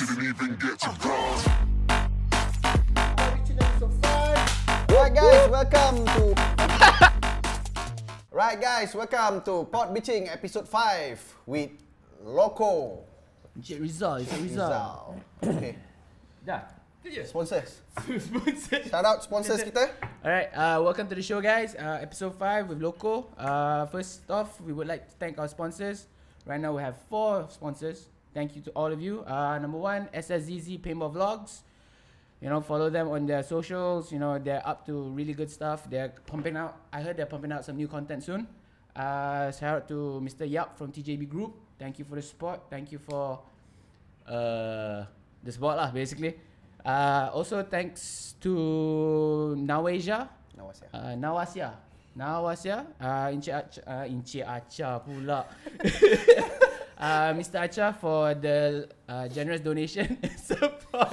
Didn't even get to bronze. Right guys, welcome to PodBtchn episode 5 with Loco. Rezal, it's a Rezal. Okay. Dah. Sponsors. Sponsors. Shout out sponsors kita. Alright, welcome to the show guys. Episode 5 with Loco. First off, we would like to thank our sponsors. Right now we have 4 sponsors. Thank you to all of you. Number 1, SSZZ Paintball Vlogs. You know, follow them on their socials. You know, they're up to really good stuff. They're pumping out. I heard they're pumping out some new content soon. Shout out to Mr. Yap from TJB Group. Thank you for the support. Thank you for the support lah, basically. Also thanks to Nawasya. Inci Acha pula. Mr. Acha for the generous donation and support.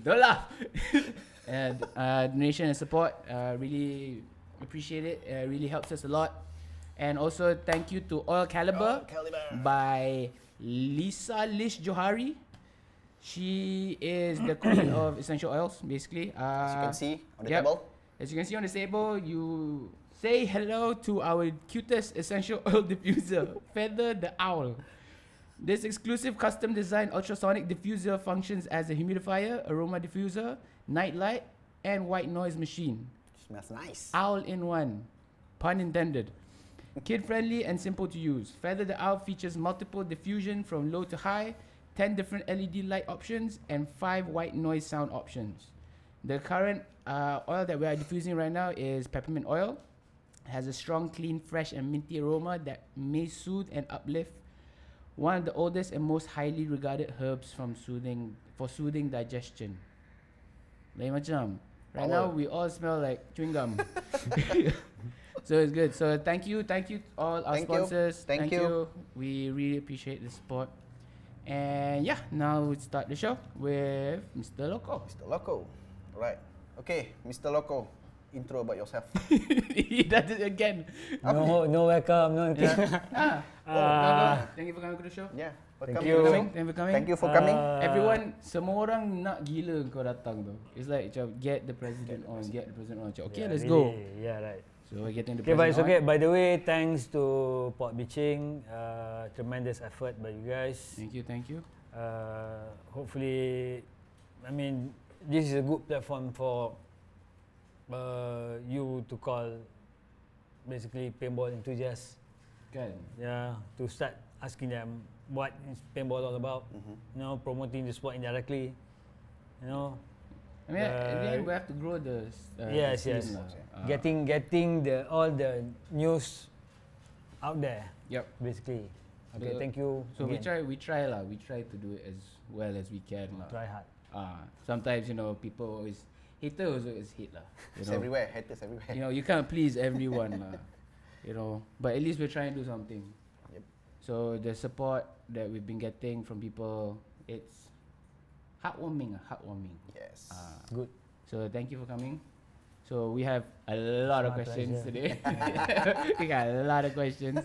Don't laugh. And donation and support, really appreciate it. Really helps us a lot. And also thank you to Oil Caliber by Lisa Lish Johari. She is the queen of essential oils, basically. As you can see on the table. As you can see on the table, you say hello to our cutest essential oil diffuser, Feather the Owl. This exclusive custom-designed ultrasonic diffuser functions as a humidifier, aroma diffuser, night light, and white noise machine. Smells nice. Owl in one, pun intended. Kid-friendly and simple to use. Feather the Owl features multiple diffusion from low to high, 10 different LED light options, and 5 white noise sound options. The current oil that we are diffusing right now is peppermint oil. It has a strong, clean, fresh, and minty aroma that may soothe and uplift. One of the oldest and most highly regarded herbs for soothing digestion. Lain macam. Right now we all smell like chewing gum. So it's good. So thank you all our sponsors. Thank you. We really appreciate the support. And yeah, now we start the show with Mr. Loco. Mr. Loco. Right. Okay, Mr. Loco. Intro about yourself. He does it again. No welcome, no anything. Thank you for coming to the show. Yeah. Thank Welcome. you. Thank you for coming. Thank you for coming. Everyone, semua orang nak gila kau datang tu. It's like macam get the president on. Macam, okay, let's go. Yeah, right. So we're getting the Okay, but president it's okay. on. By the way, thanks to PodBtchn. Tremendous effort by you guys. Thank you. Hopefully, I mean, this is a good platform for you to call basically paintball enthusiasts. Kan? Yeah, to start asking them what is paintball all about. You know, promoting the sport indirectly. You know. I mean, at the end we have to grow the Yes. scene lah. Getting all the news out there. Yep. Basically. Okay, So- thank you. So again. we try lah. We try to do it as well as we can lah. Try hard. Sometimes you know people always haters always hate lah. You It's know? everywhere. Haters everywhere. You know, you can't please everyone lah. You know, but at least we're trying to do something. Yep. So the support that we've been getting from people, it's heartwarming. Yes. Good. So thank you for coming. So we have a lot of My questions pleasure. today. We got a lot of questions.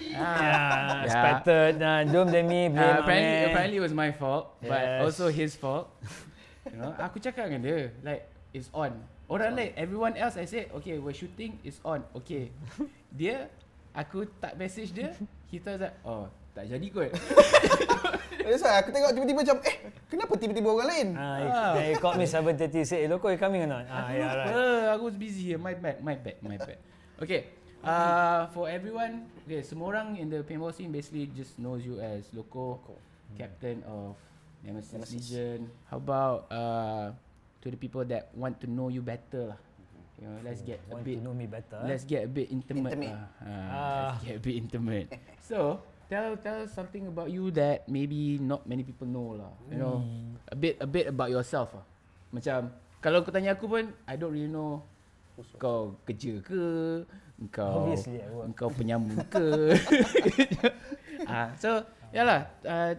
Yeah, expected. Don't blame me. Blame Apparently it was my fault, but Yes. also his fault. You know, aku cakap dengan dia, like it's on. Orang lain, everyone else I said, okay, we're shooting, it's on. Okay. Dia, aku tak message dia, he thought that, oh, tak jadi kot. That's why aku tengok tiba-tiba macam, kenapa tiba-tiba orang lain? He called me 7:30. Say, Loco, you coming or not? Yeah, right. I was busy here. My bad. Okay. For everyone, okay, semua orang in the paintball scene basically just knows you as Loco, captain of Nemesis Legion. How about to the people that want to know you better lah? You know, let's get a Want bit. to know me better? Let's get a bit intimate. Intimate. Let's get a bit intimate. So tell us something about you that maybe not many people know lah. You know, a bit about yourself lah. Macam kalau kau tanya aku pun, I don't really know. Kau kerja ke? Obviously, I work. Kau penyambung ke? So yalah,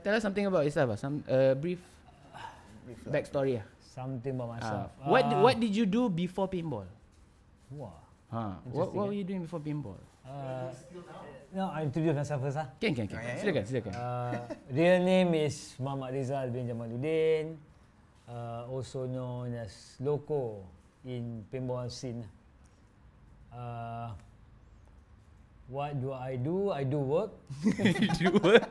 tell us something about yourself lah. Some brief backstory lah. Something about myself. What did you do before paintball? Wah. What were you doing before paintball? No, I introduce myself first lah. Can. Silakan. Real name is Mohammad Rezal bin JAMALUDDIN, also known as Loco in paintball scene. What do? I do work. You work?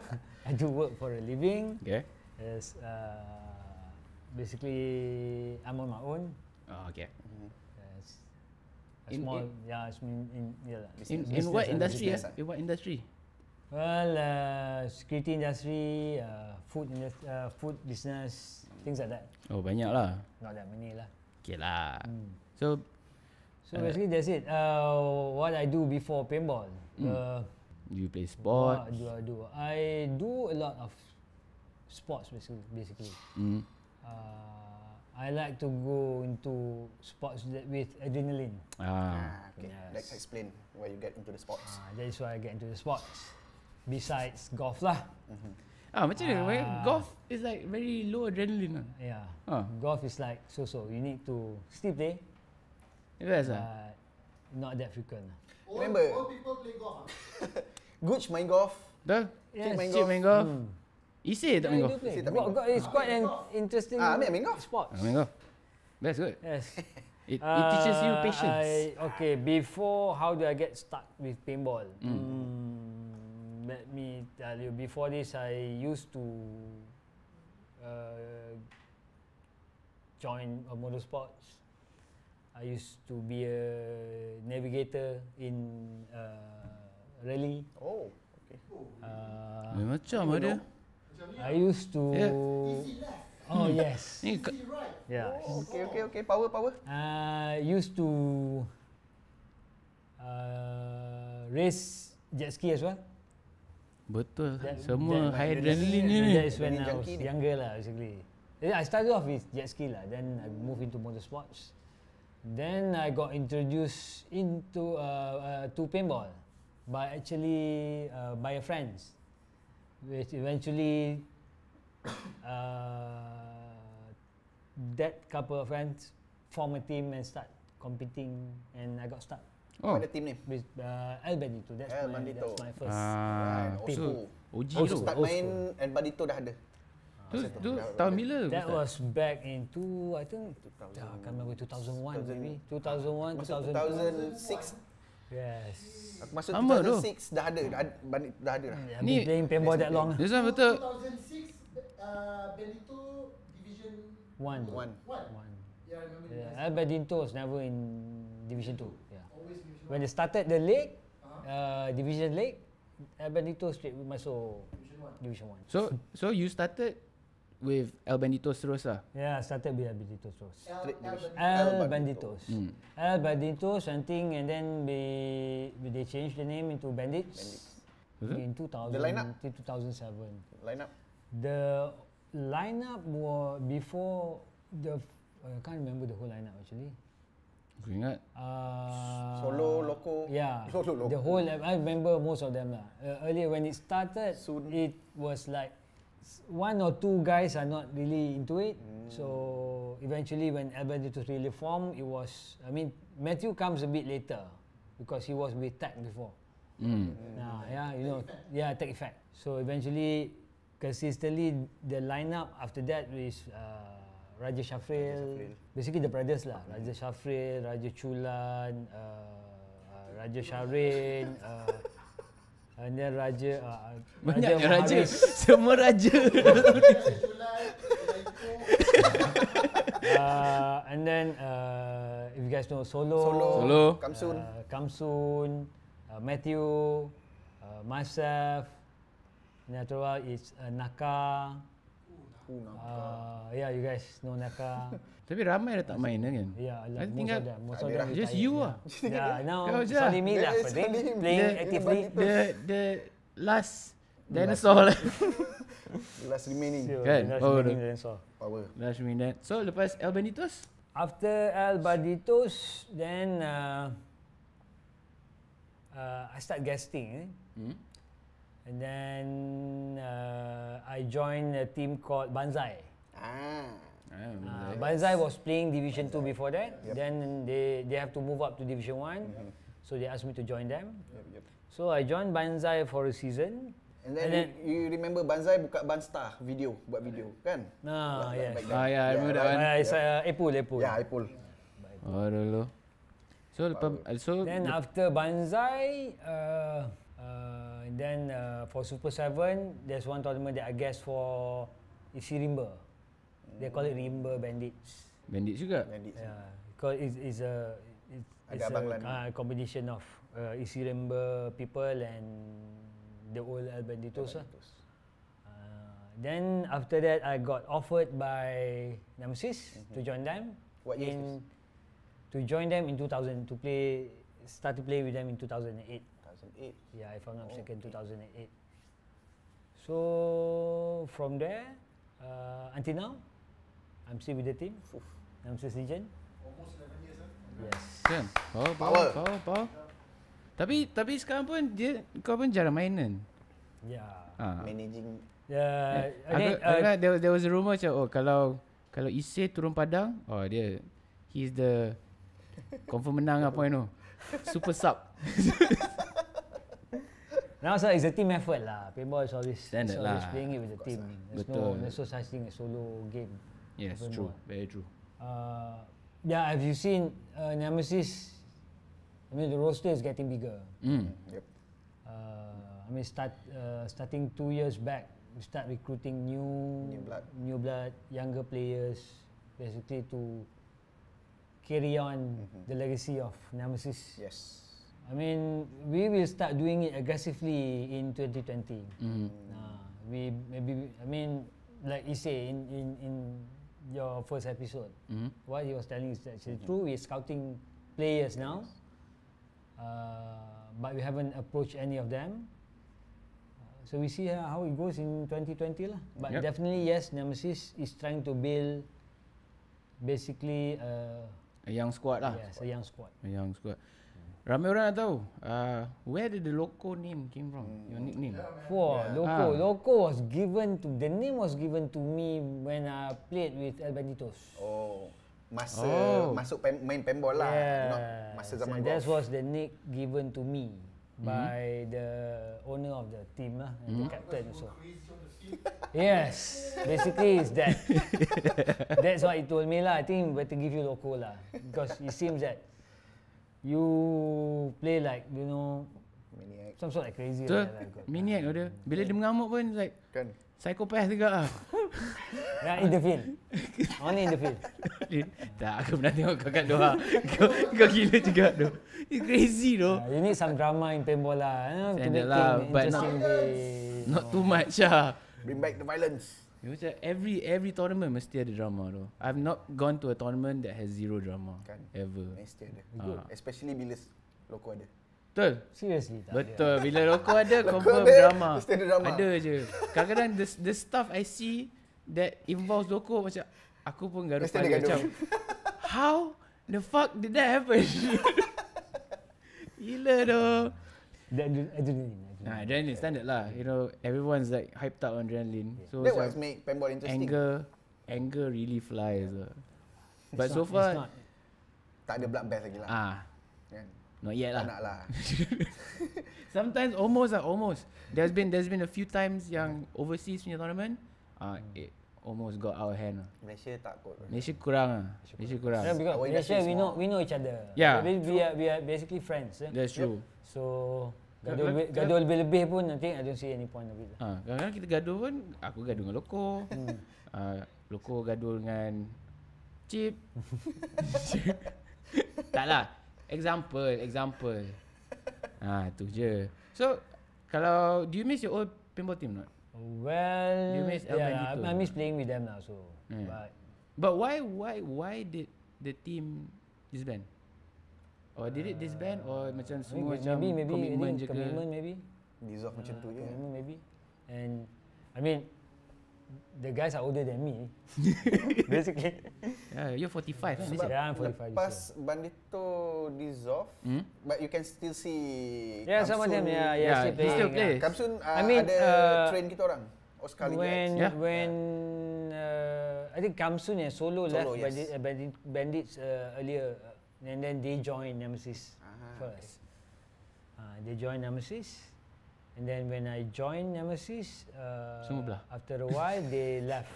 I do work for a living. Okay. Yes, basically I'm on my own. Oh, okay. Yes. A In- small, in- yeah, In what industry? In what industry? Well, security industry, food business, things like that. Oh, banyak lah. Not that many lah. Okay lah. So, So basically that's it. What I do before paintball. you play sport. What do I do? I do a lot of sports basically. I like to go into sports with adrenaline. Okay. Yes. Let's explain why you get into the sports. That is why I get into the sports. Besides golf lah. Macam mana? Golf is like very low adrenaline. Yeah. Ah. Golf is like so. You need to still play, Yes. but not that frequent. Remember? All people play golf. Gooch main golf. Dah? Cik main Cik golf. main golf. Isay tak main Yeah, golf? you do play. Isi tak main golf. It's quite an interesting Amer main golf. sport. Main golf. That's good. Yes. It teaches you patience. Okay, before how do I get stuck with paintball? Let me tell you. Before this, I used to join motorsports. I used to be a navigator in rally. Oh, okay. Macam ada. I used to. Yeah. Easy left, Oh yes. Ni easy right. Yeah. Okay. Power. Used to race jet ski as well. betul. That- Semua that- high that- adrenaline ni. That is when I was junkie ni. younger lah, basically. I started off with jet ski lah, then I moved into motorsports. Then I got introduced into to paintball by by a friends, which eventually that couple of friends form a team and start competing, and I got stuck Oh. What the team name? with El Bandito. That's my first. Right, Ah, old so school. OG Oh, tu. start Old main El Bandito dah ada. Tu tahun bila? That start? was back in I think, I can't remember, 2001 maybe. 2001, Masa 2002. 2006. Yes. Aku masa Sama tu. 2006 dah ada. Bandit dah ada dah. I've Ni- been playing paintball that long. This one betul. 2006, Benito Division One. One. One. Yeah, I remember. Yeah, El Bandito was never in Division 2. Yeah. Always Division When they started the league, Division League, El Bandito straight masuk Division 1. So you started with El Banditos terus lah. Yeah, I started with El Banditos terus. El El Banditos. El Banditos, something, and then they changed the name into Bandits. In 2000, The lineup? 2007. Line up. The lineup was before I can't remember the whole lineup actually. Aku ingat. Solo, Loco. Yeah, Solo, Loco. the whole. I remember most of them lah. Earlier when it started, Soon. it was like one or two guys are not really into it. So eventually, when El Banditos really formed, it was. I mean, Matthew comes a bit later because he was with Tech before. Tech Effect. So eventually, consistently, the lineup after that is Raja Shafril. Basically the brothers lah. Raja Shafril, Raja Chulan, Raja Sharin, and then Raja Banyak Raja raja. Muharis. Semua raja. And then if you guys know Solo, Solo. Kamsun. Kamsun, Matthew, myself, natural is Naka. Yeah, you guys know Naka. Tapi ramai dah tak main kan? Yeah, I think most of them just retired, you yeah. lah. Yeah, now Kau je. sorry me lah Yes, for sorry me. playing The- actively. The last dinosaur lah. Last remaining. Sure, Kan? that's Oh, winning the- dinosaur. Power. Last minute. So lepas El Banditos? After El Banditos, then I start guesting. And then I joined a team called Banzai. Banzai was playing Division 2 before that. Then they have to move up to Division 1. So they asked me to join them. So I joined Banzai for a season. And then you remember Banzai buka Banstar video, buat video kan? Yes. I remember that one. It's Epul. Ya, Ipul. Oh, dulu. So Then after Banzai, then for Super 7, there's one tournament that I guess for isi Rimba. They call it Rimba Bandits. Bandit juga. Yeah, because it's a combination of isi Rimba people and the old El Banditos. Then after that, I got offered by Nemesis to join them. What year is this? To join them in 2000 start to play with them in 2008. 2008. Yeah, if I'm not mistaken, 2008. So from there until now, I'm still with the team. Nemesis Legion. Almost 11 years. Yes. kan? Power. Tapi sekarang pun kau pun jarang main kan? Yeah. Managing. There was a rumor macam kalau Ise turun padang, he's the confirm menang apa super sub. Now it's a team effort lah. Paintball is always playing it with the team. There's no such thing as solo game. Yes, true. Very true. Have you seen Nemesis? I mean, the roster is getting bigger. Yep. I mean, starting 2 years back, we start recruiting new blood, younger players, basically to carry on the legacy of Nemesis. Yes. I mean, we will start doing it aggressively in 2020. Like you say in your first episode, what he was telling is actually true. We're scouting players now, but we haven't approached any of them. So we see how it goes in 2020 lah. But definitely yes, Nemesis is trying to build basically a young squad lah. Yes, a young squad. Ramai orang nak tahu where did the Loco name came from? Your nickname. Loco was given to the name was given to me when I played with El Banditos. Masuk main paintball lah. Not masa zaman golf. That was the nick given to me by the owner of the team lah, and the captain also. Yes, basically it's that. That's what he told me lah. I think better give you Loco lah, because it seems that you play like Maniac. some sort of crazy. Maniac dia. Bila dia mengamuk pun like Kan. psychopath juga lah. In the field. Only in the field. Tak, aku pernah tengok kau kat luar. Kau gila juga tu. It's crazy tu. You need some drama in paintball lah. To Standard make lah, things but interesting. not too much lah. Bring back the violence. Macam every tournament mesti ada drama tu. I've not gone to a tournament that has zero drama. Kan. Ever. Mesti ada. Especially bila Loco ada. Betul? Seriously tak Betul. Bila Loco ada, confirm ada, drama. mesti ada drama. Ada je. Kadang-kadang the stuff I see that involves Loco macam aku pun gaduh Mesti ada kepala gaduh. macam how the fuck did that happen? Gila tu. Adrenaline standard lah. Everyone's like hyped up on adrenaline. So That was make paintball interesting. anger really flies. But It's so not- far it's not. Tak ada bloodbath lagi lah. Kan? not yet Tak lah. nak lah. Sometimes almost. There's been a few times yang overseas punya tournament, it almost got out of hand. Malaysia tak kot. Malaysia kurang. Malaysia kurang. Because Our Malaysia, industry is we know each other. Yeah. We are basically friends. That's true. So gaduh lebih pun nanti I don't see any point of it. Kadang-kadang kita gaduh pun, aku gaduh dengan Loco. Loco gaduh dengan Chip. Tak lah. Example. Tu je. So, do you miss your old paintball team not? Well, You miss El Bandito? I miss playing with them now. So, But why did the team disband? Or did it disband or macam semua macam maybe commitment je ke? commitment maybe. Dissolve macam tu je. Commitment maybe. And I mean, the guys are older than me. Basically. Yeah, you're 45 kan? Sebab Yeah, I'm 45 lepas Bandito dissolve, but you can still see Yeah, some of them, Yeah, still he playing. still plays. Kamsun I mean, ada train kita orang. Oscar Liga When X. Yeah. when I think Kamsun and Solo left yes. Bandits earlier, and then they joined Nemesis first. They joined Nemesis, and then when I joined Nemesis, Semua belah. after a while they left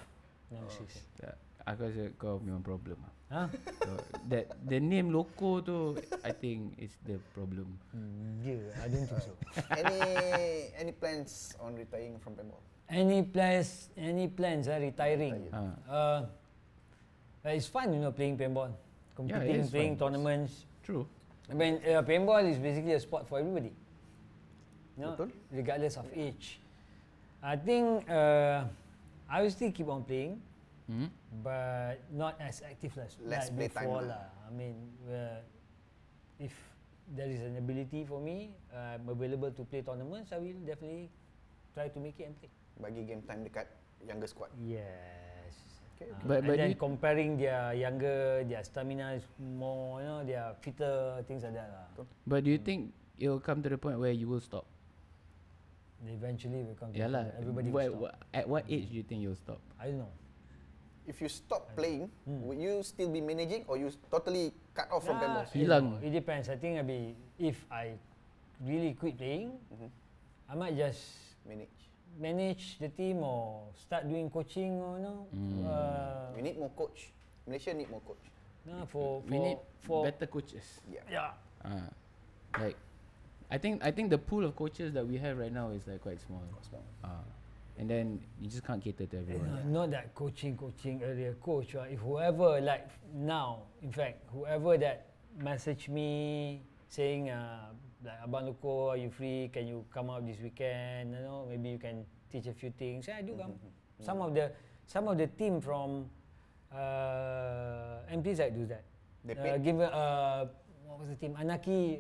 Nemesis. Tak, aku rasa kau memang problem. Huh? So, that the name Loco tu, I think is the problem. Yeah, I don't think so. Any plans on retiring from paintball? Any plans retiring? It's fun, playing paintball, competing, it is playing fun. tournaments. True. I mean, paintball is basically a sport for everybody. Betul. Regardless of age. I think I will still keep on playing, but not as active Less like playtime before lah. lah. I mean, if there is an ability for me, I'm available to play tournaments, I will definitely try to make it and play. Bagi game time dekat younger squad. Yes. Okay, okay. But and then you- comparing their their stamina is more, they are fitter, things like that lah. But do you think it will come to the point where you will stop? Eventually will come to Yeah the lah. point everybody will stop. At what age do you think you'll stop? I don't know. If you stop playing, would you still be managing or you totally cut off from paintball? Hilang. It depends. I think if I really quit playing, I might just manage the team or start doing coaching or We need more coach. Malaysia need more coach. We need better coaches. Yeah. Like, I think the pool of coaches that we have right now is like quite small. And then you just can't cater to everyone. Not that coaching area coach. If whoever like now, in fact, whoever that message me saying like Abang Loco, are you free? Can you come out this weekend? Maybe you can teach a few things. I do come. Some of the team from MPF do that. They pay? Give what was the team? Anarchy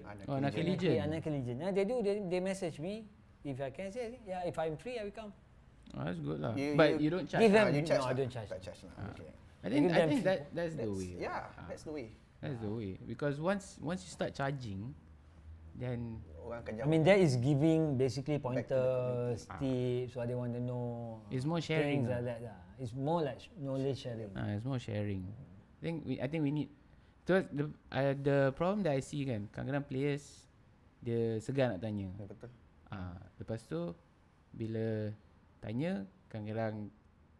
Legion. Anarchy Legion. They do. They message me if I can say yeah. If I'm free, I will come. Oh, that's good lah. You- But you you don't charge. Give them. You charge No, I lah. don't charge. Tak charge lah. Okay. I think Give them that's the way. Yeah, that's the way. That's the way. Because once you start charging, then Orang akan I jawab. mean, that is giving basically Back to the pointers, tips, what they want to know. it's more sharing. Things like that lah. It's more like knowledge sharing. It's more sharing. I think we need. So the problem that I see kan, kadang-kadang players dia segan nak tanya. Betul. Lepas tu bila tanya, kadang-kadang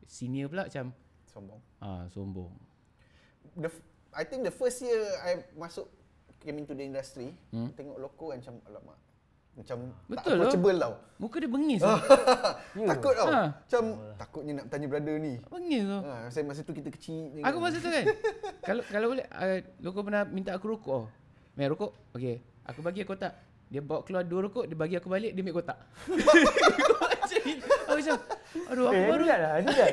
senior pula macam Sombong. sombong. I think the first year I came into the industry, tengok Loco kan macam Betul tak approachable tau. Muka dia bengis. Takut tau. Ha. Macam takutnya nak tanya brother ni. Bengis tu. Masa tu kita kecil. Aku masa tu kan, kalau boleh, Loco pernah minta aku rokok. Main rokok, okay. Aku bagi kotak. Dia bawa keluar 2 rokok, dia bagi aku balik, dia ambil kotak. Aku macam, aduh aku baru. Ada tak?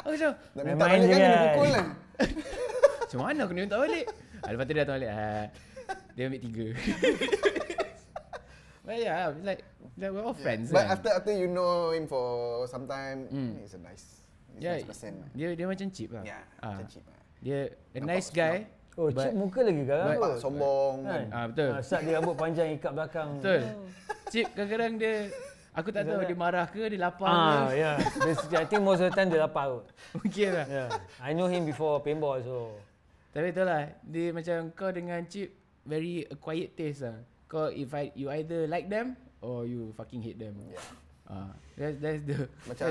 Aku macam, Nak minta balik kan dia pukul kan. macam mana aku nak minta balik? Lepas tu dia datang balik. Dia ambil 3. But yeah, like we're all friends. But kan. after you know him for some time, he's a nice person. Dia macam cheap lah. Yeah, macam cheap lah. Dia a Nampak nice guy. Oh, but- cik muka lagi garang Nampak apa? sombong kan. Betul. Start dia rambut panjang ikat belakang. Betul. Chip kadang-kadang dia, aku tak tahu dia marah ke, dia lapar ke. Yeah. Basically, I think most of the time dia lapar kot. Mungkin lah. Yeah. I know him before paintball, so Tapi betul lah, dia macam kau dengan Chip very quiet taste lah. Kau you either like them or you fucking hate them. That's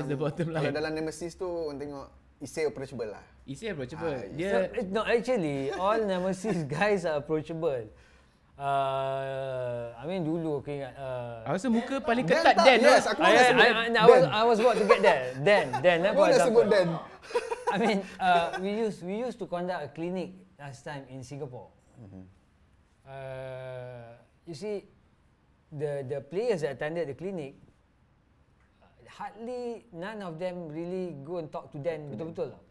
the bottom Kalau line. dalam Nemesis tu orang tengok Isai approachable lah. Isai approachable. yes. Dia no, actually all Nemesis guys are approachable. I mean dulu aku ingat aku rasa muka paling Dan ketat tak, Dan. yes, aku nak sebut I was about to get there. Dan Kau nak sebut Dan. I mean, we used to conduct a clinic last time in Singapore. You see, the players that attended the clinic, hardly none of them really go and talk to Dan betul-betul lah.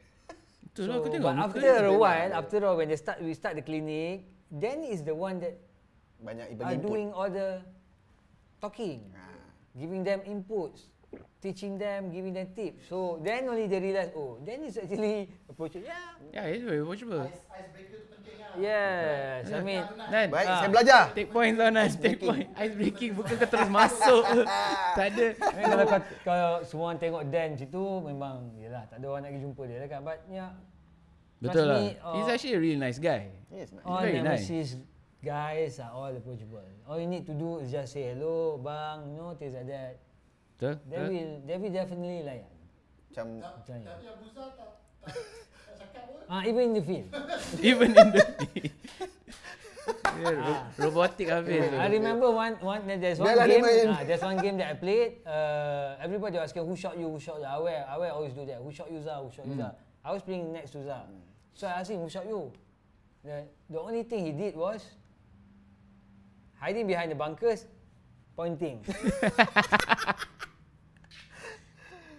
Betul lah, aku tengok but muka after dia. a while, when we start the clinic, Dan is the one that Banyak are bagi input. doing all the talking, giving them inputs. teaching them, giving them tips. So then only they realize, oh, then it's actually approachable. Yeah, it's very approachable. Icebreaker tu penting lah. Yes, I mean, Nan, Baik, saya belajar. take points lah Nan, take point. Ice breaking, bukan kau terus masuk. Tak ada. I mean kalau semua orang tengok Dan situ, memang yelah, tak ada orang nak pergi jumpa dia kan. But yeah, Betul lah. me, He's actually a really nice guy. Yes, man. all very nice. Nemesis guys are all approachable. All you need to do is just say hello, bang, things like that. Betul? They will definitely layan. Macam Macam ni. Tapi Abuza tak cakap pun. Even in the field. Even in the robotic habis. I remember there's one Biarlah dia game. main. There's one game that I played. Everybody was asking who shot you, who shot you. I always do that. Who shot you, Zah? Who shot you, Zah? I was playing next to Zah. So I asked him, who shot you? The only thing he did was hiding behind the bunkers, pointing.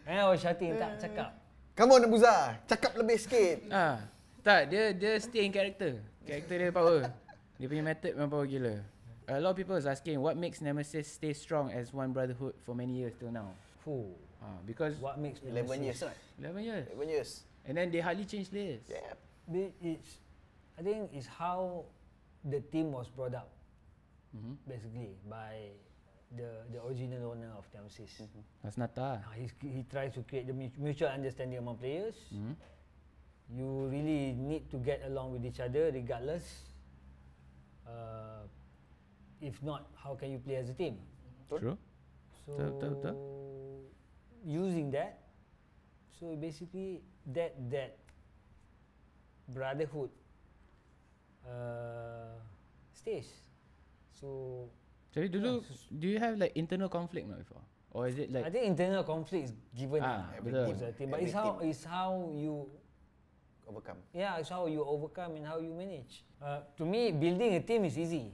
And I was shouting, tak cakap. come on Abuza, cakap lebih sikit. Tak, dia stay in character. Character dia power. Dia punya method memang power gila. A lot of people is asking what makes Nemesis stay strong as one brotherhood for many years till now. Because What makes 11 years, right? 11 years. 11 years. And then they hardly change players. Yeah. I think it's how the team was brought up, basically by the original owner of Nemesis. Hasnata. He tries to create the mutual understanding among players. You really need to get along with each other regardless. If not, how can you play as a team? True. So Betul. using that, so basically that brotherhood stays. So Jadi dulu, do you have like internal conflict not before? Or is it like I think internal conflict is given betul. with the team, but Every it's how you Overcome. it's how you overcome and how you manage. To me, building a team is easy.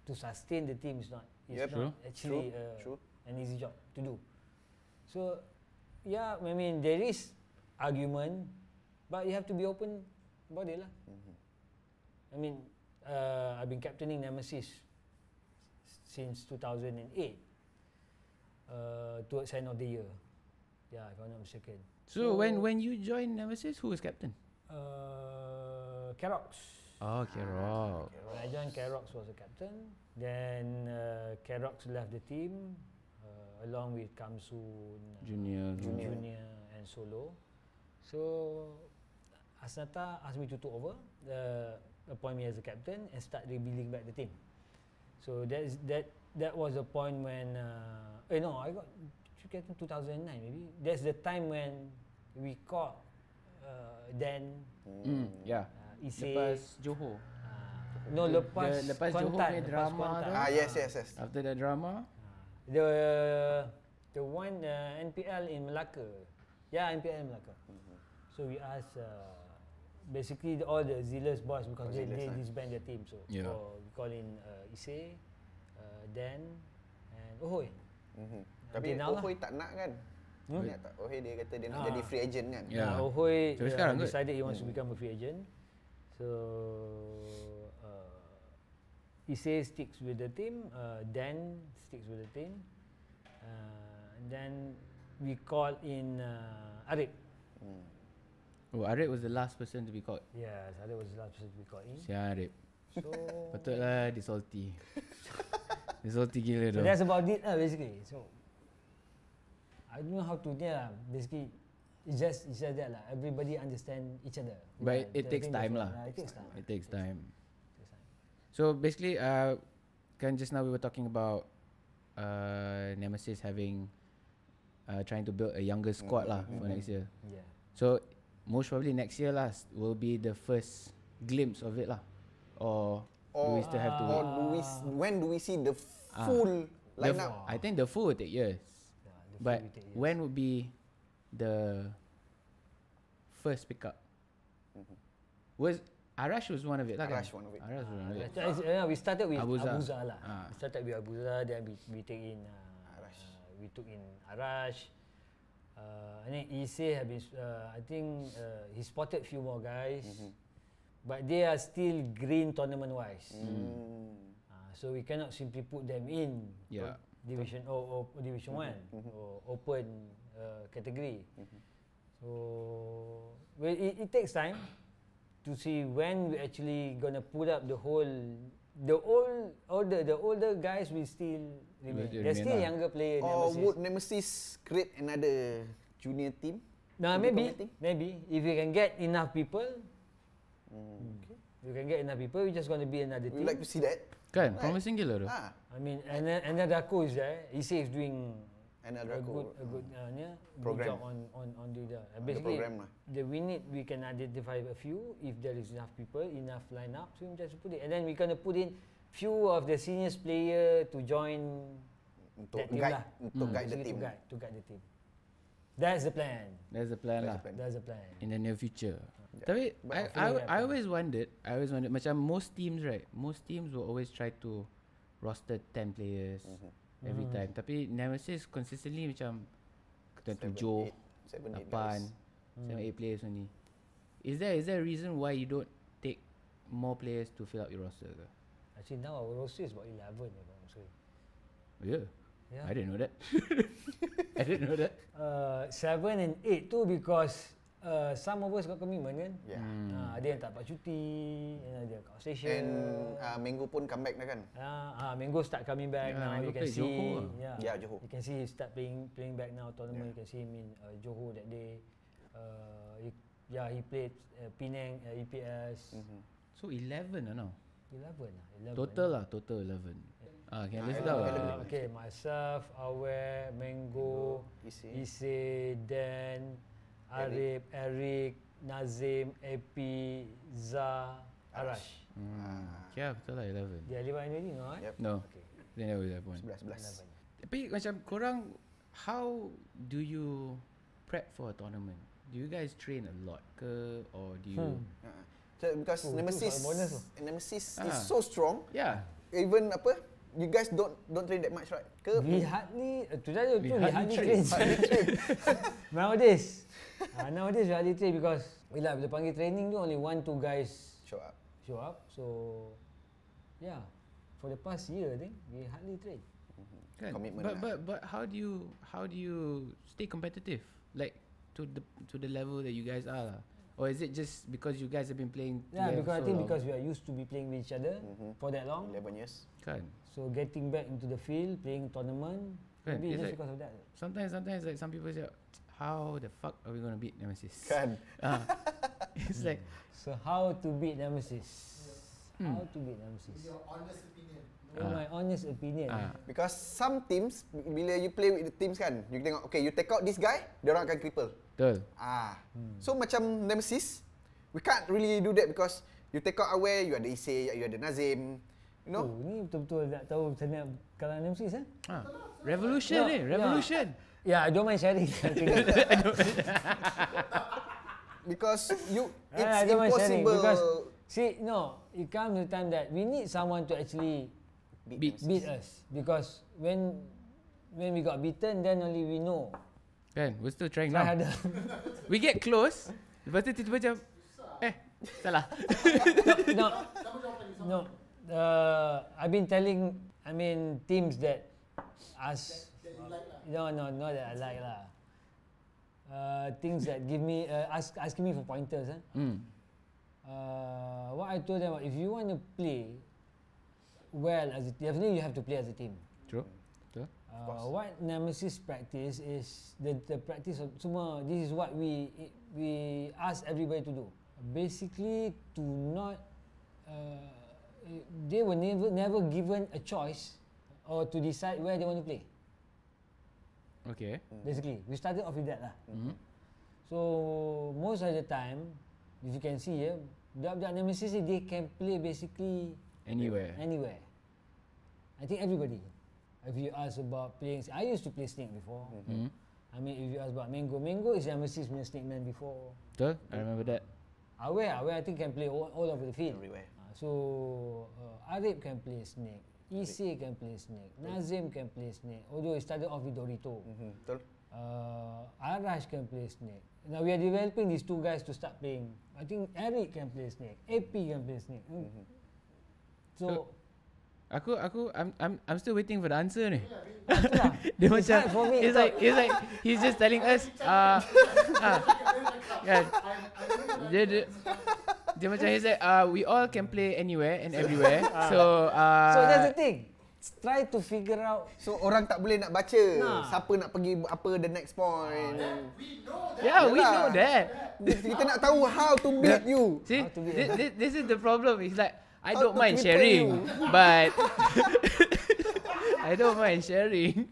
To sustain the team is not. It's Yep. not actually True. an easy job to do. So, yeah, I mean there is argument, but you have to be open about it lah. I mean, I've been captaining Nemesis since 2008, towards the end of the year. Yeah, if I'm not mistaken. So when you joined Nemesis, who was captain? Kerox. Oh, Kerok. When I joined, Kerox was the captain. Then Kerox left the team along with Kamsun, Junior. Junior and Solo. So Asnata asked me to take over, appoint me as a captain and start rebuilding back the team. So that was the point when I got captain 2009 maybe. That's the time when we caught Dan. Yeah. Ise. Lepas Johor. No, lepas Johor punya lepas drama Kuantan. tu. Yes. After the drama, The one NPL in Melaka. Yeah, NPL in Melaka. So we asked basically all the Zealous boys because they disband their team. So Yeah. we call in Ise, Dan and Ohoy. Tapi now lah. Ohoy tak nak kan? Ohoy dia kata dia nak jadi free agent kan? Yeah. Ohoy Sampai sekarang kot? decided he wants to become a free agent. So Ise sticks with the team, Dan sticks with the team. And then we called in Arif. oh Arif was the last person to be caught. Yes, Arif was the last person to be called in. Si Arif. So, Betul lah, dia salty. Dia salty gila so tu. that's about it lah basically. So I don't know how to basically it's just that lah. Everybody understand each other. But it takes time lah. It takes time. It takes time. So basically, kan just now we were talking about Nemesis having trying to build a younger squad lah for next year. Yeah. So most probably next year lah will be the first glimpse of it lah. Or do we still have to Or wait? when do we see the full lineup? I think the full will take years. Yeah, the But full will take years. when would be the first pickup? Was Arash was one of it lah kan? Arash one of it. Arash was one of it. We started with Abuza. Abuza lah. Ah. We started with Abuza, then we take in Arash. we took in Arash. I think Ise have been. I think he spotted few more guys, but they are still green tournament wise. So we cannot simply put them in. Yeah. Division O or Division 1 or open category. So well, it takes time to see when we actually gonna put up the older guys will still remain. There's still younger players. Or would Nemesis create another junior team? No, maybe if we can get enough people, we just gonna be another team. We'd like to see that. Kan, promising gila tu. I mean, Anadako is there. He says he's doing a good program job on the basically program lah. we can identify a few if there is enough people, enough lineup, so we just put it, and then we gonna put in few of the seniors player to join Untuk that team guide, lah. untuk guide the Basically team. to guide the team. That's the plan. That's the plan lah. That's the plan. In the near future. Tapi But I always wondered macam most teams will always try to roster 10 players every time. Tapi Nemesis consistently macam 7, 8 players only. Is there a reason why you don't take more players to fill up your roster ke? Actually now our roster is about 11 if I'm sorry. Yeah. Yeah. I didn't know that. I didn't know that. 7 and 8 tu because some of us got commitment kan. Yeah. Ada yang tak dapat cuti, ada yang kat station. And Minggu pun comeback dah kan? Minggu start coming back now. Minggu You can play see. Johor. Yeah, Johor. You can see he start playing back now tournament. You can see him in Johor that day. He played Penang EPS. So 11 lah now. 11. Total 11. Okay, let's go. Okay, myself, Awer, Mango, Ise, Dan, Arif, Eric, Nazim, AP, Za, Arash. Yeah, betul lah 11. Dia 11 already, no? Yep. No. Okay. Then that was 11. 11. Tapi macam korang, how do you prep for a tournament? Do you guys train a lot ke, or do you? So, because Nemesis is so strong. Yeah. Even you guys don't train that much, right? We hardly train. Nowadays we hardly train because bila panggil training tu only 1-2 guys show up. So yeah, for the past year I think we hardly train. Kan? Commitment But how do you stay competitive, like to the level that you guys are, or is it just because you guys have been playing? Yeah, because I think because we are used to be playing with each other for that long. 11 years. Kan? So getting back into the field, playing tournament, maybe just like, because of that. Sometimes like some people say, how the fuck are we gonna beat Nemesis? Kan? It's like, so how to beat Nemesis? How to beat Nemesis? Your honest opinion. My honest opinion. Because some teams, bila you play with the teams kan, you tengok, okay, you take out this guy, dia orang akan cripple. betul. So macam Nemesis, we can't really do that because you take out Aware, you ada Ise, you ada Nazim, you know. Ni betul-betul nak tahu macam mana kalau Nemesis Revolution Revolution. Yeah, I don't mind sharing. Because it's I don't mind sharing impossible. because it comes to the time that we need someone to actually beat us because when we got beaten, then only we know. Kan, we're still trying Try now. harder. We get close, lepas tu tiba-tiba macam, salah. No. I've been telling, teams that ask. No, not that I like lah. Things that give me asking me for pointers. What I told them, if you want to play well as definitely you have to play as a team. True. What Nemesis practice is the practice of semua. This is what we ask everybody to do. Basically, to not they were never given a choice or to decide where they want to play. Okay. Basically, we started off with that lah. So most of the time, if you can see here, the Nemesis they can play basically Anywhere. I think everybody. If you ask about playing, I used to play Snake before. If you ask about Mango is Nemesis punya Snake Man before. Betul, I remember that. Awer I think can play all over the field. Everywhere. So Arif can play Snake. Ise can play Snake. Nazim can play Snake. Although he started off with Dorito. Betul. Arash can play Snake. Now we are developing these two guys to start playing. I think Eric can play Snake. AP can play Snake. So I'm still waiting for the answer ni. Itulah. Dia It's macam hard for me. it's like he's just telling us kan. Dia macam he's like we all can play anywhere and everywhere. So that's the thing. Try to figure out. So orang tak boleh nak baca siapa nak pergi apa the next point. We know that. yeah, we Yalah. know that. Kita nak tahu how to beat you. See, How to be this is the problem. It's like I How don't to mind prepare sharing, you. but I don't mind sharing.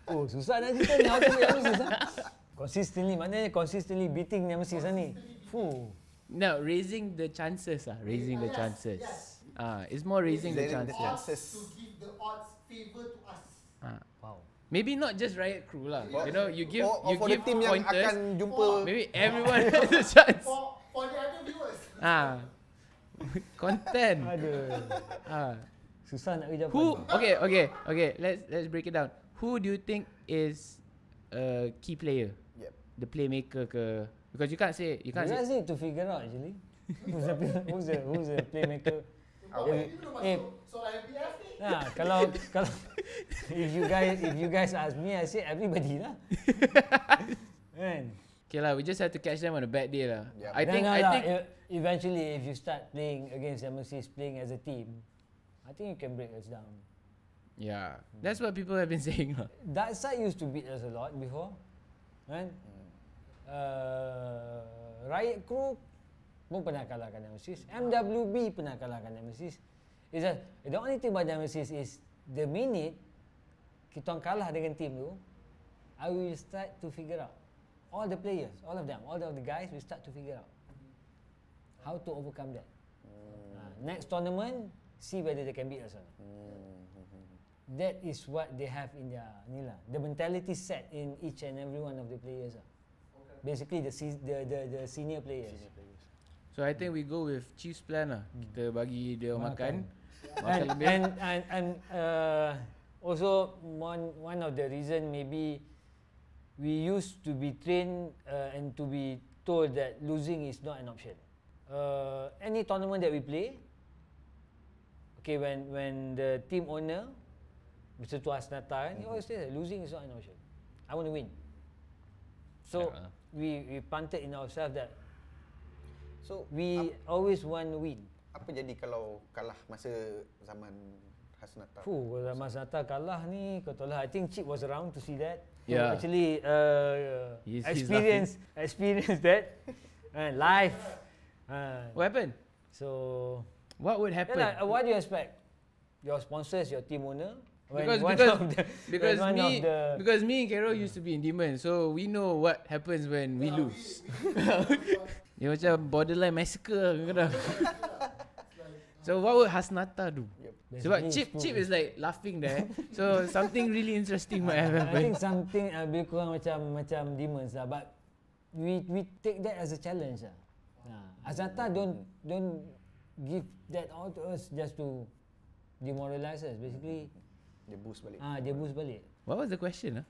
Oh, susah nak cerita ni. How to beat Nemesis Consistently, maknanya consistently beating Nemesis ni. Fuh. No, raising the chances raising the chances. It's more raising the Raising the chances. chances. To give the odds favor to us. Wow. Maybe not just riot crew lah. You know, you give Or you for the give team yang pointers. akan jumpa. Maybe everyone has a chance. For the other viewers. Content. Aduh. Susah nak bagi jawapan. Who? Okay. Let's break it down. Who do you think is a key player? Yep. The playmaker ke? Because you can't say You guys need to figure out actually. Who's the playmaker? Ini belum masuk soal MPF ni. Kalau if you guys ask me, I say everybody lah. Kan? Okay lah, we just have to catch them on a bad day lah. Yep. I think Eventually, if you start playing against Nemesis, playing as a team, I think you can break us down. yeah, that's what people have been saying lah. That side used to beat us a lot before, kan? Riot Crew pun pernah kalahkan Nemesis. MWB pernah kalahkan Nemesis. It's just, the only thing about Nemesis is the minute kita orang kalah dengan team tu, I will start to figure out. All the players, all of them, all of the guys will start to figure out how to overcome that. Next tournament, see whether they can beat us or not. That is what they have in their ni lah. The mentality set in each and every one of the players lah. Basically the senior players. So I think we go with Chiefs plan lah. Kita bagi dia makan. And also one of the reason maybe we used to be trained and to be told that losing is not an option. Any tournament that we play, okay, when the team owner, Mr. Tuas Nata, he always says that losing is not an option. I want to win. So we planted in ourselves that we always want to win. Apa jadi kalau kalah masa zaman Hasnata? Kalau Mas Nata kalah ni, kau tahu lah, I think Chip was around to see that. Yeah. Actually, He's experience that live. What happened? So, What would happen? what do you expect? Your sponsors, your team owner? Because me and Carol used to be in Demon, so we know what happens when we lose. Dia macam borderline massacre kadang-kadang. So what would Hasnata do? Sebab Chip is like laughing there. So something really interesting might have I happened. think something lebih kurang macam demons lah, but we take that as a challenge lah. Hasnata don't give that all to us just to demoralize us. Basically, Dia boost balik. dia boost balik. What was the question?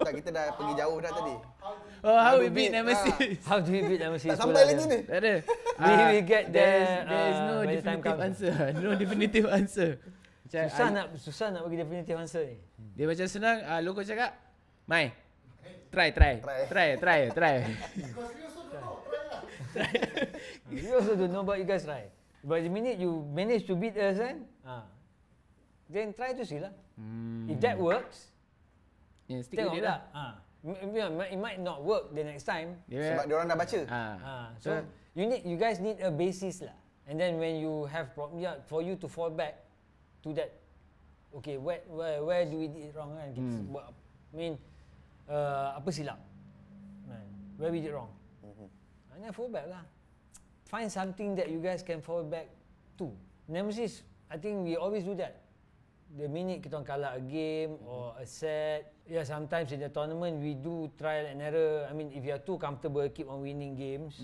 Tak, kita dah pergi jauh dah tadi. How we beat Nemesis? How do we beat Nemesis? Tak sampai lagi ni. Tak ada. We get there. There is no by the time definitive comes. answer. No definitive answer. Macam Susah nak bagi definitive answer ni. dia macam senang. Loco cakap, Mai, try. Because we also don't know. Try lah. We also don't know about you guys, right? But the minute you manage to beat us, then try to see lah. If that works, Yeah, stick with tengok it lah. lah. It might not work the next time. Sebab dia orang dah baca. So you guys need a basis lah. And then when you have problem, for you to fall back to that. Okay, where do we did it wrong kan? Apa silap? Where we did wrong? And then fall back lah. Find something that you guys can fall back to. Nemesis, I think we always do that. The minute kita orang kalah a game or a set, sometimes in the tournament we do trial and error. I mean, if you are too comfortable, keep on winning games.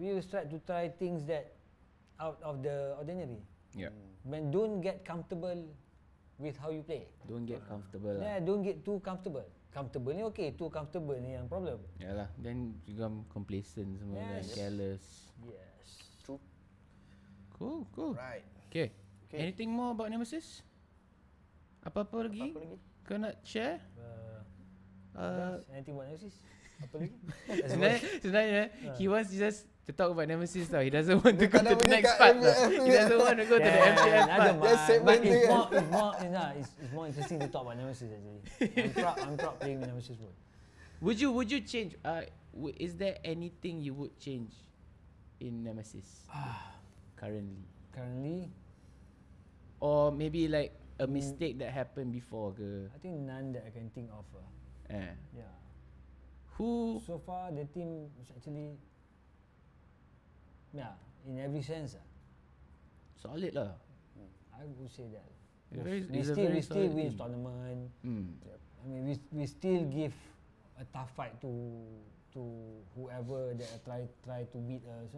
We will start to try things that out of the ordinary. Yeah. But don't get comfortable with how you play. Don't get comfortable lah. Don't get too comfortable. Comfortable ni okay, too comfortable ni yang problem. Yalah, then become complacent semua kan, Yes. careless. Yes. True. Cool. Right. Okay. Anything more about Nemesis? Apa-apa lagi? Apa lagi? Kau nak share? Anything about Nemesis? Apa lagi? Sebenarnya he wants just to talk about Nemesis tau. He doesn't want to go tak to nak the pergi next kat part MPF tau. He punya. doesn't want to go to the MPF part. But it's more interesting to talk about Nemesis actually. I'm proud playing Nemesis bro. Would you change? Is there anything you would change in Nemesis currently? Or maybe like a mistake that happened before ke? I think none that I can think of. Yeah. Who? So far the team is actually, in every sense. Solid lah. I would say that. It's We still win tournament. I mean, we still give a tough fight to whoever that try to beat us.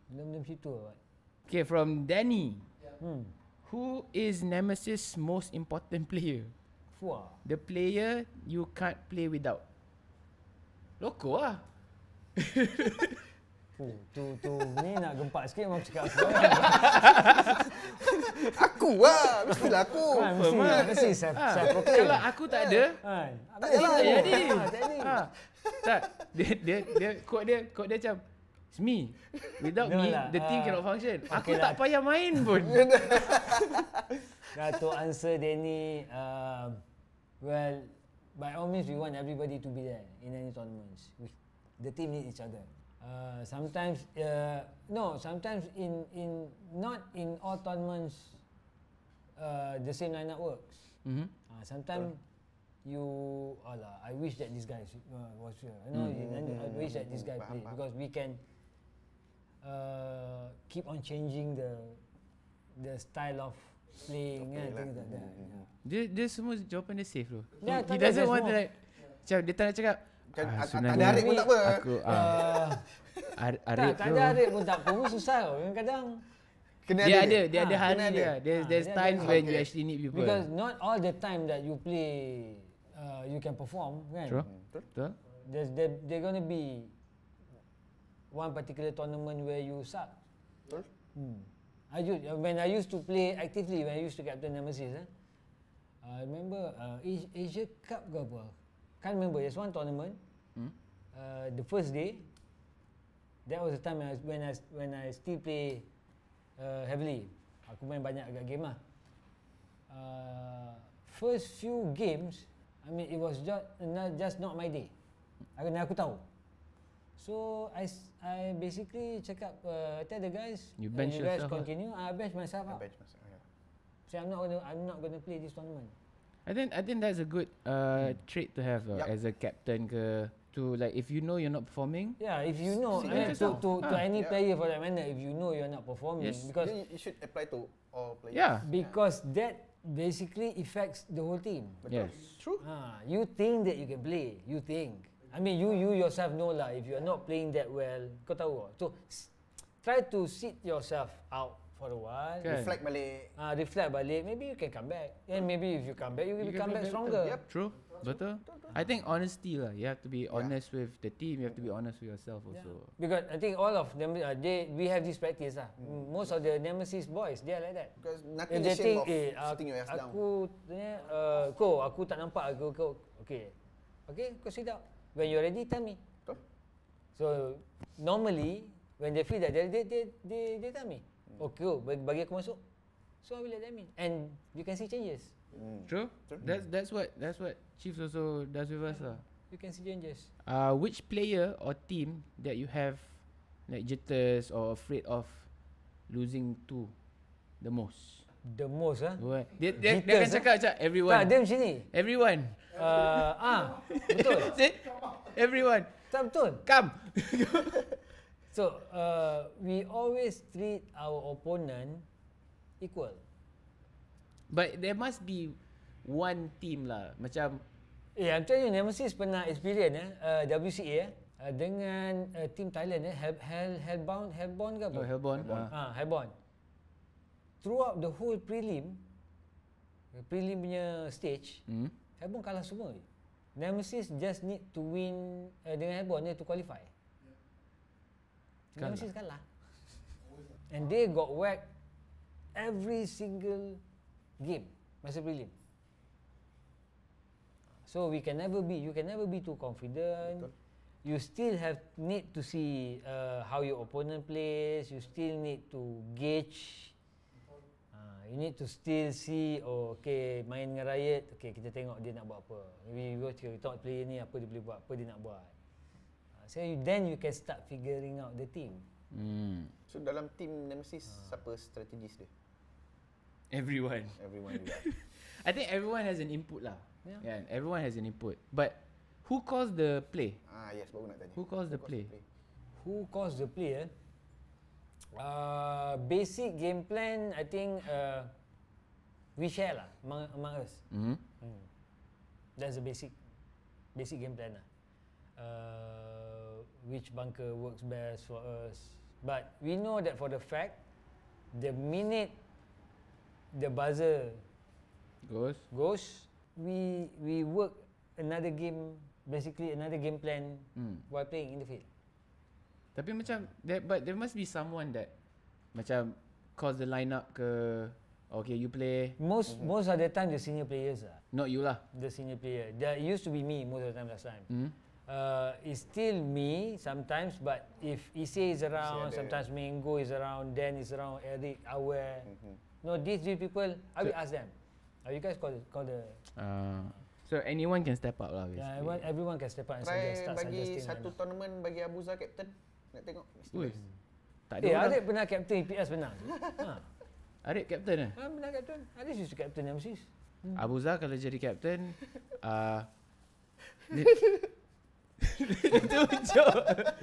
Benda-benda macam tu lah. Okay, from Danny. Hmm. Who is Nemesis' most important player? Fuah. The player you can't play without. Loco lah. Tu ni nak gempak sikit memang cakap aku. Aku lah. Mestilah aku. Mesti saya proclaim. Kalau aku tak ada, Tak jadi. jadi. Tak. Dia quote dia macam, it's me. Without No me, lah, the team cannot function. Aku okay tak lah. payah main pun. To answer Danny, well, by all means we want everybody to be there in any tournaments. The team need each other. Sometimes sometimes in not in all tournaments the same lineup works. Sometimes I wish that this guy was here. I wish that this guy played because we can keep on changing the style of playing and things like that. Dia semua jawapan dia safe tu. Yeah, He tak ada, doesn't there's want to more. like, macam dia tak nak cakap, Tak sebenarnya ada Arik pun tak apa. Aku Arik Tak ada adik pun tak apa, susah tau. Kadang-kadang Dia ada hari kena dia. ada. There's dia times ada. when you actually need people. because not all the time that you play you can perform, kan? True. Betul. There's gonna be one particular tournament where you suck. Betul. When I used to play actively, when I used to captain Nemesis, I remember Asia Cup ke apa? Can't remember. There's one tournament. The first day, that was the time when I still play heavily. Aku main banyak agak game lah. First few games, I mean it was just not my day. Aku tahu. So I basically cakap tell the guys, You bench guys yourself continue. I bench myself out. So I'm not gonna play this tournament. I think that's a good trait to have as a captain ke, to like if you know you're not performing. Yeah, if you know, to any player for that matter, if you know you're not performing, Yes. because You should apply to all players. Yeah. because that basically affects the whole team. Yes. True. You think that you can play, you think. I mean, you yourself know lah. If you're not playing that well, kau tahu. So try to sit yourself out for a while. Kan. Reflect balik. Maybe you can come back. And maybe if you come back, you will You come can back play stronger. better. True. Betul. I think honesty lah. You have to be honest with the team. You have to be honest with yourself also. Because I think all of them, we have this practice lah. Most of the Nemesis boys, they are like that. Because If nothing they is think, shame of sitting your ass down. aku tak nampak kau. Okay, kau sit down. When you're ready, tell me. Betul. So normally when they feel that they tell me. Okay, bagi aku masuk. So I will let them in, and you can see changes. True. That's what Chiefs also does with us lah. You can see changes. Which player or team that you have like jitters or afraid of losing to the most? The most Dia akan Jitters, cakap everyone. Tak, dia macam ni. Everyone. Betul. Say, everyone. Tak betul. Come. So we always treat our opponent equal. But there must be one team lah. Macam I'm telling you, Nemesis pernah experience WCA dengan team Thailand Hellbound ke apa? Hellbound. Hellbound. Throughout the whole prelim punya stage, Hellbound kalah semua. Nemesis just need to win dengan Hellbound to qualify. Nemesis kalah. And they got whacked every single game masa prelim. So you can never be too confident. Betul. You still need to see how your opponent plays. You still need to gauge. You need to still see, okay, main dengan Riot, okay, kita tengok dia nak buat apa. Maybe kita tengok player ni apa dia boleh buat, apa dia nak buat. So then you can start figuring out the team. So dalam team Nemesis, siapa strategis dia? Everyone. Everyone juga. I think everyone has an input lah. Yeah. Yeah, everyone has an input. But who calls the play? Yes, baru nak tanya. Who calls the play? Who calls the play? Basic game plan, I think we share lah among us. That's the basic game plan lah. Which bunker works best for us. But we know that for the fact, the minute the buzzer goes, we work another game, basically another game plan while playing in the field. Tapi macam but there must be someone that macam calls the lineup ke, okay, you play. Most of the time the senior players lah. Not you lah. The senior player. That used to be me most of the time last time. It's still me sometimes, but if Ise is around, sometimes Mango is around, Dan is around, Eric, Awer. No, these three people, I will ask them. You guys call the So anyone can step up lah basically. yeah, everyone can step up and Try start bagi suggesting satu lineup. tournament bagi Abuza captain. Nak tengok. Ui. Tak ada Eh, orang. Adik pernah captain EPS pernah. Adik captain eh? Pernah captain. Adik used to captain Nemesis. Abuza kalau jadi captain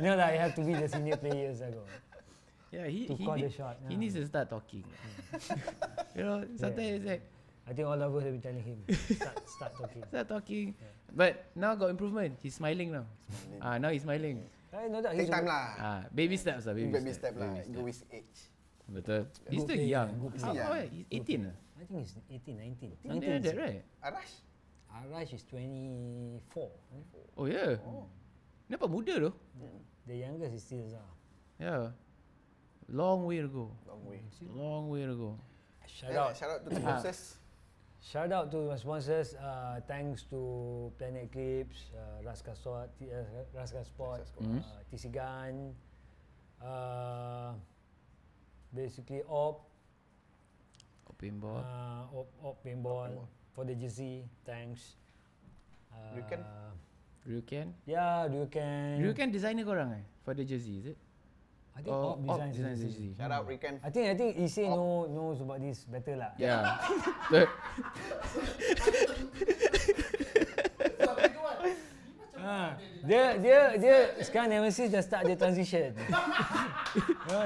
No lah, you have to be the senior players ago. yeah, he call the shot. He needs to start talking. You know, sometimes it's like I think all of us have been telling him start talking. start talking. But now got improvement. He's smiling now. Now he's smiling. No doubt. Take time lah. Baby steps lah. Baby step lah. Baby Go steps. with age. Betul. He's Good still player, young. good How player. old? He's 18 lah. I think he's 18, 19. Something like that, right? Arash? Arash is 24. Oh yeah. Nampak muda tu. The youngest is still Zah. Yeah. Long way to go. Long way. Long way to go. Shout out to the sponsors. Shout out to my sponsors. Thanks to Planet Eclipse, Raska Sport, TC Gun, basically Op Paintball. Op Paintball for the jersey. Thanks. Ryuken. Yeah, Ryuken. Ryuken designer korang for the jersey, is it? I think Op designs designs the the jersey. jersey. Shout out Rican. I think Issei knows about this better lah. Yeah. Dia sekarang Nemesis dah start dia transition.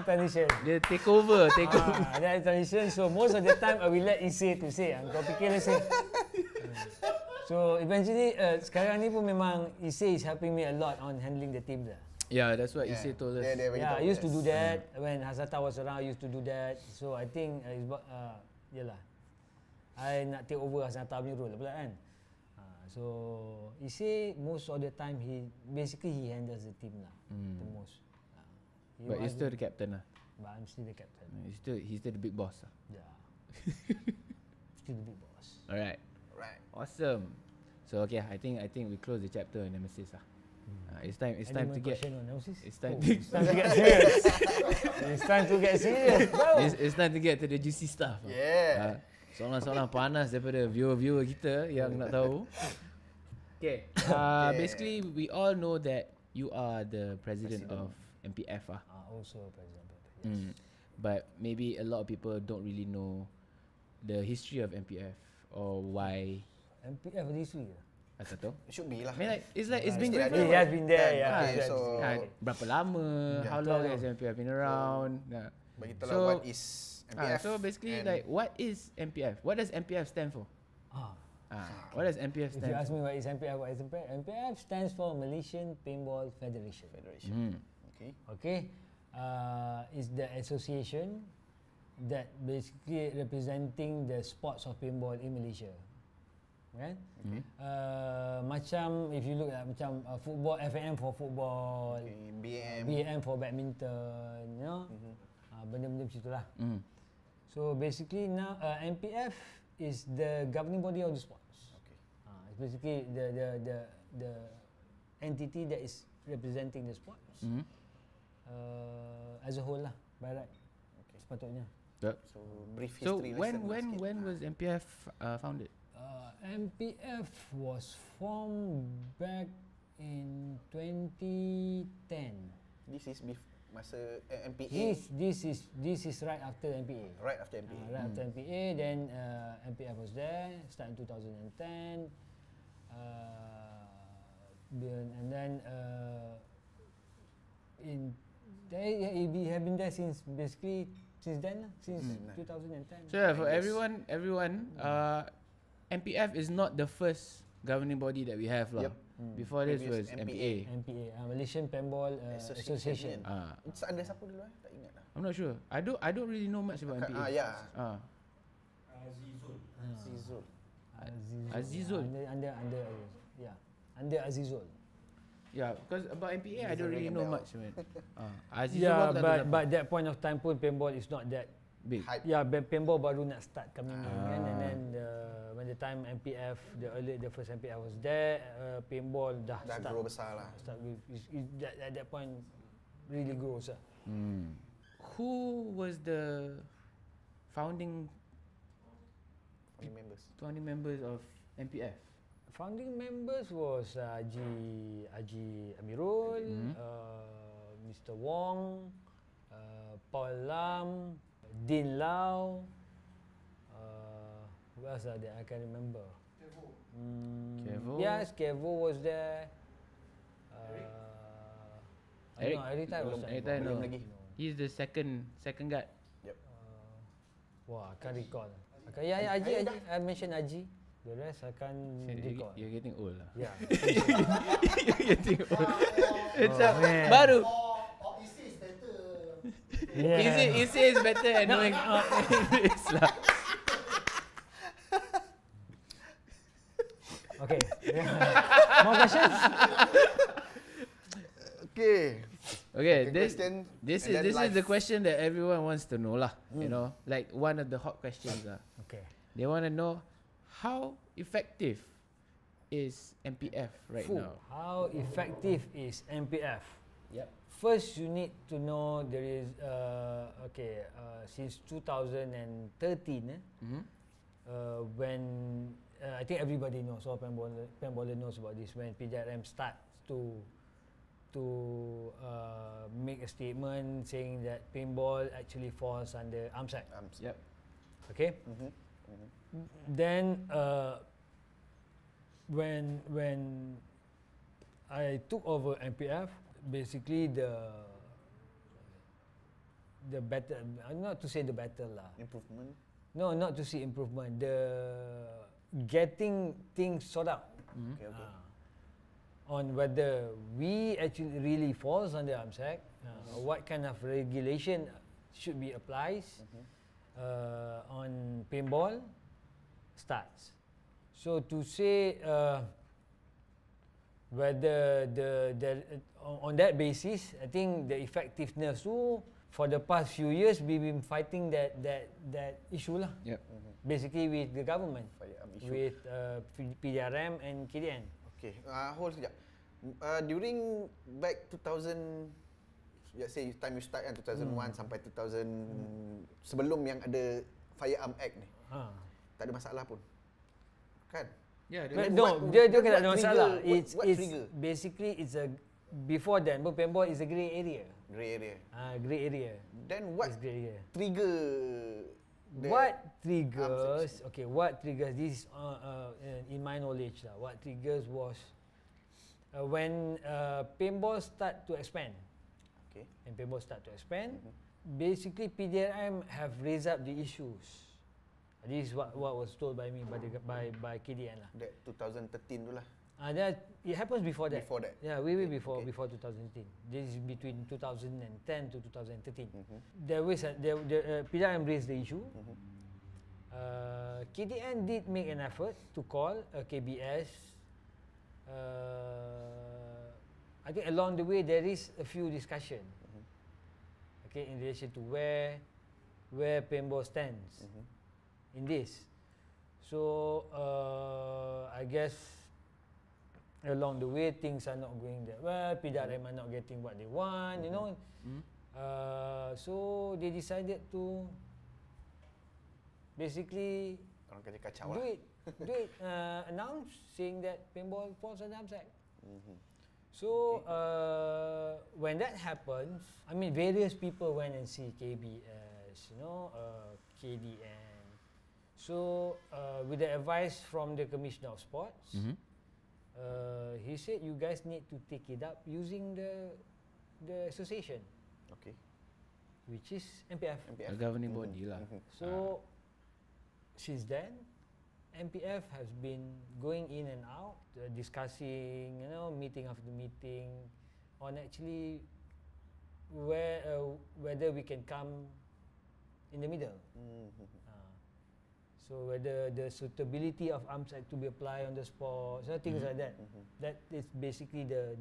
Transition. Dia take over. Dia transition, so most of the time I will let Issei to say. Kau fikir lah say. So eventually sekarang ni pun memang Issei is helping me a lot on handling the team lah. Yeah, that's what Issei told us. Yeah, I used to do that when Hazata was around. I used to do that. So I think yalah, I nak take over Hazata punya role pula kan. So Issei most of the time he handles the team lah the most. But you're still the captain lah. But I'm still the captain. He's still the big boss lah. Yeah. Still the big boss. Alright. Awesome. So okay, I think we close the chapter on Nemesis lah. It's time to get It's time to get serious. It's time to get serious, bro. It's time to get to the juicy stuff. Yeah. Soalan-soalan panas daripada viewer kita yang nak tahu. Okay. Basically we all know that you are the president of MPF lah. Also president. Yes. But maybe a lot of people don't really know the history of MPF or why. MPF ada isu ke? I tak tahu. It should be lah. I mean like it's been Still going ada. He has been there, yeah. Okay, so berapa lama? How long has MPF been around? bagi tahu lah what is MPF. So basically like what is MPF? What does MPF stand for? What does MPF If stand you ask for? me what is MPF, MPF stands for Malaysian Paintball Federation. Okay. Is the association that basically representing the sports of paintball in Malaysia. Right? Macam if you look at macam football, FAM for football, BAM. BAM for badminton, you know, benda-benda macam itulah. So basically now MPF is the governing body of the sports. Okay. It's basically the entity that is representing the sports as a whole lah, by right. Okay. Sepatutnya. So brief So history when lesson lah sikit. was MPF founded? MPF was formed back in 2010. This is masa MPA. This is right after MPA. Right after MPA. Right after MPA, then MPF was there, started in 2010. And then we have been there since basically since then, since 2010. So yeah, for everyone, MPF is not the first governing body that we have lah. Yep. Before this was Previous MPA. MPA, Malaysian Paintball Association. It's under siapa dulu tak ingat lah. I'm not sure. I don't really know much about MPA. Ya. Azizul. Azizul. Under Azizul. Yeah, because about MPA I don't really know much, man. Azizul Yeah, pun tak tahu but that point of time pun paintball is not that big. Hype. Yeah, paintball baru nak start coming in kan, and then when the time MPF, the first MPF was there, paintball dah start grow besar lah. Start with, at that point really grows lah. Who was the founding members of MPF? Founding members was Haji Amirul, Mr. Wong, Paul Lam, Din Lau. Who else are there? I can't remember. Kevo. Yes, Kevo was there. Eric? No, Eric was there. Eric no. lagi. He's the second guard. Wah, I can't recall. Yeah, Haji. I mentioned Haji. The rest I can't recall. You're getting old lah. Yeah. You're getting old. It's man. baru. Or Isi is better. Yeah. Isi is better at knowing English lah. Okay. More questions? Okay. Okay, Second this question, this and then is live. the question that everyone wants to know lah. You know, like one of the hot questions lah. Okay. They want to know how effective is MPF right now. How effective is MPF? Yep. First, you need to know there is since 2013, when I think everybody knows, all paintballer knows about this. When PDRM starts to make a statement saying that paintball actually falls under AMSAC. Yep. Okay. Then when I took over MPF, basically the better, not to say the battle lah. Improvement. No, not to say improvement. The getting things sorted out Okay. on whether we actually really falls under AMSAC, what kind of regulation should be applied on paintball starts. So to say whether on that basis, I think the effectiveness too, for the past few years we've been fighting that issue lah. Yep. Basically with the government, Firearm issue. with PDRM and KDN. Okay, hold sekejap. During back 2000, let's say time you start kan 2001 sampai 2000, sebelum yang ada Firearm Act ni, tak ada masalah pun, kan? Yeah. But There no, dia tak ada what masalah. trigger- It's what trigger? basically it's a before then, but paintball is a grey area. Grey area. Grey area. Then what It's grey area. trigger? the What triggers? Okay, what triggers? This is in my knowledge lah. What triggers was when paintball start to expand. Okay. And paintball start to expand. Basically, PDRM have raised up the issues. This is what was told by me by KDN lah. That 2013 tu lah. That it happens before that. Before that. Yeah, way before Okay. before 2013. This is between 2010 to 2013. There was PDRM raised the issue. KDN did make an effort to call KBS. I think along the way there is a few discussion. Okay, in relation to where where paintball stands in this. So I guess along the way things are not going that well. PDRM are not getting what they want, you know. So they decided to basically Orang kerja kacau do lah. it announce saying that paintball falls under Arms Act. So when that happens, I mean various people went and see KBS, you know, KDN. So with the advice from the Commissioner of Sports, he said you guys need to take it up using the association, Okay. which is MPF. A governing body lah. So since then, MPF has been going in and out, discussing, you know, meeting after meeting, on actually whether we can come in the middle. So whether the suitability of Arms Act to be applied on the sport, you know, things like that. That is basically the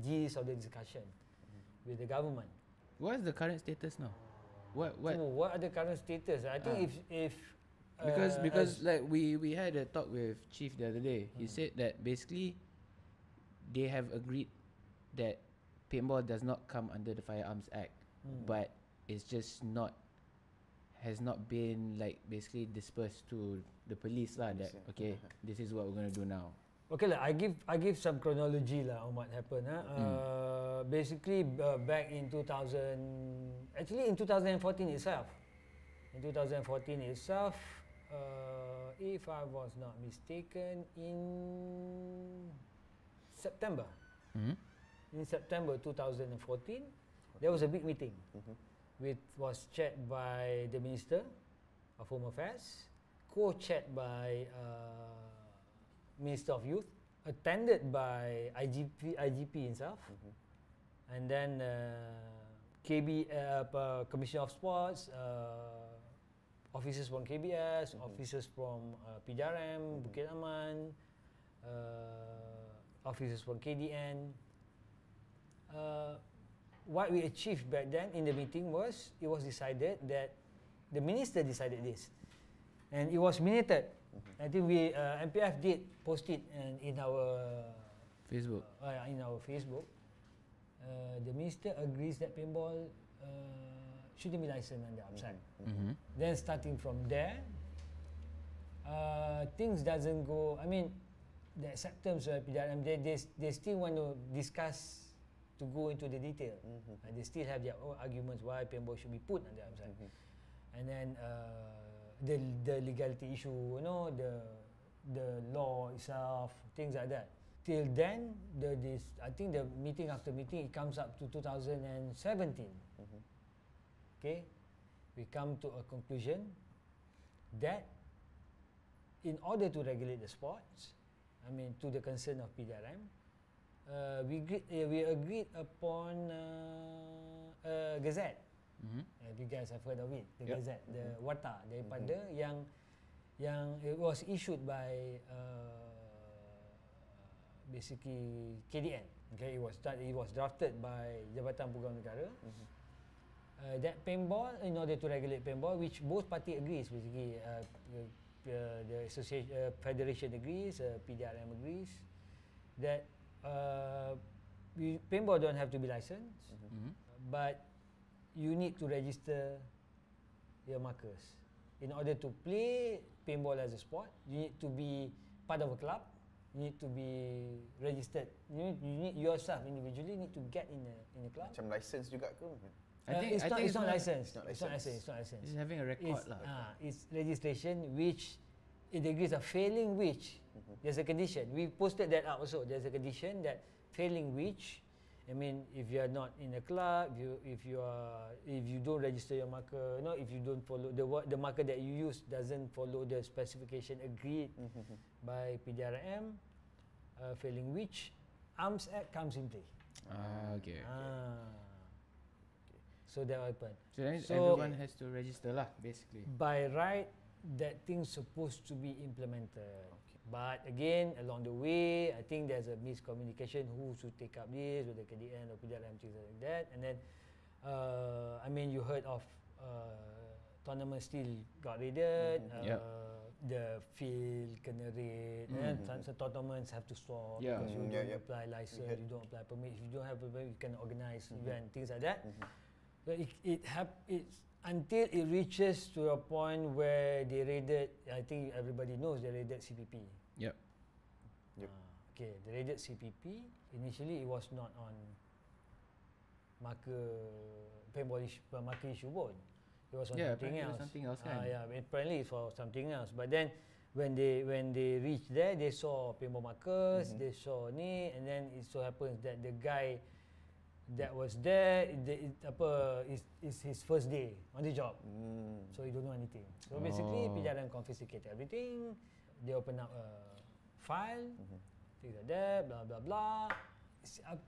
gist of the discussion with the government. What is the current status now? What? So what are the current status? I think if Because like we had a talk with Chief the other day. He said that basically they have agreed that paintball does not come under the Firearms Act, but it's just has not been like basically dispersed to the police lah. That okay, this is what we're gonna do now. okay lah, I give some chronology lah on what happened. Basically back in 2014 itself. In 2014 itself, if I was not mistaken, in September. In September 2014, there was a big meeting, which was chaired by the Minister of Home Affairs, co-chaired by Minister of Youth, attended by IGP himself, and then Commissioner of Sports, officers from KBS, officers from PDRM, Bukit Aman, officers from KDN. What we achieved back then in the meeting was, it was decided that the minister decided this, and it was minuted. I think we MPF did post it in our Facebook. The minister agrees that paintball shouldn't be licensed under Arms Act. Then starting from there, things doesn't go. I mean, the acceptance of PDRM, they still want to discuss to go into the detail. They still have their own arguments why paintball should be put under Arms Act. And then the legality issue, you know, the law itself, things like that. Till then, I think the meeting after meeting, it comes up to 2017. Okay, we come to a conclusion that in order to regulate the sports, I mean to the concern of PDRM, we agreed upon a gazette. If you guys have heard of it, the gazette, the warta daripada yang it was issued by basically KDN. Okay, it was drafted by Jabatan Pegawai Negara. That paintball, in order to regulate paintball, which both party agrees, basically the association, federation agrees, PDRM agrees, that paintball don't have to be licensed, but you need to register your markers. In order to play paintball as a sport, you need to be part of a club. You need to be registered. You need yourself individually need to get in a club. Macam license juga ke? I think it's not licensed. It's not licensed. It's having a record lah. It's registration which it agrees of failing which there's a condition. We posted that out also. There's a condition that failing which, I mean, if you are not in a club, if you don't register your marker, if you don't follow the marker that you use doesn't follow the specification agreed by PDRM, failing which, Arms Act comes in play. Okay. So that will happen. So then everyone has to register lah, basically. By right, that thing's supposed to be implemented. But again, along the way, I think there's a miscommunication who should take up this, whether KDN or PDRM, things like that. And then I mean, you heard of tournament still got raided. The field kena raid, and some tournaments have to stop because you don't apply license, you don't apply permit. If you don't have a permit, you can organize event, things like that. But it's until it reaches to a point where they raided. I think everybody knows they raided CPP. Okay, they raided CPP. Initially, it was not on paintball issue board. It was on something else. Apparently it's for something else. But then when they reached there, they saw paintball markers, they saw ni, and then it so happens that the guy that was there, is his first day on the job. So he don't know anything. So basically, PDRM confiscated everything. They open up a file, things like that, blah blah blah.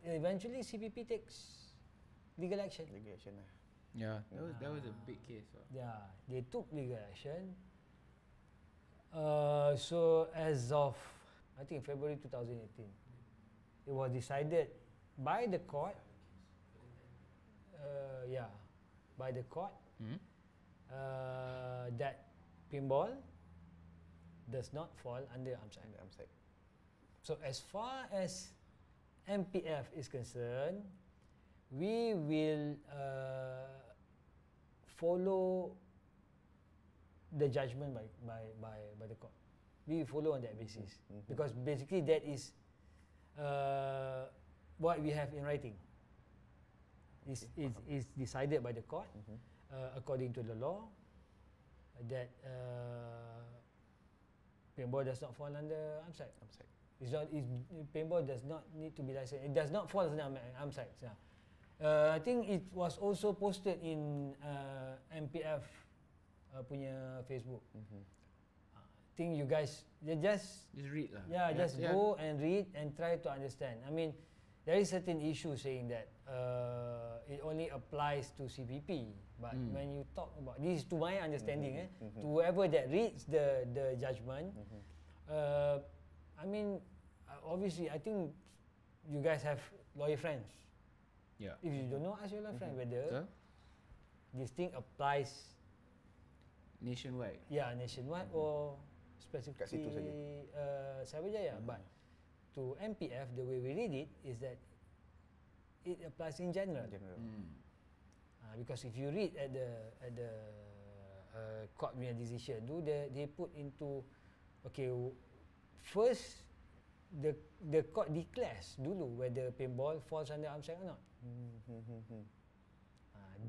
Eventually, CPP takes legal action. Yeah, that was a big case. Yeah, they took legal action. So as of I think February 2018, it was decided by the court. By the court that paintball does not fall under arms act. So as far as MPF is concerned, we will follow the judgment by the court. We follow on that basis because basically that is what we have in writing. Is decided by the court according to the law that paintball does not fall under arms act. Paintball does not need to be licensed. It does not fall under arms act. I think it was also posted in MPF punya Facebook. I think you guys just read lah. Go and read and try to understand. I mean, there is certain issue saying that it only applies to CPP, but when you talk about this, to my understanding, to whoever that reads the judgment, I mean, obviously, I think you guys have lawyer friends. Yeah. If you don't know, ask your lawyer friend whether this thing applies nationwide. Yeah, nationwide or specifically Cyberjaya. But to MPF, the way we read it is that it applies in general. Because if you read at the court decision, they put into first the court declares dulu whether paintball falls under arms act or not.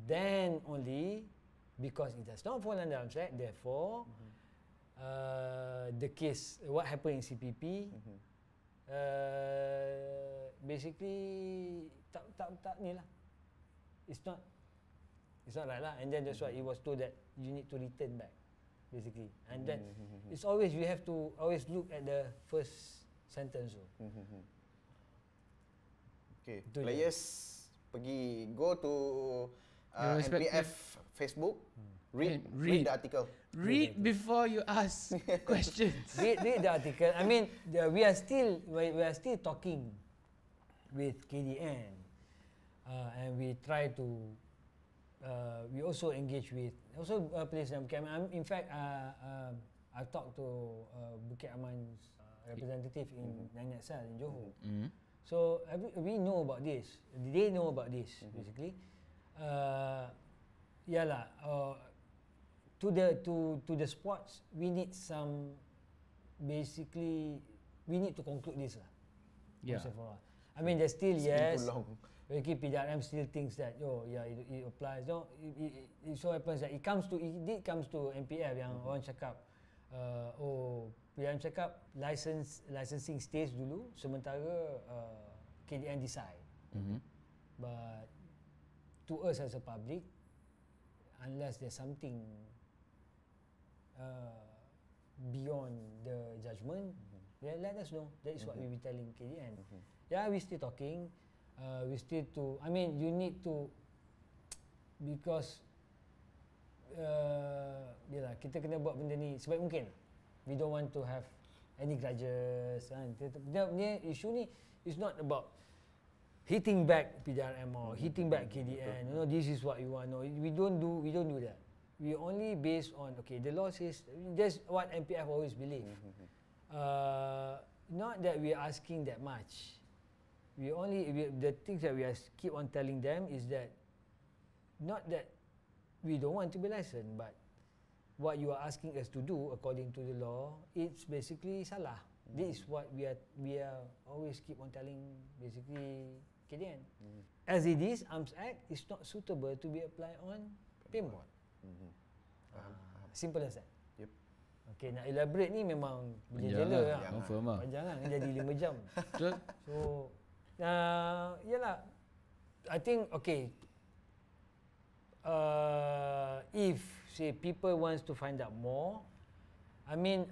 Then only, because it does not fall under arms act, therefore the case, what happened in CPP, basically tak ni lah. It's not right lah. And then that's why it was told that you need to return back, basically. And then it's always, we have to always look at the first sentence. Okay, players go to MPF Facebook, read the article. Read before you ask questions. Read the article. I mean, we are still talking with KDN, and we try to. We also engage with players in Bukit Aman. In fact, I've talked to Bukit Aman's representative in Nanyat Sal in Johor. So we know about this. They know about this, basically. To the sports, we need some. Basically, we need to conclude this lah. Yeah. I mean, there's still PDRM still thinks that it applies. No, it so happens that it comes to MPF yang orang cakap, PDRM cakap licensing stays dulu sementara KDN decide. But to us as a public, unless there's something beyond the judgment, let us know. That is what we be telling KDN. Yeah, we still talking. We still you need to, because kita kena buat benda ni sebaik mungkin. We don't want to have any grudges. Issue ni is not about hitting back PDRM or hitting back KDN. You know, this is what you want. No, we don't do that. We only based on, okay, the law says, that's what MPF always believe. Not that we are asking that much. The things that we keep on telling them is that, not that we don't want to be licensed, but what you are asking us to do according to the law, it's basically salah. This is what we are always keep on telling basically KDN. As it is, Arms Act is not suitable to be applied on paintball. Simple as that. Yep. Okay, nak elaborate ni memang berjela lah. Confirm lah. Panjang lah, ni jadi 5 jam. Betul. So, yalah. I think, okay, if, say, people wants to find out more, I mean,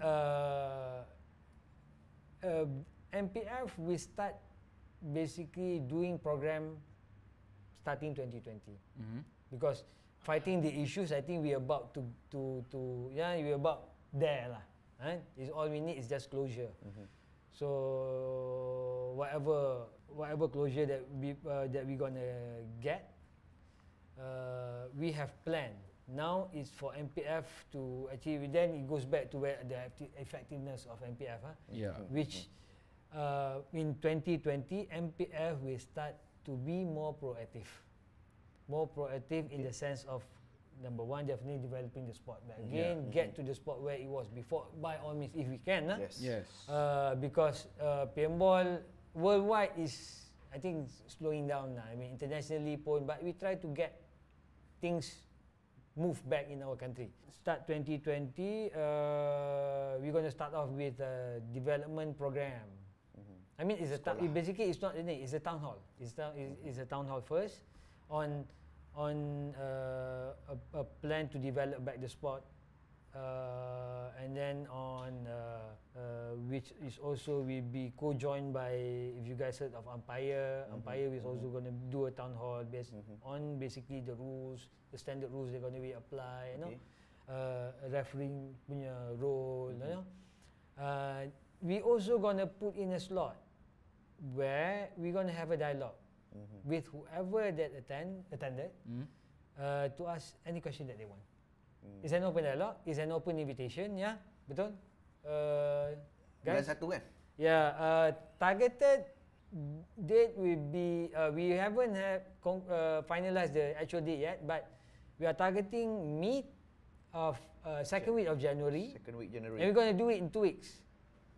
MPF will start basically doing program starting 2020. Because fighting the issues, I think we're about to we're about there lah. Is all we need is just closure. So whatever closure that we gonna get, we have planned. Now it's for MPF to achieve. Then it goes back to where the effectiveness of MPF, which in 2020 MPF will start to be more proactive. More proactive in the sense of, number one, definitely developing the sport. But again, get to the sport where it was before, by all means, if we can. Yes. Because paintball worldwide is, I think, slowing down now. I mean, internationally, but we try to get things move back in our country. Start 2020, we're going to start off with a development program. I mean, it's basically it's not anything. It's a town hall. It's a town hall first on a plan to develop back the sport, and then on which is also will be co-joined by, if you guys heard of Umpire is also going to do a town hall based on basically the rules, the standard rules they're going to be applied, you know, refereeing punya role, you know. We also going to put in a slot where we're going to have a dialogue with whoever that attended to ask any question that they want. It's an open dialogue, it's an open invitation, yeah, betul? Guys? Bulan 1 kan? Yeah, targeted date will be, we haven't finalized the actual date yet, but we are targeting mid of second week of January. Second week January. And we're going to do it in 2 weeks.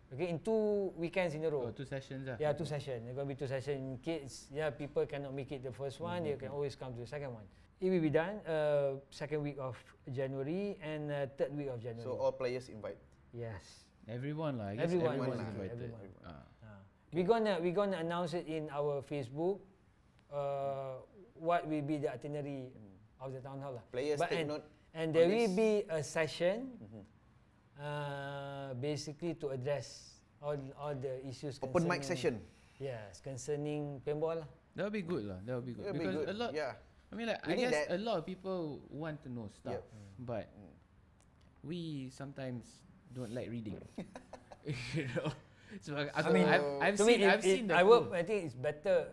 Okay, in 2 weekends in a row. 2 sessions lah. Yeah, 2 sessions. There's going to be 2 sessions. Kids, people cannot make it the first one, they can always come to the second one. It will be done second week of January and third week of January. So all players invite? Yes. Everyone lah. I guess everyone is invited. We're gonna announce it in our Facebook. What will be the itinerary of the town hall lah. Players take note. And there will be a session basically to address all the issues. Open mic session. Yes, concerning paintball lah. That would be good lah. That would be good. That'll Because be good. a lot. Yeah. I mean, like, I guess a lot of people want to know stuff, but we sometimes don't like reading. You know. So I've seen the. I think it's better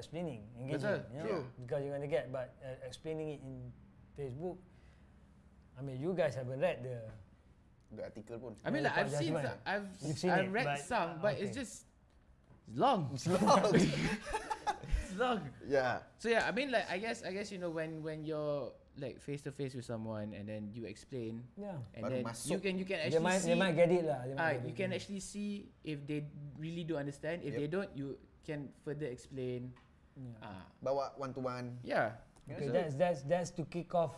explaining, engaging. Because you're gonna get, but explaining it in Facebook. I mean, you guys haven't read the article pun. I mean, like, I've read some, but it's just long. It's long. It's long. Yeah. So yeah, I mean, like, I guess you know, when you're like face to face with someone and then you explain, and then you can actually see. They might get it lah. You can actually see if they really do understand. If they don't, you can further explain. Bawa one to one. Yeah. Okay, that's to kick off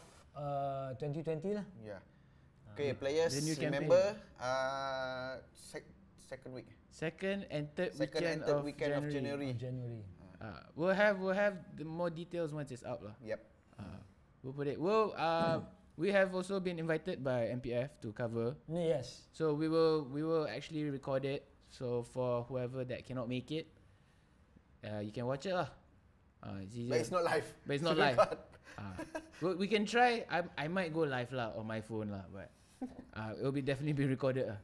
2020 lah. Yeah. Okay, players remember second week. Second and third weekend of January. We'll have the more details once it's out lah. Yep. We'll put it. We have also been invited by MPF to cover. Yes. So we will actually record it. So for whoever that cannot make it, you can watch it lah. But it's not live. But it's not live. We can try. I might go live lah on my phone lah, but it will definitely be recorded lah.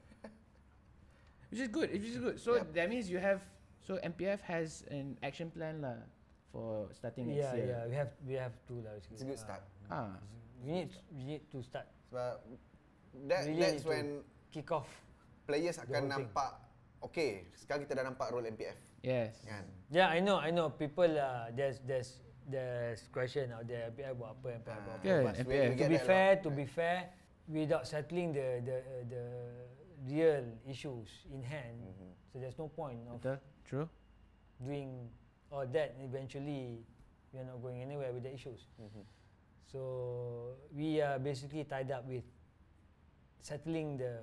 Which is good. So that means you have So MPF has an action plan lah for starting next Yeah, year. yeah, we have to lah. It's a good start. We need to start. Sebab Really that's need to when kick off. players whole akan thing. nampak, okay, sekarang kita dah nampak role MPF. Yes. Kan? Yeah, I know. People, there's question out there. MPF buat apa? MPF buat apa? Good, But MPF. to be fair, without settling the real issues in hand, so there's no point of Betul? True. doing all that. Eventually, we are not going anywhere with the issues. So we are basically tied up with settling the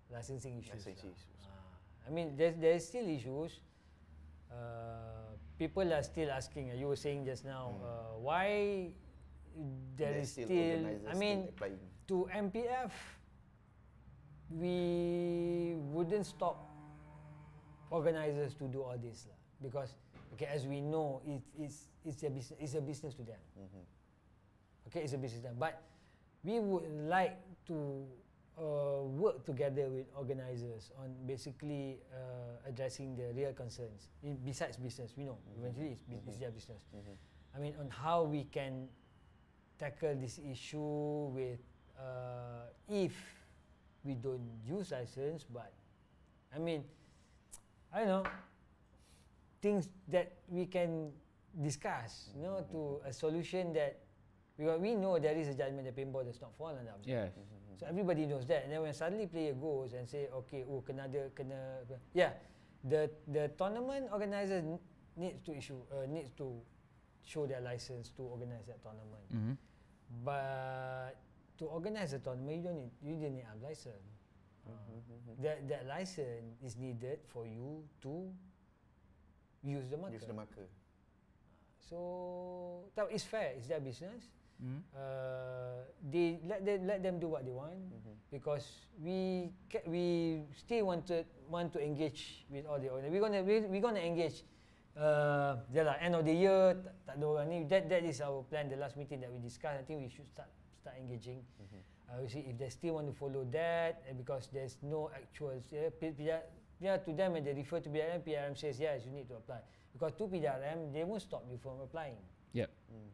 licensing issues. I mean, there's still issues. People are still asking. You were saying just now, why there There's is still still. organisers I mean, still applying. to MPF, we wouldn't stop organisers to do all this lah, because as we know, it's a business to them. Okay, it's a business to them. But we would like to work together with organisers on basically addressing the real concerns. Besides business, we know eventually it's their business. I mean, on how we can tackle this issue with if we don't use license, but I mean, I don't know, things that we can discuss, to a solution that we know there is a judgment that paintball does not fall under. Yes. So everybody knows that, and then when suddenly player goes and say, okay, the tournament organizer needs to show their license to organize that tournament. But to organize a tournament, you don't need a license. That license is needed for you to use the marker. Use the marker. So it's fair. It's their business. They let them do what they want, because we still want to engage with all the organizers. We're gonna engage. End of the year, tak ada orang ni. That is our plan. The last meeting that we discussed, I think we should start engaging. We see if they still want to follow that, because there's no actual. To them, when they refer to PDRM, PDRM says yes, you need to apply. Because to PDRM, they won't stop you from applying. Yep.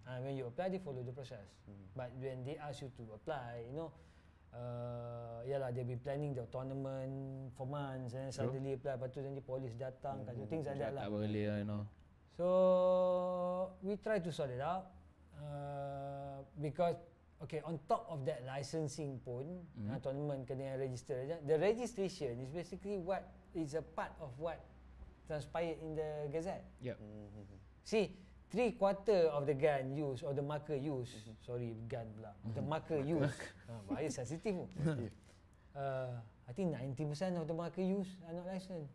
And when you apply, they follow the process. But when they ask you to apply, they've been planning the tournament for months, and then suddenly apply. Lepas tu nanti polis datang, things like that lah. Tak boleh, So we try to sort it out, because on top of that licensing pun, tournament kena register. The registration is basically what is a part of what transpired in the Gazette. Yep. See, 3/4 of the gun used or the marker used, sorry, gun pula, the marker used, bahaya sensitif. I think 90% of the marker used are not licensed.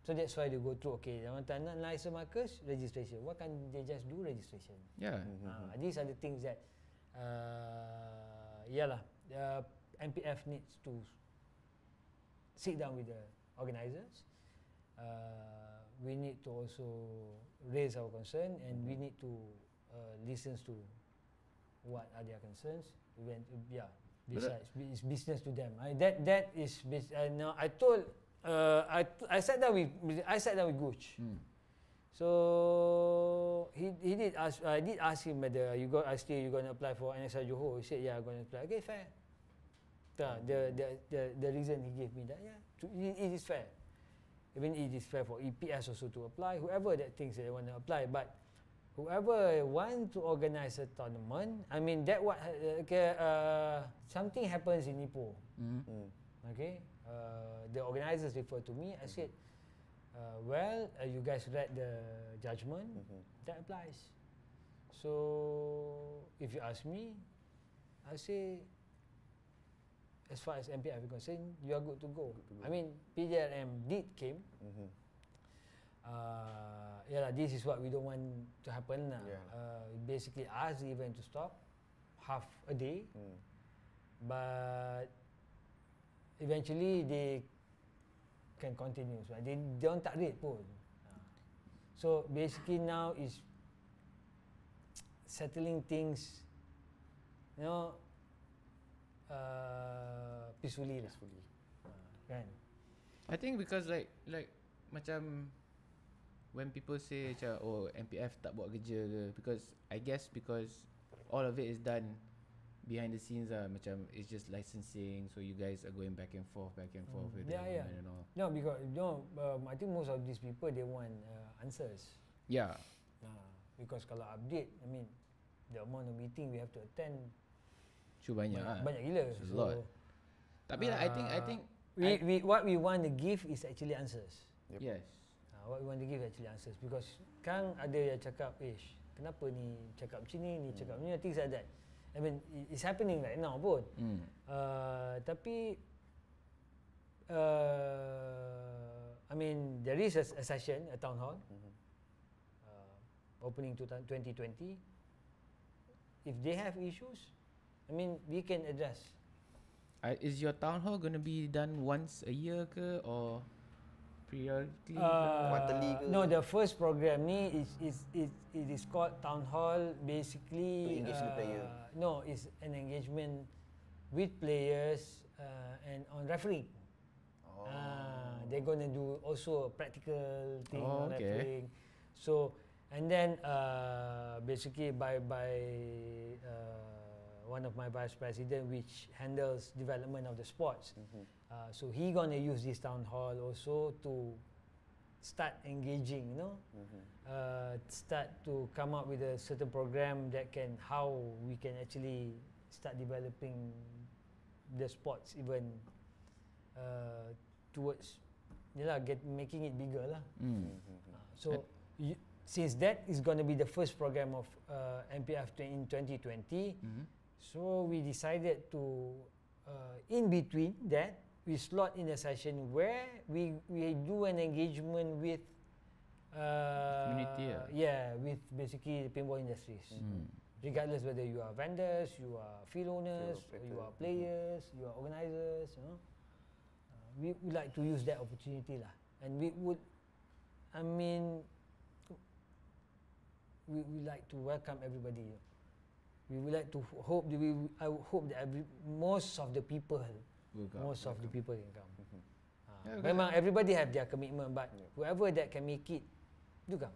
So that's why they go through, tak nak license markers, registration. Why can't they just do registration? Yeah. These are the things that MPF needs to sit down with the organisers. We need to also raise our concern, and we need to listen to what are their concerns. Besides, it's business to them. That is. I told. I sat down with Gooch. So he did ask. I did ask him whether you going to apply for NSR Johor. He said, yeah, I'm going to apply. Okay, fair. The reason he gave me that, it is fair. Even it is fair for EPS also to apply. Whoever that thinks they want to apply, but whoever want to organize a tournament, I mean that what something happens in Ipoh. The organizers refer to me. I said, you guys read the judgment, that applies. So if you ask me, I say, as far as MPF is concerned, you are good to go. I mean, PDRM came. This is what we don't want to happen. Basically, ask the event to stop half a day, but eventually they can continue. So they don't tak rate pun. So basically now is settling things, peacefully. Kan? I think because like macam when people say macam oh MPF tak buat kerja ke, because I guess because all of it is done behind the scenes lah, macam it's just licensing, so you guys are going back and forth with the government and all. No, because I think most of these people they want answers. Yeah. Because kalau update, I mean the amount of meeting we have to attend Banyak gila. It's a lot. Tapi I think what we want to give is actually answers. Yes. What we want to give actually answers, because kan ada yang cakap, kenapa ni cakap macam ni cakap ni, things like that. I mean it's happening right now pun. Tapi I mean there is a session, a town hall opening 2020. If they have issues, I mean we can address. Is your town hall going to be done once a year ke or periodically? Quarterly ke? No, the first program ni it is called town hall. Basically, to engage the player. No, it's an engagement with players and on refereeing. They're gonna do also a practical thing on refereeing. So and then basically by one of my vice president which handles development of the sports. So he gonna use this town hall also to start engaging, start to come up with a certain program that can, how we can actually start developing the sports even towards making it bigger lah. So since that is going to be the first program of MPF in 2020, so we decided to in between that we slot in a session where we do an engagement with community. With basically the paintball industries. Regardless whether you are vendors, you are field owners, you are players, you are organisers, we would like to use that opportunity lah, and we would, we would like to welcome everybody. We would like to hope that I hope that most of the people can come. Memang everybody have their commitment, but whoever that can make it, do come.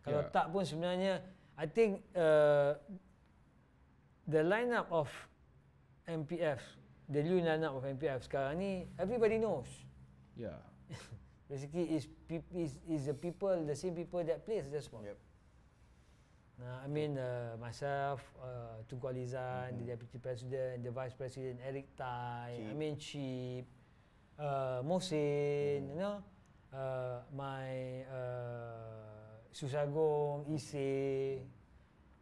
Kalau tak pun sebenarnya, I think the lineup of MPF, the new lineup of MPF sekarang ni, everybody knows. Yeah. Basically, is the people, the same people that plays the sport. Myself, Tunku Alizan, the Deputy President, the Vice President Eric Tai, Chip, Mohsin, my Susagong, Ise,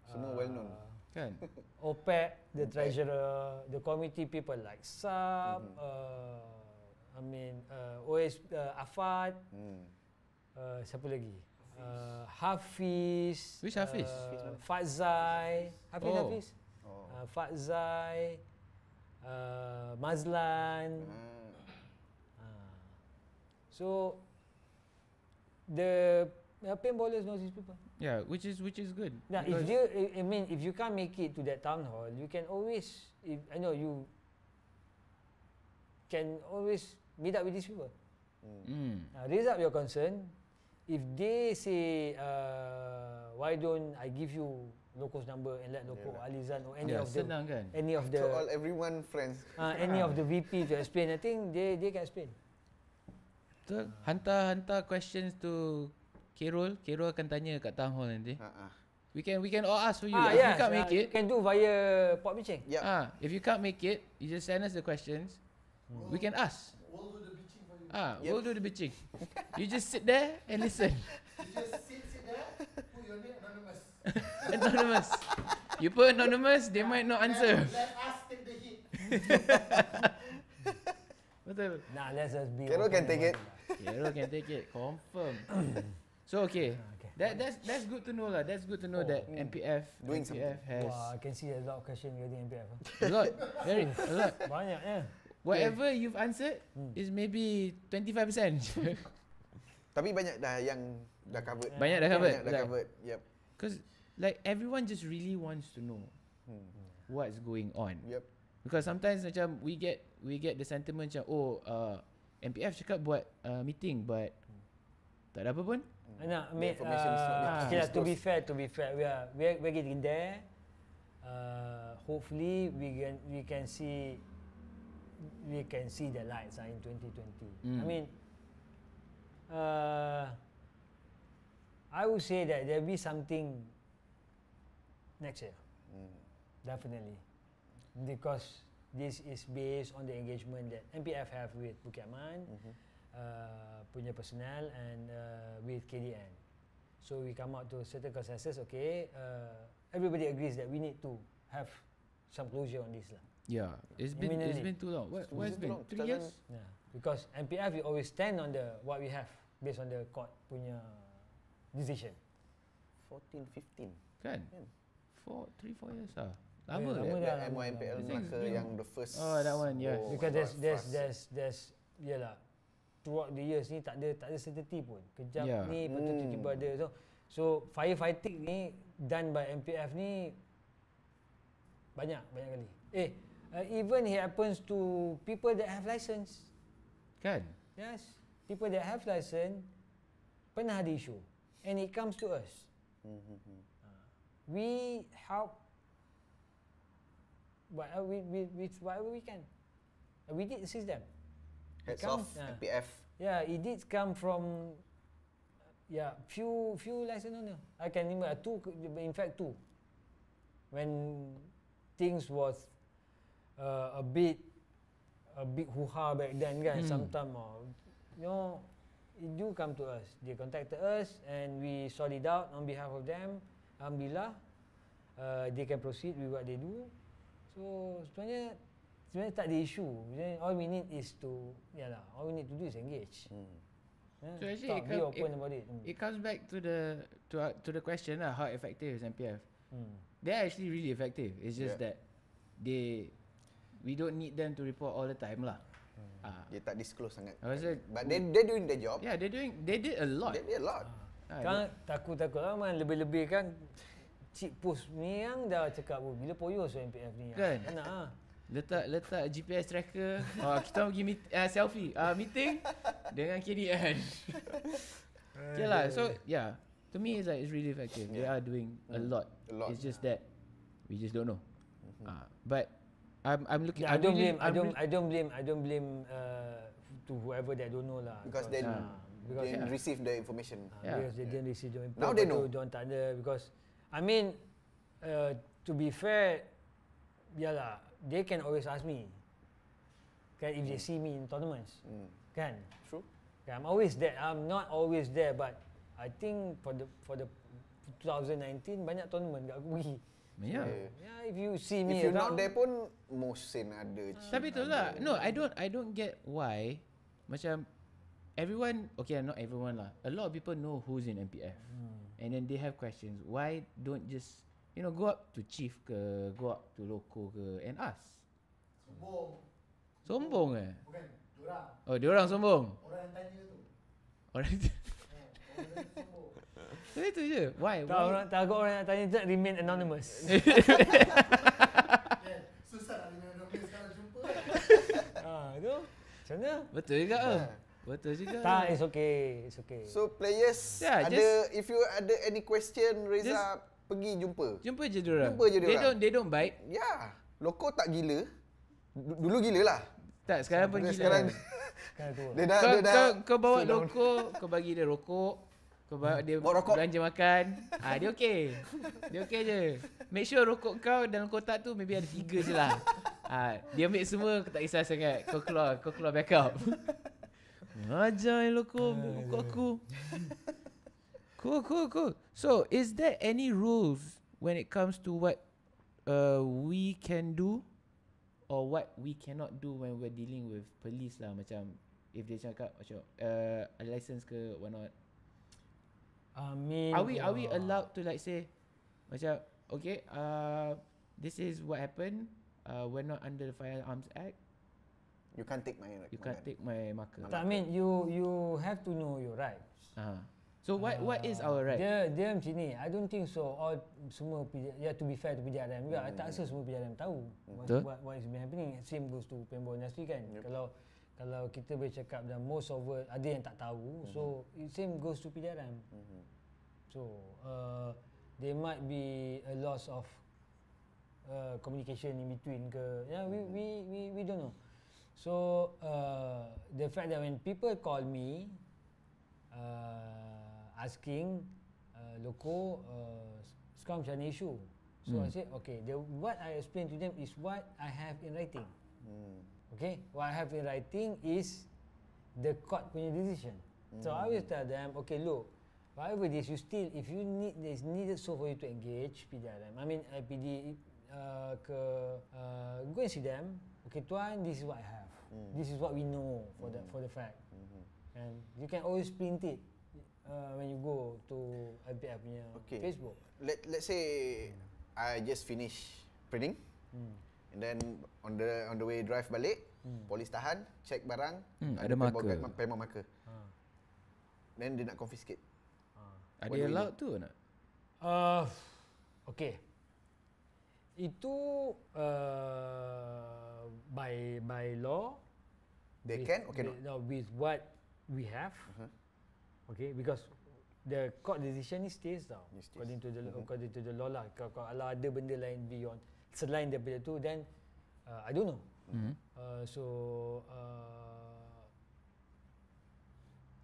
semua well known. Kan? OPEC, the treasurer, the committee people like Sab, Afad, siapa lagi? Hafiz. Which Hafiz? Fadzai. Hafiz. Fadzai. Mazlan. So the paintballers know these people. Yeah, which is good. Now, if you can't make it to that town hall, you can always, you can always meet up with these people. Raise up your concern. If they say, why don't I give you Loco's number and let Loco, Alizan or any of them, any of the everyone friends, any of the VP to explain, I think they can explain. Betul. Hantar questions to Kerol akan tanya kat town hall nanti. We can all ask for you. If you can't make it, you can do via PodBtchn. If you can't make it, you just send us the questions. We can ask. We'll do the bitching for you. We'll do the bitching. You just sit there and listen. You just sit there, put your name anonymous. Anonymous. You put anonymous, they might not answer. Let us take the hit. Betul. Nah, let's just be. Kerol can take it. Kerol can take it, confirm. So that's good to know lah. That's good to know that MPF Doing has I can see a lot of questions regarding MPF. a lot. Banyak Whatever you've answered is maybe 25%. Tapi banyak dah yang dah covered. Banyak dah covered. Banyak dah covered. Yep. Because like everyone just really wants to know what's going on. Yep. Because sometimes macam we get the sentiment macam MPF cakap buat meeting, but Tak ada apa pun. No, I mean, information is not okay, disclosed. to be fair, we're getting there. Hopefully we can see the lights in 2020. I mean, I would say that there'll be something next year, definitely, because this is based on the engagement that MPF have with Bukit-Aman, punya personnel, and with KDN. So we come out to a certain consensus. Okay, everybody agrees that we need to have some closure on this lah. Yeah, it's been too long. What has been 3 years? Yeah, because MPF we always stand on what we have based on the court punya decision. 14, 15. Kan? 3-4 years lah. Lama That MYMPL masa yang the first. Oh, that one, yes. Because there's yalah, throughout the years ni tak ada certainty pun. Kejap ni betul tiba-tiba ada. So firefighting ni done by MPF ni banyak kali. Even it happens to people that have license. Kan? Yes, people that have license pernah ada issue, and it comes to us. We help with whatever we can. We did assist them. Heads off MPF. Yeah, it did come from few license owner. I can remember two. When things was a big hoo-ha back then kan, sometime it do come to us. They contacted us and we sort it out on behalf of them. Alhamdulillah, they can proceed with what they do. So sebenarnya tak ada issue. All we need is to all we need to do is engage. So actually be open about it. It comes back to the question how effective is MPF. They're actually really effective. It's just that we don't need them to report all the time lah. Dia tak disclose sangat. But they doing their job. Yeah, they did a lot. They did a lot. Kan takut lah man, lebih-lebih kan cik post ni yang dah cakap bila poyos MPF ni. Kan? Enak Letak GPS tracker. Kita pergi selfie meeting dengan KDN. Okay lah. So to me it's really effective. They are doing a lot. It's just that we just don't know. But I'm looking. I don't blame to whoever that don't know lah. Because they didn't receive the information. Because they didn't receive the information. Now they know. Don't tak ada, because I mean, to be fair, they can always ask me. Kan, if they see me in tournaments, kan? True. I'm always there. I'm not always there, but I think for the 2019 banyak tournament kat aku pergi. Yeah. If you see me if you're around, not there pun Mohsin ada. Tapi itulah. No, I don't get why macam everyone, okay, not everyone lah. A lot of people know who's in MPF. And then they have questions. Why don't just go up to Chief ke, go up to Loco ke and ask? Sombong eh? Bukan, diorang. Oh, diorang sombong. Orang yang tanya tu. Orang Orang yang sombong. itu je. Why? takut orang nak tanya tak remain anonymous. Susah nak dengan orang sekarang jumpa. Tu macam mana? Betul juga Betul juga. Tak, it's okay. So players if you ada any question, Reza pergi jumpa. Jumpa je diorang. They don't bite. Yeah. Loco tak gila. Dulu gila lah. Tak, sekarang pun gila. Sekarang Kau bawa Loco, kau bagi dia rokok. Kau bawa dia belanja makan. Dia okey. Dia okey je. Make sure rokok kau dalam kotak tu maybe ada 3 je lah. Dia ambil semua, kau tak kisah sangat. Kau keluar backup. Ajar Loco ambil rokok aku. Cool. So, is there any rules when it comes to what we can do or what we cannot do when we're dealing with police lah? Macam if dia cakap macam a license ke what not? I mean, are we allowed to like say macam okay, this is what happened, we're not under the Firearms Act, you can't take my marker. I mean, you have to know your rights. So what is our right? Dia macam ni. I don't think so. All semua to be fair to PDRM juga. I tak rasa semua PDRM tahu what is been happening. Same goes to paintball industry kan. Kalau kalau kita boleh cakap dan most of it, ada yang tak tahu. So it same goes to PDRM. So there might be a loss of communication in between ke. Yeah, we don't know. So the fact that when people call me asking Loco, sekarang macam mana issue? So I said, okay, what I explain to them is what I have in writing. Okay, what I have in writing is the court punya decision. So I will tell them, okay, look, whatever this, you still, if you need, it's needed so for you to engage PDRM. I mean, PD, go and see them. Okay, tuan, this is what I have. This is what we know for the fact. And you can always print it when you go to MPF punya Facebook. Let's say I just finish printing, and then on the way drive balik, polis tahan, check barang, ada marker, payment marker. Then dia nak confiscate. Ada allowed tu nak? Okay. Itu by law. They can or cannot? No, with what we have. Okay, because the court decision ni stays tau. According to the law lah. Kalau ada benda lain beyond selain daripada tu, then I don't know.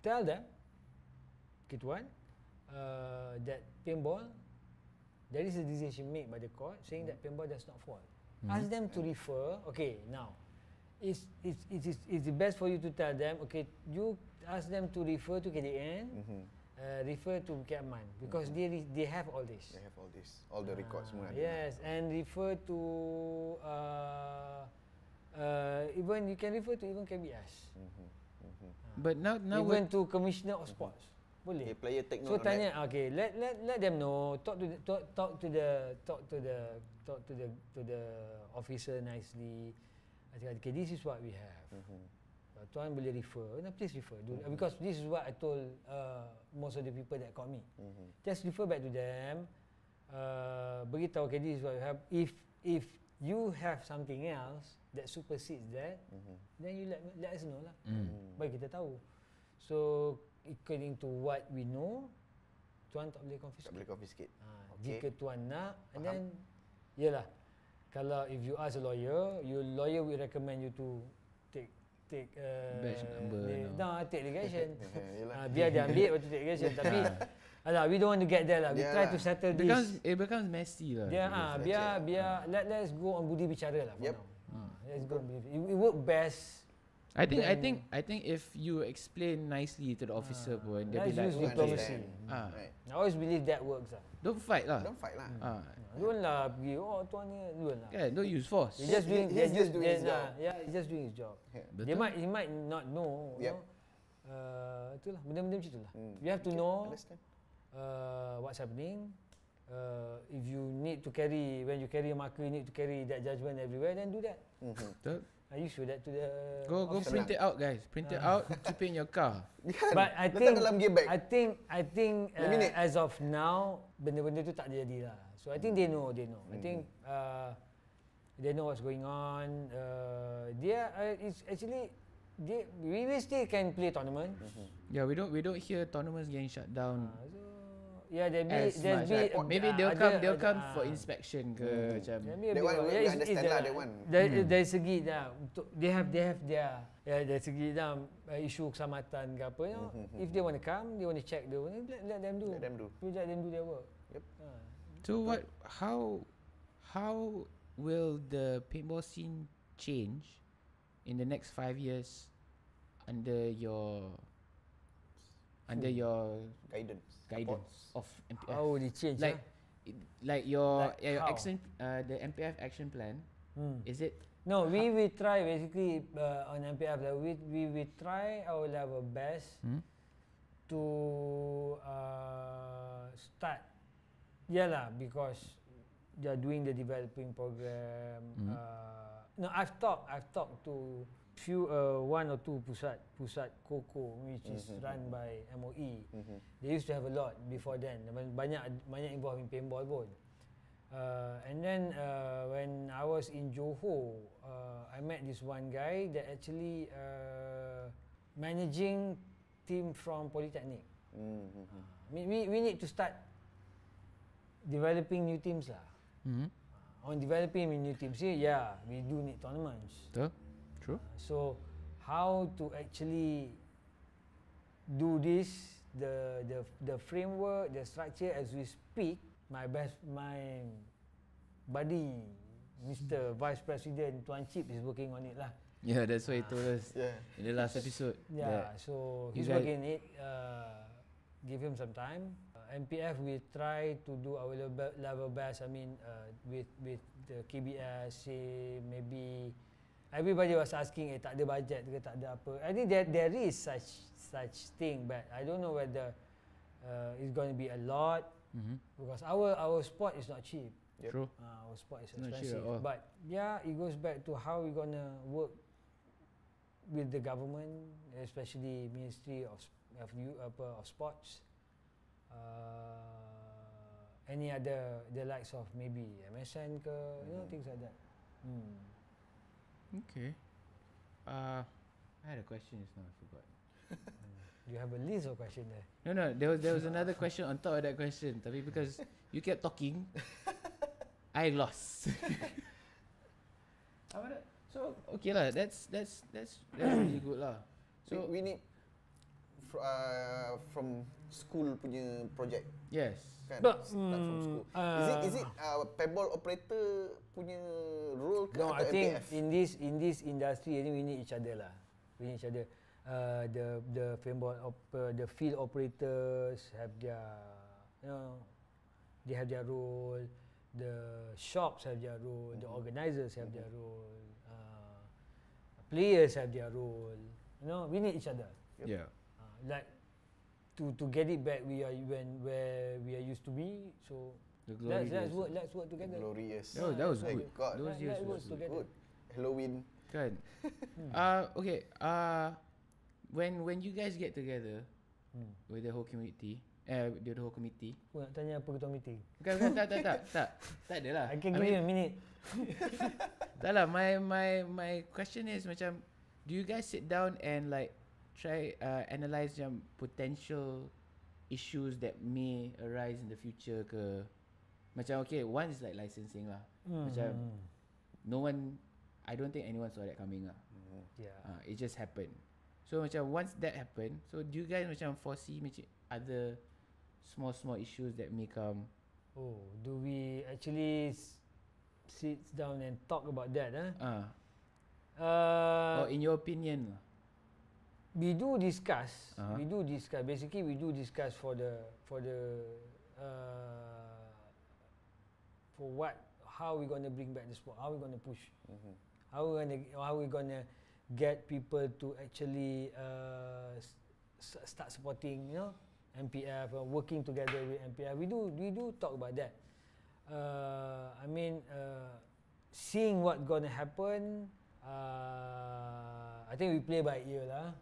Tell them, Kituan, that paintball, there is a decision made by the court saying that paintball does not fall. Ask them to refer. Okay, now it's the best for you to tell them. Okay, you ask them to refer to KDN, refer to Amer, because they have all this. They have all this, all the records semua. Yes, and refer to even you can refer to even KBS. But now even to Commissioner of Sports. Boleh. Okay, player take So note tanya, okay, let them know. Talk to the officer nicely. I think, okay, this is what we have. Tuan boleh refer. No, please refer. Because this is what I told most of the people that call me. Just refer back to them. Beritahu, okay, this is what we have. If you have something else that supersedes that, then you let us know lah. Bagi kita tahu. So according to what we know, tuan tak boleh confiscate. Tak boleh confiscate. Jika tuan nak, and then yalah. Kalau if you ask a lawyer, your lawyer will recommend you to take badge number. Take litigation. Biar dia ambil waktu take litigation. Tapi we don't want to get there lah. We try to settle this. It becomes messy lah. Biar let's go on budi bicara lah for now. Let's go. It work best. I think if you explain nicely to the officer pun, they'll be like, use diplomacy. I always believe that works lah. Don't fight lah. Don't fight lah. Don't lah pergi, tuan ni, don't lah. Kan, don't use force. He's just doing his job. Yeah, he's just doing his job. Betul. He might not know. Itulah, benda-benda macam itulah. You have to know what's happening. If you need to carry, when you carry a marker, you need to carry that judgment everywhere, then do that. Betul. You show that to the Go print it out, guys. Print it out, keep it in your car. But I think as of now, benda-benda tu tak jadi lah. So I think they know. I think they know what's going on. It's actually we still can play tournament. Yeah, we don't hear tournaments getting shut down. Maybe they'll come for inspection ke macam. That one we understand lah. That one. Dari segi they have their dari segi isu keselamatan ke apa. If they want to come, they want to check. Let them do. Let them do their work. Yep. So how will the paintball scene change in the next 5 years under your guidance of MPF? How will it change? Like your action, the MPF action plan. Is it? No, we will try basically on MPF. We will try our level best to start. Because they are doing the developing program. No, I've talked to few one or two pusat Coco which is run by MOE. They used to have a lot before then. Banyak involved in paintball pun. And then when I was in Johor, I met this one guy that actually managing team from Polytechnic. We need to start developing new teams lah. On developing new teams, yeah, we do need tournaments. True. So how to actually do this, the framework, the structure as we speak, my buddy, Mr. Vice President Tuan Chip is working on it lah. Yeah, that's what he told us in the last episode. Yeah, so he's working on it. Give him some time. MPF we try to do our level best. I mean, with the KBS, say maybe everybody was asking, tak ada budget ke, tak ada apa. I think there is such thing, but I don't know whether it's going to be a lot because our sport is not cheap. True. Our sport is Not expensive. cheap at all. But yeah, it goes back to how we're gonna work with the government, especially Ministry of Sports. Any other the likes of maybe MSN ke, things like that. Okay. I had a question just now, I forgot. You have a list of questions there. No, there was another question on top of that question. Tapi because you kept talking, I lost. So okay lah, that's really good lah. So we need from school punya project. Yes. Kan? But, Start from school. Is it paintball operator punya role ke No, atau I think MPF? in this industry, I think we need each other lah. We need each other. The paintball the field operators have their, they have their role. The shops have their role. The organisers have their role. Players have their role. We need each other. Yep. Yeah. Like to get it back, where we are used to be. So The glory let's days. work together. Glorious. That was My good. God. Those years Let's work was together. Good. Halloween. Kan. Okay. When you guys get together with the whole community, the whole committee. Aku nak tanya apa ketua meeting. Bukan, tak ada lah. I can give you a minute. Tak lah, my question is macam, do you guys sit down and like try analyse macam potential issues that may arise in the future ke? Macam okay, one is like licensing lah. Macam no one, I don't think anyone saw that coming lah. Yeah. It just happened. So macam once that happened, so do you guys macam foresee macam other small issues that may come? Oh, do we actually sit down and talk about that? Or in your opinion lah. We do discuss. Uh-huh. We do discuss. Basically, we do discuss for how we gonna bring back the sport, how we gonna push, how we gonna get people to actually start supporting, MPF, working together with MPF. We do talk about that. I mean, seeing what gonna happen. I think we play by ear lah.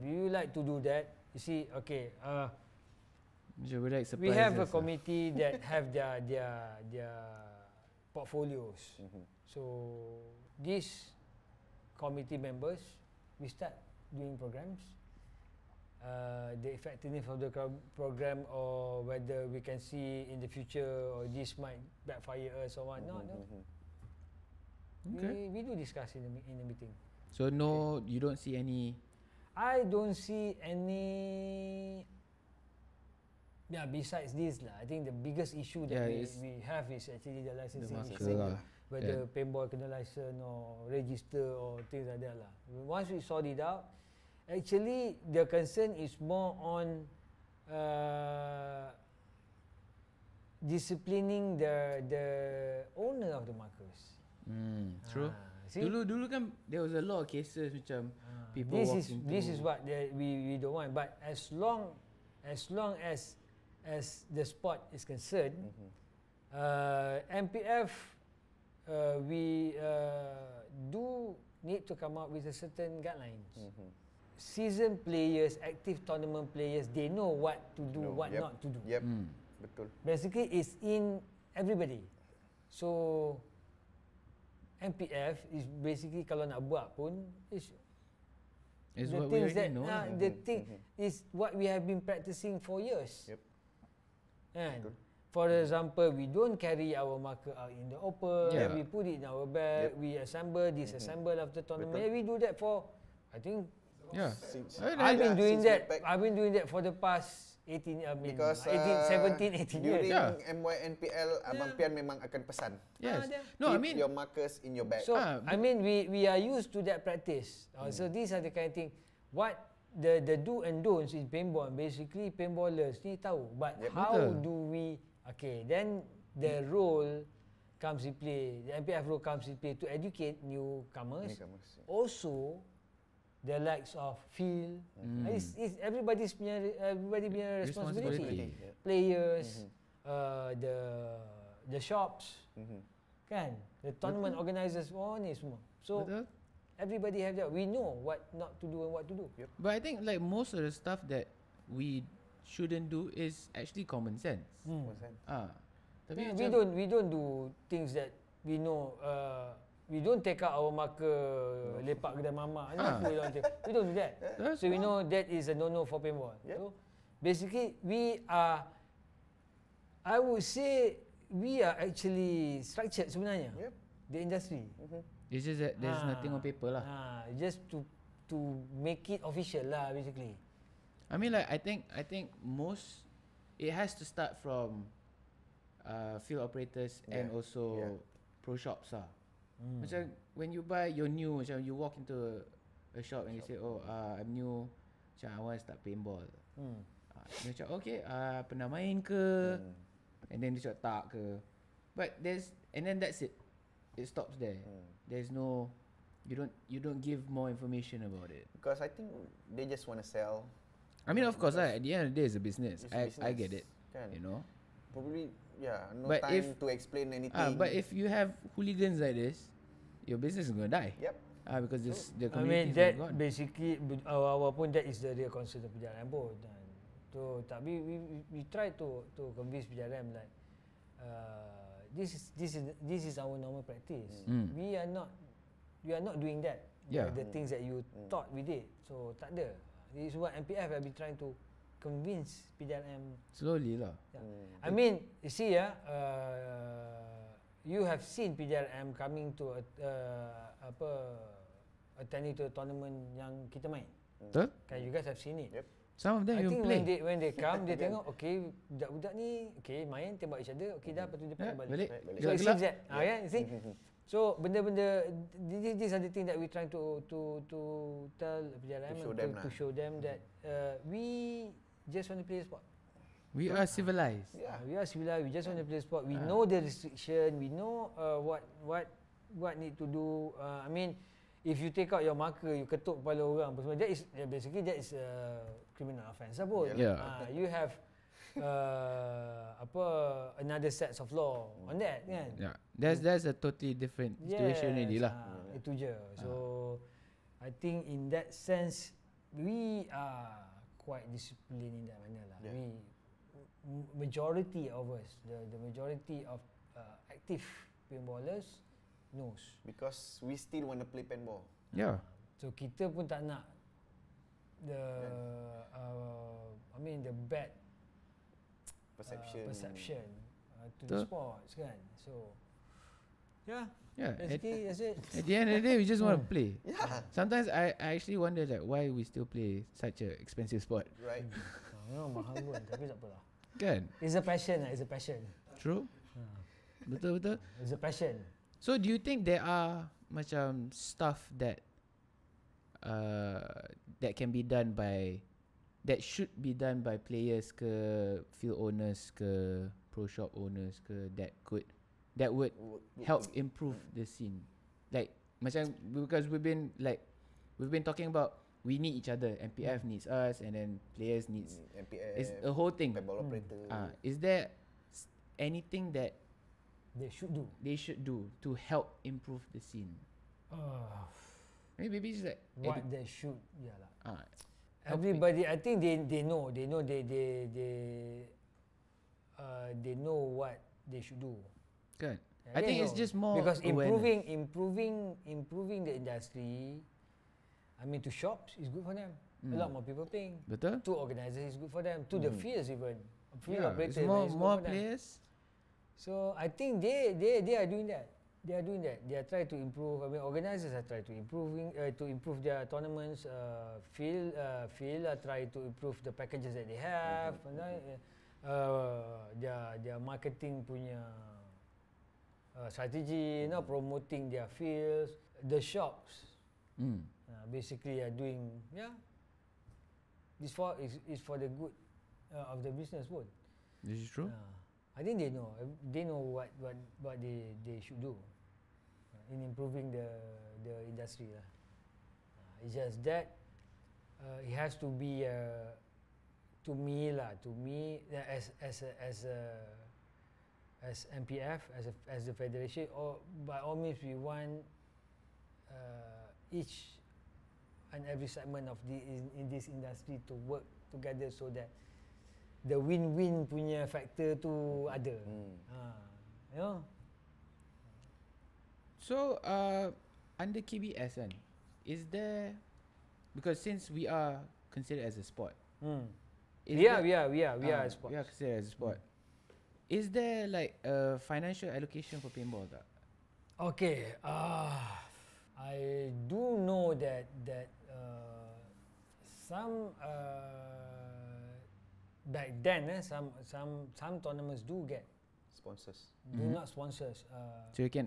We like to do that. You see, okay. We have a committee that have their portfolios. So these committee members, we start doing programs. The effectiveness of the program, or whether we can see in the future, or this might backfire us or what. No. Okay. We do discuss in the meeting. So no, you don't see any. I don't see any. Yeah, besides this lah, I think the biggest issue that we have is actually the licensing issue. Whether paintball kena license or register or things like that lah. Once we sort it out, actually the concern is more on disciplining the owner of the markers. True. Dulu kan there was a lot of cases macam people this is what we don't want. But as long as the sport is concerned, MPF we do need to come up with a certain guidelines. Season players, active tournament players, they know what to do, what not to do. Yep. Betul. Basically, it's in everybody. So MPF is basically kalau nak buat pun is It's the what we things already that know. the thing is what we have been practicing for years. Yep. And for example, we don't carry our marker out in the open. Yeah. We put it in our bag. We assemble, disassemble after tournament. We do that for, I think, Yeah. I've been doing since that. back- I've been doing that for the past 18, Because 17, 18 years. during Yeah. MYNPL, Abang Pian memang akan pesan. Yes. there. No, I Keep mean, your markers in your bag. So I mean, we are used to that practice. So these are the kind of thing. What the do and don'ts in paintball. Basically, paintballers ni tahu. But how Betul. do we? Okay, then the role comes in play. The MPF role comes in play to educate newcomers. Also, the likes of Phil. It's everybody punya responsibility. Players, the shops, kan? The tournament organisers, ni semua. So betul. everybody have that. We know what not to do and what to do. But I think like most of the stuff that we shouldn't do is actually common sense. Tapi Yeah, macam, we don't do things that we know. We don't take out our marker lepak kedai mamak. We don't do that. That's So we know that is a no-no for paintball. So basically we are, I would say we are actually structured sebenarnya. The industry. it's just that there's nothing on paper lah. Just to make it official lah basically. I mean like I think most it has to start from field operators and also pro shops lah. Macam when you buy, you're new, macam you walk into a shop and you say, oh I'm new, macam I want to start paintball. Dia cakap okay, pernah main ke? And then dia cakap tak ke? But and then that's it. It stops there. There's no, you don't give more information about it. Because I think they just want to sell. I mean of course lah, at the end of the day it's a business. It's a I business, get it. kan? You know. Probably, no But time to explain anything. But if you have hooligans like this, your business is gonna die. Yep. Because the I mean community that is gone. basically awal-awal pun that is the real concern of PJRM pun. So tapi we try to convince PJRM like this is our normal practice. We are not doing that. Yeah. The things that you thought we did. So tak ada. This is what MPF have been trying to convince PJRM. Slowly lah. I mean, you see you have seen PJRM coming to attending to a tournament yang kita main. Betul? Kan, you guys have seen it. Yep. Some of them I even think play. when they come, dia tengok, okay, budak-budak ni, okay, main, tembak each other, okay dah, lepas tu dia Yeah, balik. balik. So it Gelap-gelap. seems that, kan, you see? So benda-benda, these are the things that we trying to tell PJRM To show them to show them that we just want to play the sport. We are civilized. We are civilized. We just want to play sport. We know the restriction. We know what need to do. I mean, if you take out your marker, you ketuk kepala orang, that is basically that is a criminal offence lah pun. Yeah. You have another sets of law on that, kan? Yeah. That's a totally different situation already lah. Itu je. So I think in that sense we are quite disciplined in that manner lah. Majority of us, the majority of active paintballers knows. Because we still want to play paintball. Yeah. So kita pun tak nak the the bad perception to the sports, kan. So Yeah. basically that's it. At the end of the day, we just want to play. Yeah. Sometimes I actually wonder like why we still play such a expensive sport. Right. Mahal pun, tapi tak apalah. Kan? It's a passion lah, it's a passion. True. Betul. It's a passion. So do you think there are macam stuff that that can be done by, that should be done by players ke, field owners ke, pro shop owners ke, that would help improve the scene? Like macam because we've been talking about we need each other. MPF needs us, and then players needs. MPF. It's a whole thing. Paintball operator. Is there anything that They should do to help improve the scene? Maybe it's like what they should, lah. Everybody, I think they know they know what they should do. Good. I think it's just more because awareness. improving the industry. I mean, to shops is good for them. A lot more people paying. Betul. To organisers is good for them. To the fields even. Field Yeah, operators it's more players. So I think they are doing that. They are doing that. They are trying to improve. I mean, organisers are trying to improve their tournaments. Field are trying to improve the packages that they have. Their marketing punya strategy, promoting their fields. The shops basically are doing This is for the good of the business pun. This is true. I think they know what they should do in improving the industry lah. It's just that it has to be to me as MPF as the federation, or by all means we want each and every segment of in this industry to work together so that the win-win punya factor tu ada. You know? So under KBS kan, is there, because since we are considered as a sport, we are a sport. We are considered as a sport. Is there like a financial allocation for paintball tak? Okay, I do know that some back then some tournaments do get sponsors. Not sponsors. So you can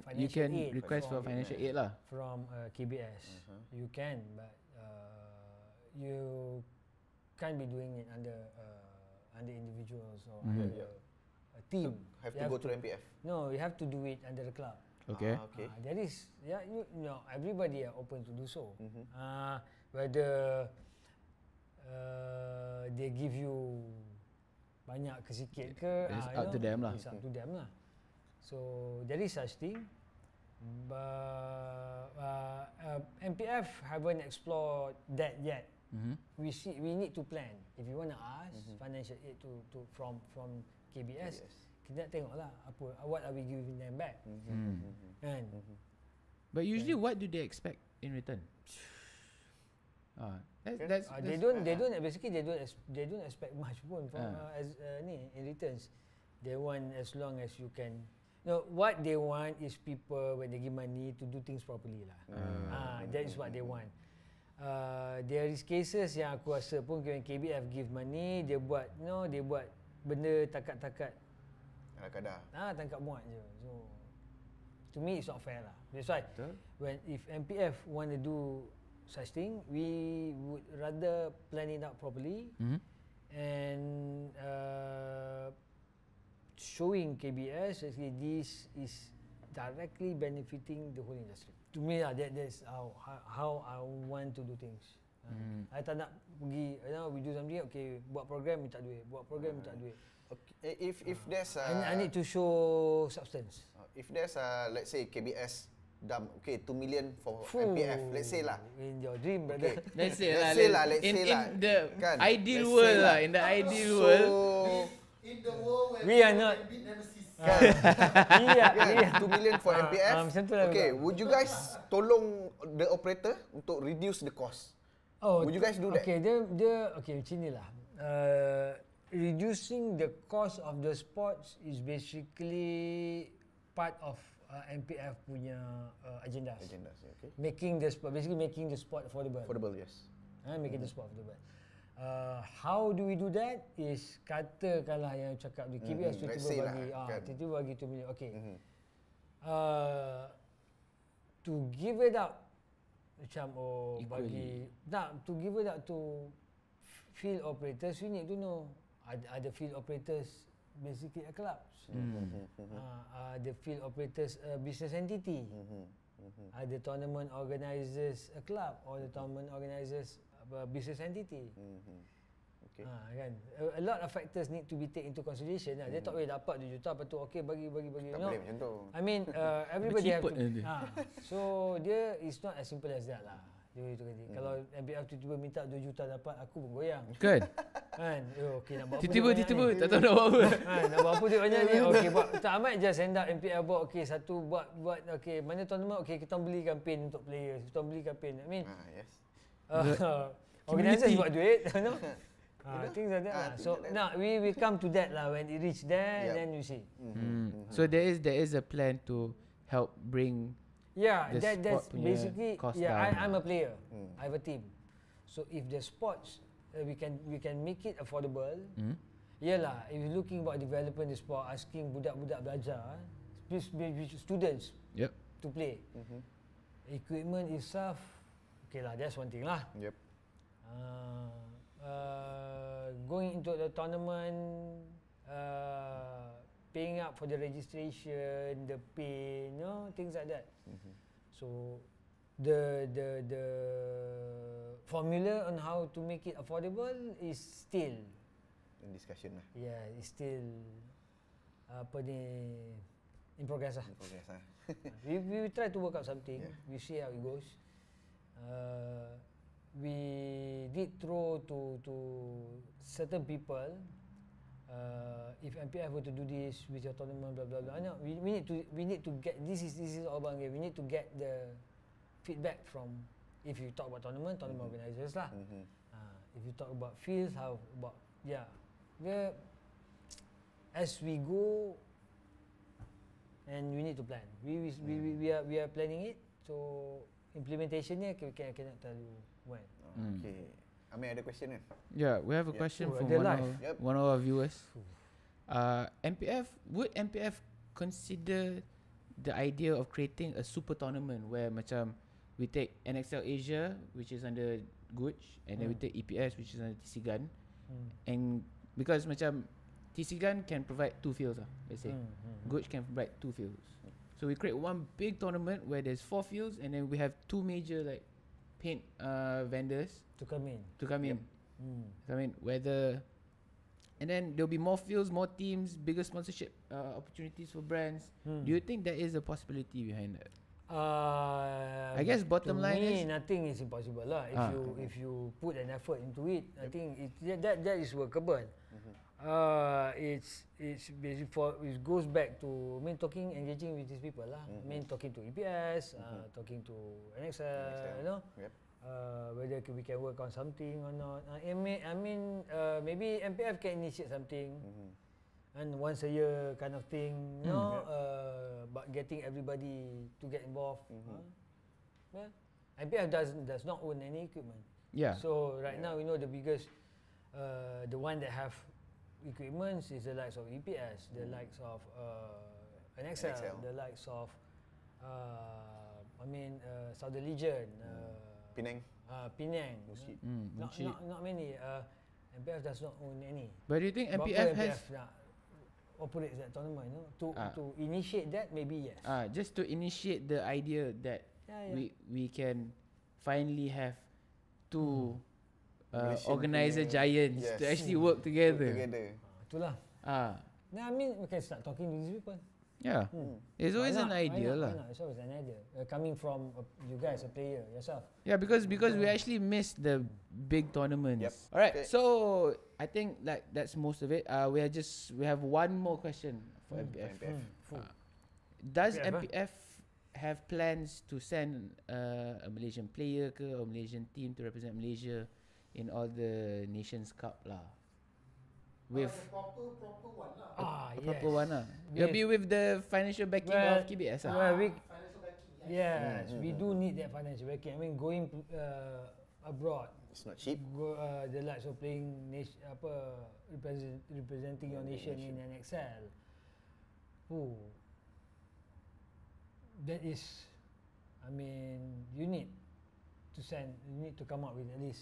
request for financial aid lah from KBS. You can, but you can't be doing it under individuals or under a team. So have to go through MPF. No, you have to do it under the club. Okay. That is, you know, everybody are open to do so. Whether they give you banyak ke sikit ke, it's up to them lah. It's up to them lah. So there is such thing, but MPF haven't explored that yet. We need to plan. If you want to ask financial aid from KBS, kita tengoklah what are we giving them back. Kan? But usually what do they expect in return? They don't expect much pun from in returns. They want as long as you can. No, what they want is people when they give money to do things properly lah. That is what they want. There is cases yang aku rasa pun when KBF give money, dia buat benda takat-takat. Kadar. Tangkap muat je. So to me it's not fair lah. That's why if MPF want to do such thing, we would rather plan it out properly and showing KBS actually this is directly benefiting the whole industry. To me that's how I want to do things. I tak nak pergi, we do something, okay, buat program minta duit, Okay. If there's I need to show substance. If there's let's say KBS dump 2 million for MPF, let's say lah. In your dream, brother. Okay. Let's say in the kan? ideal world lah. In the ideal world. In the world where We are not beat Nemesis. Kan? 2 million for MPF. Okay, would you guys tolong the operator untuk reduce the cost? Would you guys do that? Okay, okay, macam ni lah. Reducing the cost of the sports is basically part of MPF punya agendas. Okay. Making the sport affordable. Affordable, yes. Making the sport affordable. How do we do that? Is katakanlah yang cakap di KBS tiba-tiba bagi 2 million. Okay. To give it out macam to give it out to field operators, we need to know are the field operators basically a clubs. The field operators a business entity. Are the tournament organisers a club or the tournament organisers a business entity? Okay. Kan? A lot of factors need to be taken into consideration. Dia tak boleh dapat 2 juta, lepas tu okay bagi. Tak boleh macam tu. I mean everybody have to. So dia is not as simple as that lah. Dia itu kata. Kalau MPF tiba-tiba minta 2 juta dapat, aku pun goyang. Kan? Kan? Okey nak buat apa? Tiba-tiba tak tahu nak buat apa. Nak buat apa dia banyak ni? Okey buat. Tak amat je send up MPF buat. Okey satu buat okey mana tournament okey kita beli campaign untuk players. Kita beli campaign. I mean Yes. organisasi buat duit, you know. Things like that lah. So now we come to that lah when it reach there, then you see. So there is a plan to help bring Yeah, the that's sport punya basically cost yeah. down. I'm a player. I have a team. So if the sports we can make it affordable. Yalah, if you're looking about developing the sport, asking budak-budak belajar, students to play. Equipment itself, okay lah, that's one thing lah. Yep. Going into the tournament, paying up for the registration, the pay, you know, things like that. So the formula on how to make it affordable is still In discussion lah. yeah, it's still apa ni in progress lah. In progress lah. We try to work out something. Yeah. We see how it goes. We did throw to certain people. If MPF were to do this with your tournament, blah blah blah. No, we need to get this is all about game. We need to get the feedback from if you talk about tournament organisers lah. If you talk about fields, how about as we go, and we need to plan. We are planning it. So implementation ni I cannot tell you when. Okay. Amer ada question kan? Yeah, we have a question from Yep. one of our viewers. Would MPF consider the idea of creating a super tournament where macam we take NXL Asia, which is under Guj, and then we take EPS, which is under TC Gun, and because macam TC Gun can provide 2 fields lah, let's say. Guj can provide 2 fields. So we create one big tournament where there's 4 fields, and then we have 2 major like paint vendors to come in. I mean, and then there'll be more fields, more teams, bigger sponsorship opportunities for brands. Do you think there is a possibility behind that? I guess bottom line is nothing is impossible lah. If you put an effort into it, I think that is workable. It's basically it goes back to engaging with these people lah. Talking to EPS, talking to NXL, you know. Whether we can work on something or not. Maybe MPF can initiate something, and once a year kind of thing, you know. But getting everybody to get involved. MPF does not own any equipment. Yeah. So right now we know the biggest, the one that have equipment is the likes of EPS, the likes of NXL, the likes of Southern Legion, Penang. Penang. Munshi. Not many. MPF does not own any. But do you think But MPF for has operates that tournament, you know? To initiate that, maybe yes. just to initiate the idea that we can finally have 2 organizer giants to actually work together. Itulah. We can start talking to these people. Yeah, it's always an idea lah. It's always an idea. Coming from you guys, a player yourself. Yeah, because we actually missed the big tournaments. Yep. All right, so I think like that's most of it. We have one more question for MPF. Does MPF have plans to send a Malaysian player or Malaysian team to represent Malaysia in all the Nations Cup lah? With proper one lah. proper one lah. You'll be with the financial backing of KBS lah. Financial backing. Yes, we do need that financial backing. Going abroad, It's not cheap. The likes of playing representing your nation in NXL. That is, you need to come up with at least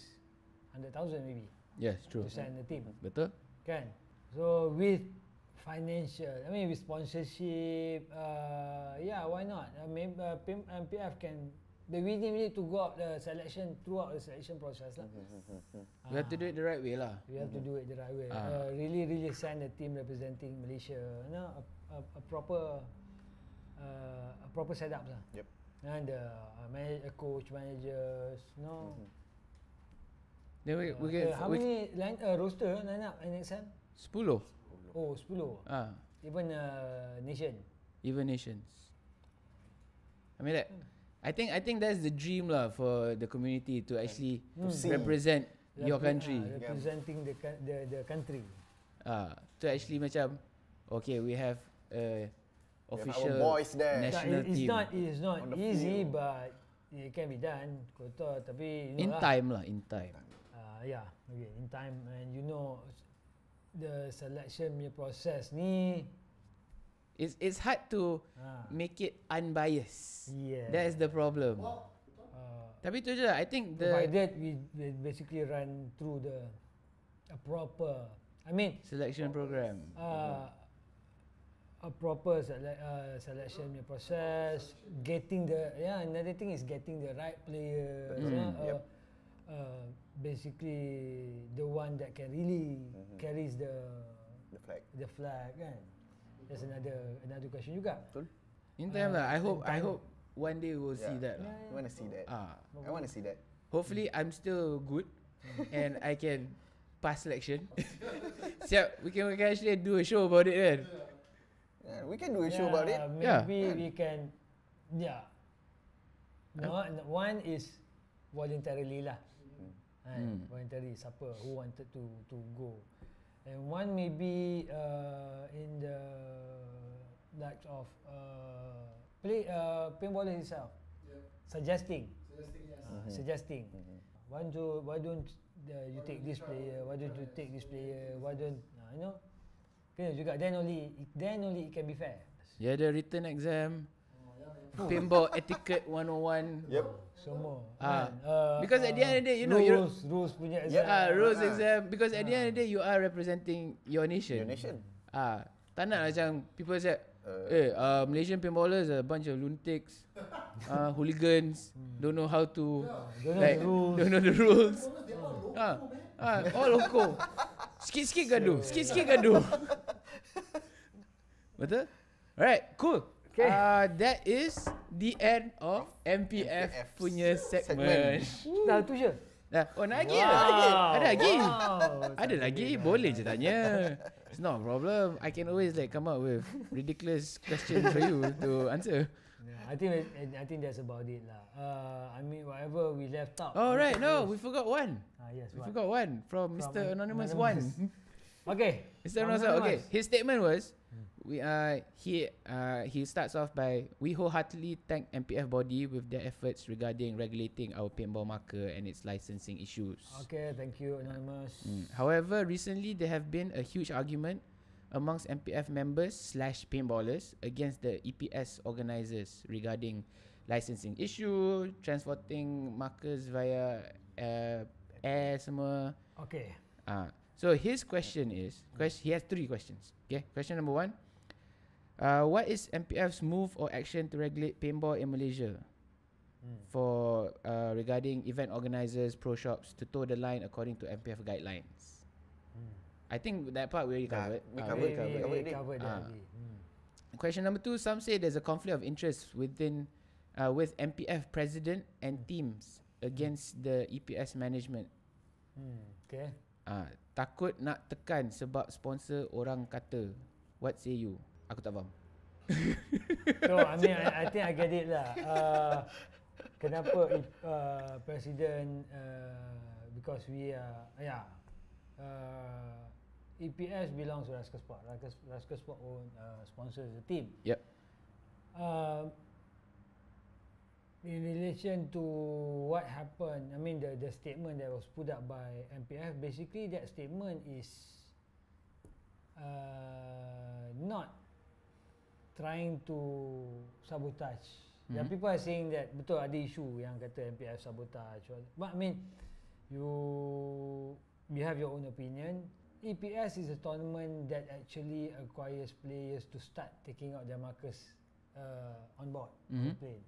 100,000 maybe. Yes, true. To send the team. Betul? Kan? So with financial, with sponsorship, why not? MPF can. But we need to go out the selection throughout the selection process lah. We have to do it the right way lah. We have to do it the right way. Really send a team representing Malaysia. A proper setup lah. Yep. And the coach, managers, no. Then we can How many roster line up NXM? 10. Oh, 10. Even nation. Even nations. I mean, I think that's the dream lah for the community to actually represent your country. Representing the country. To actually macam, okay, we have official boys there. national team. It's not easy, but it can be done. Kota, tapi In time. Yeah, okay, in time. And you know, the selection punya process ni, it's hard to make it unbiased. Yeah. That's the problem. Tapi tu je lah, I think provided we basically run through a proper, selection program. A proper selection punya process, getting another thing is getting the right players. Basically the one that can really carries the flag kan. That's another question juga. Betul. In time lah. I hope one day we'll see that. I want to see that. I want to see that. Hopefully I'm still good and I can pass selection. Siap, we can actually do a show about it kan. Yeah, we can do a show about it. Maybe we can. Yeah. One is voluntarily lah. Voluntary, siapa who wanted to go, and one maybe in the likes of paintballer itself, suggesting. Why don't you take this player? Why don't you take this player? Why don't kena juga. Then only it can be fair. Yeah, the written exam, paintball etiquette 101. Yep. Semua. Because at the end of the day, rules punya exam. Rules exam. Because at the end of the day, you are representing your nation. Tak nak macam people say, Malaysian paintballers are a bunch of lunatics, hooligans, don't know how to, don't know the rules. All loco. Sikit-sikit gaduh. Betul? Alright, cool. Okay. That is the end of MPF punya segment. Dah tu je. Oh, nak lagi lah. Ada lagi? Ada lagi? Boleh je tanya. It's not a problem. I can always come up with ridiculous questions for you to answer. I think that's about it lah. Whatever we left out. Oh right, no, we forgot one. Yes, we forgot one from Mr. Anonymous 1. Okay. Mr. Anonymous. Okay, his statement was, he starts off by, we wholeheartedly thank MPF body with their efforts regarding regulating our paintball marker and its licensing issues. Okay, thank you, Anonymous. However, recently there have been a huge argument amongst MPF members / paintballers against the EPS organisers regarding licensing issue, transporting markers via air semua. Okay. So his question is, he has 3 questions. Okay, question number 1. What is MPF's move or action to regulate paintball in Malaysia? For regarding event organisers, pro shops to toe the line according to MPF guidelines. I think that part we already covered. We covered that. Question number 2. Some say there's a conflict of interest with MPF president and teams against the EPS management. Okay. Takut nak tekan sebab sponsor orang kata. What say you? Aku tak faham. So I think I get it lah. Kenapa Presiden because we EPS belongs to Rasker Sport. Rasker Sport own sponsors the team. Yep. In relation to what happened, the statement that was put up by MPF, basically that statement is not trying to sabotage. There are people are saying that betul ada isu yang kata MPF sabotage. But you have your own opinion. EPS is a tournament that actually acquires players to start taking out their markers on board on the plane.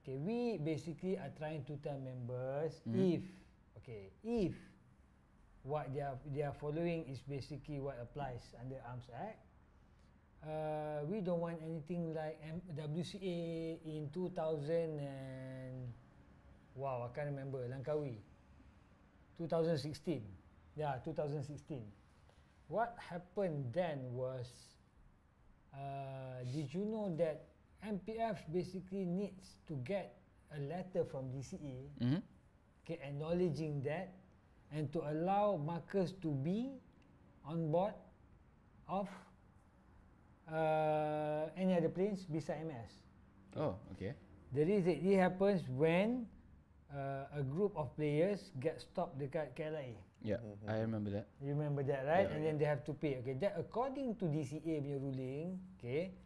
Okay, we basically are trying to tell members if what they are following is basically what applies under Arms Act, we don't want anything like WCA in 2000 and wow, I can't remember, Langkawi 2016. Yeah, 2016. What happened then was, did you know that MPF basically needs to get a letter from DCA, okay, acknowledging that, and to allow markers to be on board of any other planes beside MS. Oh, okay. The reason it happens when a group of players get stopped dekat KLIA. Yeah, I remember that. You remember that, right? Yeah. And then they have to pay. Okay, that according to DCA punya ruling, okay,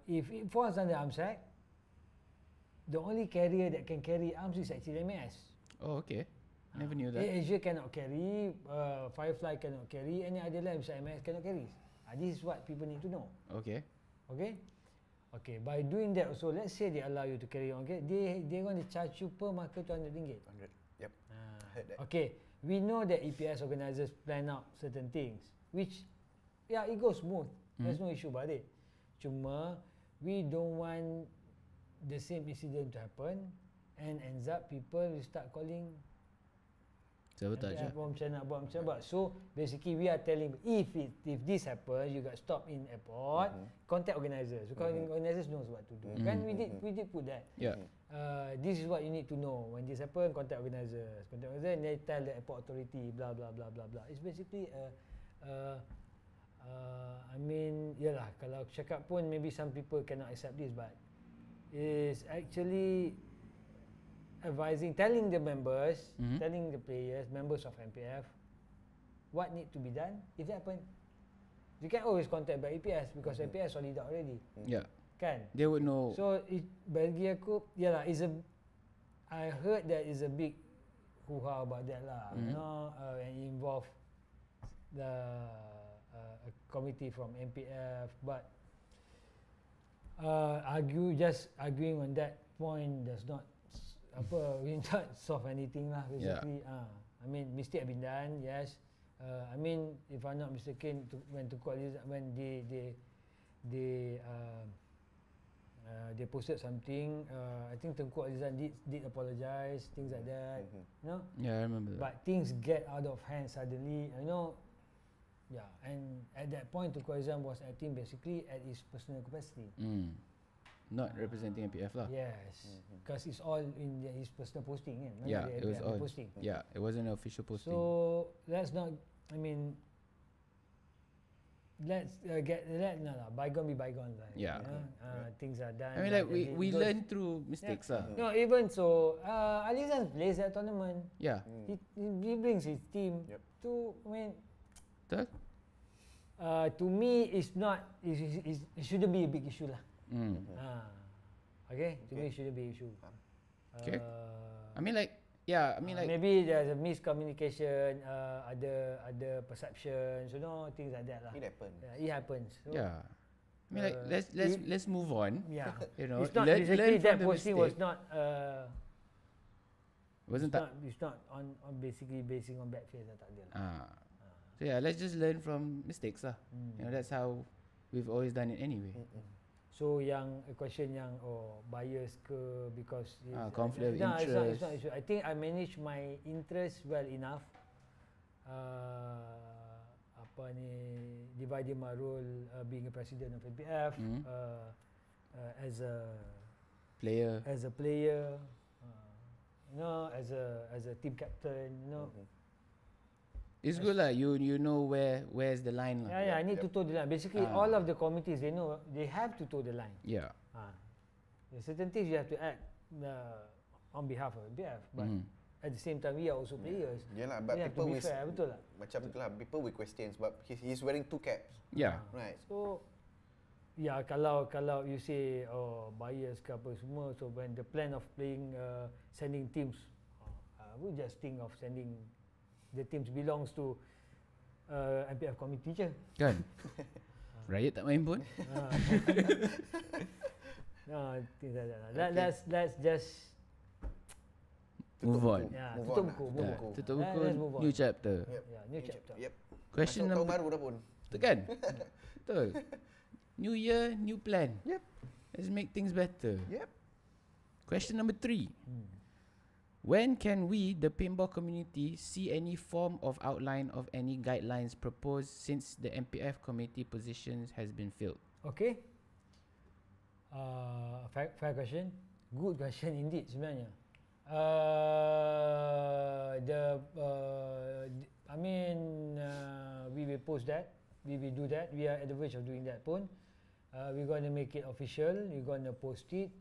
if it falls under Arms Act, the only carrier that can carry arms is actually MS. Oh, okay. Never knew that. Asia cannot carry, Firefly cannot carry, any other line beside MS cannot carry. This is what people need to know. Okay. Okay? Okay, by doing that also, let's say they allow you to carry on, okay, they're going to charge you per marker RM200. 100. Yep. Heard that. Okay, we know that EPS organisers plan out certain things, which, yeah, it goes smooth. There's no issue about it. Cuma, we don't want the same incident to happen, and ends up people will start calling Sabotage. buat macam nak buat macam apa. So basically we are telling, if this happens, you got stopped in airport, contact organisers. Because organisers knows what to do. Kan we did put that. Yeah. This is what you need to know. When this happen, contact organisers. Contact organisers, and they tell the airport authority, blah blah blah blah blah. It's basically I mean, yalah, kalau cakap pun maybe some people cannot accept this, but it's actually advising, telling the members, telling the players, members of MPF, what need to be done if that happen. You can always contact by EPS because EPS solid out already. Yeah. Kan? They would know. So bagi aku, yalah, I heard that is a big hoo-ha about that lah. You know, and involve the a committee from MPF, but arguing on that point does not will not solve anything lah basically. I mean, mistake have been done, yes. I mean, if I'm not mistaken, when they posted something, I think Tengku Alizan did apologize, things like that. You know? Yeah, I remember that. But things get out of hand suddenly, you know. Yeah, and at that point Tengku Alizan was acting basically at his personal capacity. Not representing MPF lah. Yes, because it's all in his personal posting, kan? Yeah, it was all posting. Yeah, it wasn't an official posting. So let's not. I mean, let's bygone be bygone, like. Yeah. You know? Things are done. I mean, like we learn through mistakes lah. No, even so, Alizan plays that tournament. Yeah. He brings his team to. I mean, betul? To me, it's not. It shouldn't be a big issue lah. Okay, to me it shouldn't be an issue. Okay. I mean, like, yeah, I mean, like maybe there's a miscommunication, other perceptions, you know, things like that lah. It happens. Yeah, it happens. So, yeah. I mean, like let's move on. Yeah. You know, it's not learn basically from that the posting mistake. was not. It's not on basically basing on bad faith, tak ada lah. So yeah, let's just learn from mistakes lah. You know, that's how we've always done it anyway. So yang question yang bias ke because conflict of interest. It's not issue. I think I manage my interest well enough. Dividing my role being a president of MPF, as a player, you know, as a team captain, you know. It's good lah. You know where's the line lah. Yeah, I need to toe the line. Basically, all of the committees they know they have to toe the line. Yeah. There's certain things you have to act on behalf of MPF, but at the same time we are also players. Yeah lah, but we people have to be fair, betul lah. Macam itulah, people with questions, but he's wearing two caps. Yeah. Right. So, yeah, kalau you say bias ke apa semua, so when the plan of playing, sending teams, I would just think of sending the teams belongs to MPF committee je. Kan? Riot tak main pun. No, things like that. Let's just move on. Yeah, Move tutup on buku. lah. Tutup buku, Let's move on. new chapter. Yep. Yeah, new chapter. Yep. Question Masuk tahun number baru dah pun. tu kan? Betul. New year, new plan. Yep. Let's make things better. Yep. Question number 3. When can we, the paintball community, see any form of outline of any guidelines proposed since the MPF committee positions has been filled? Okay. Fair question. Good question indeed sebenarnya. We will post that. We will do that. We are at the verge of doing that pun. We're going to make it official. We're going to post it.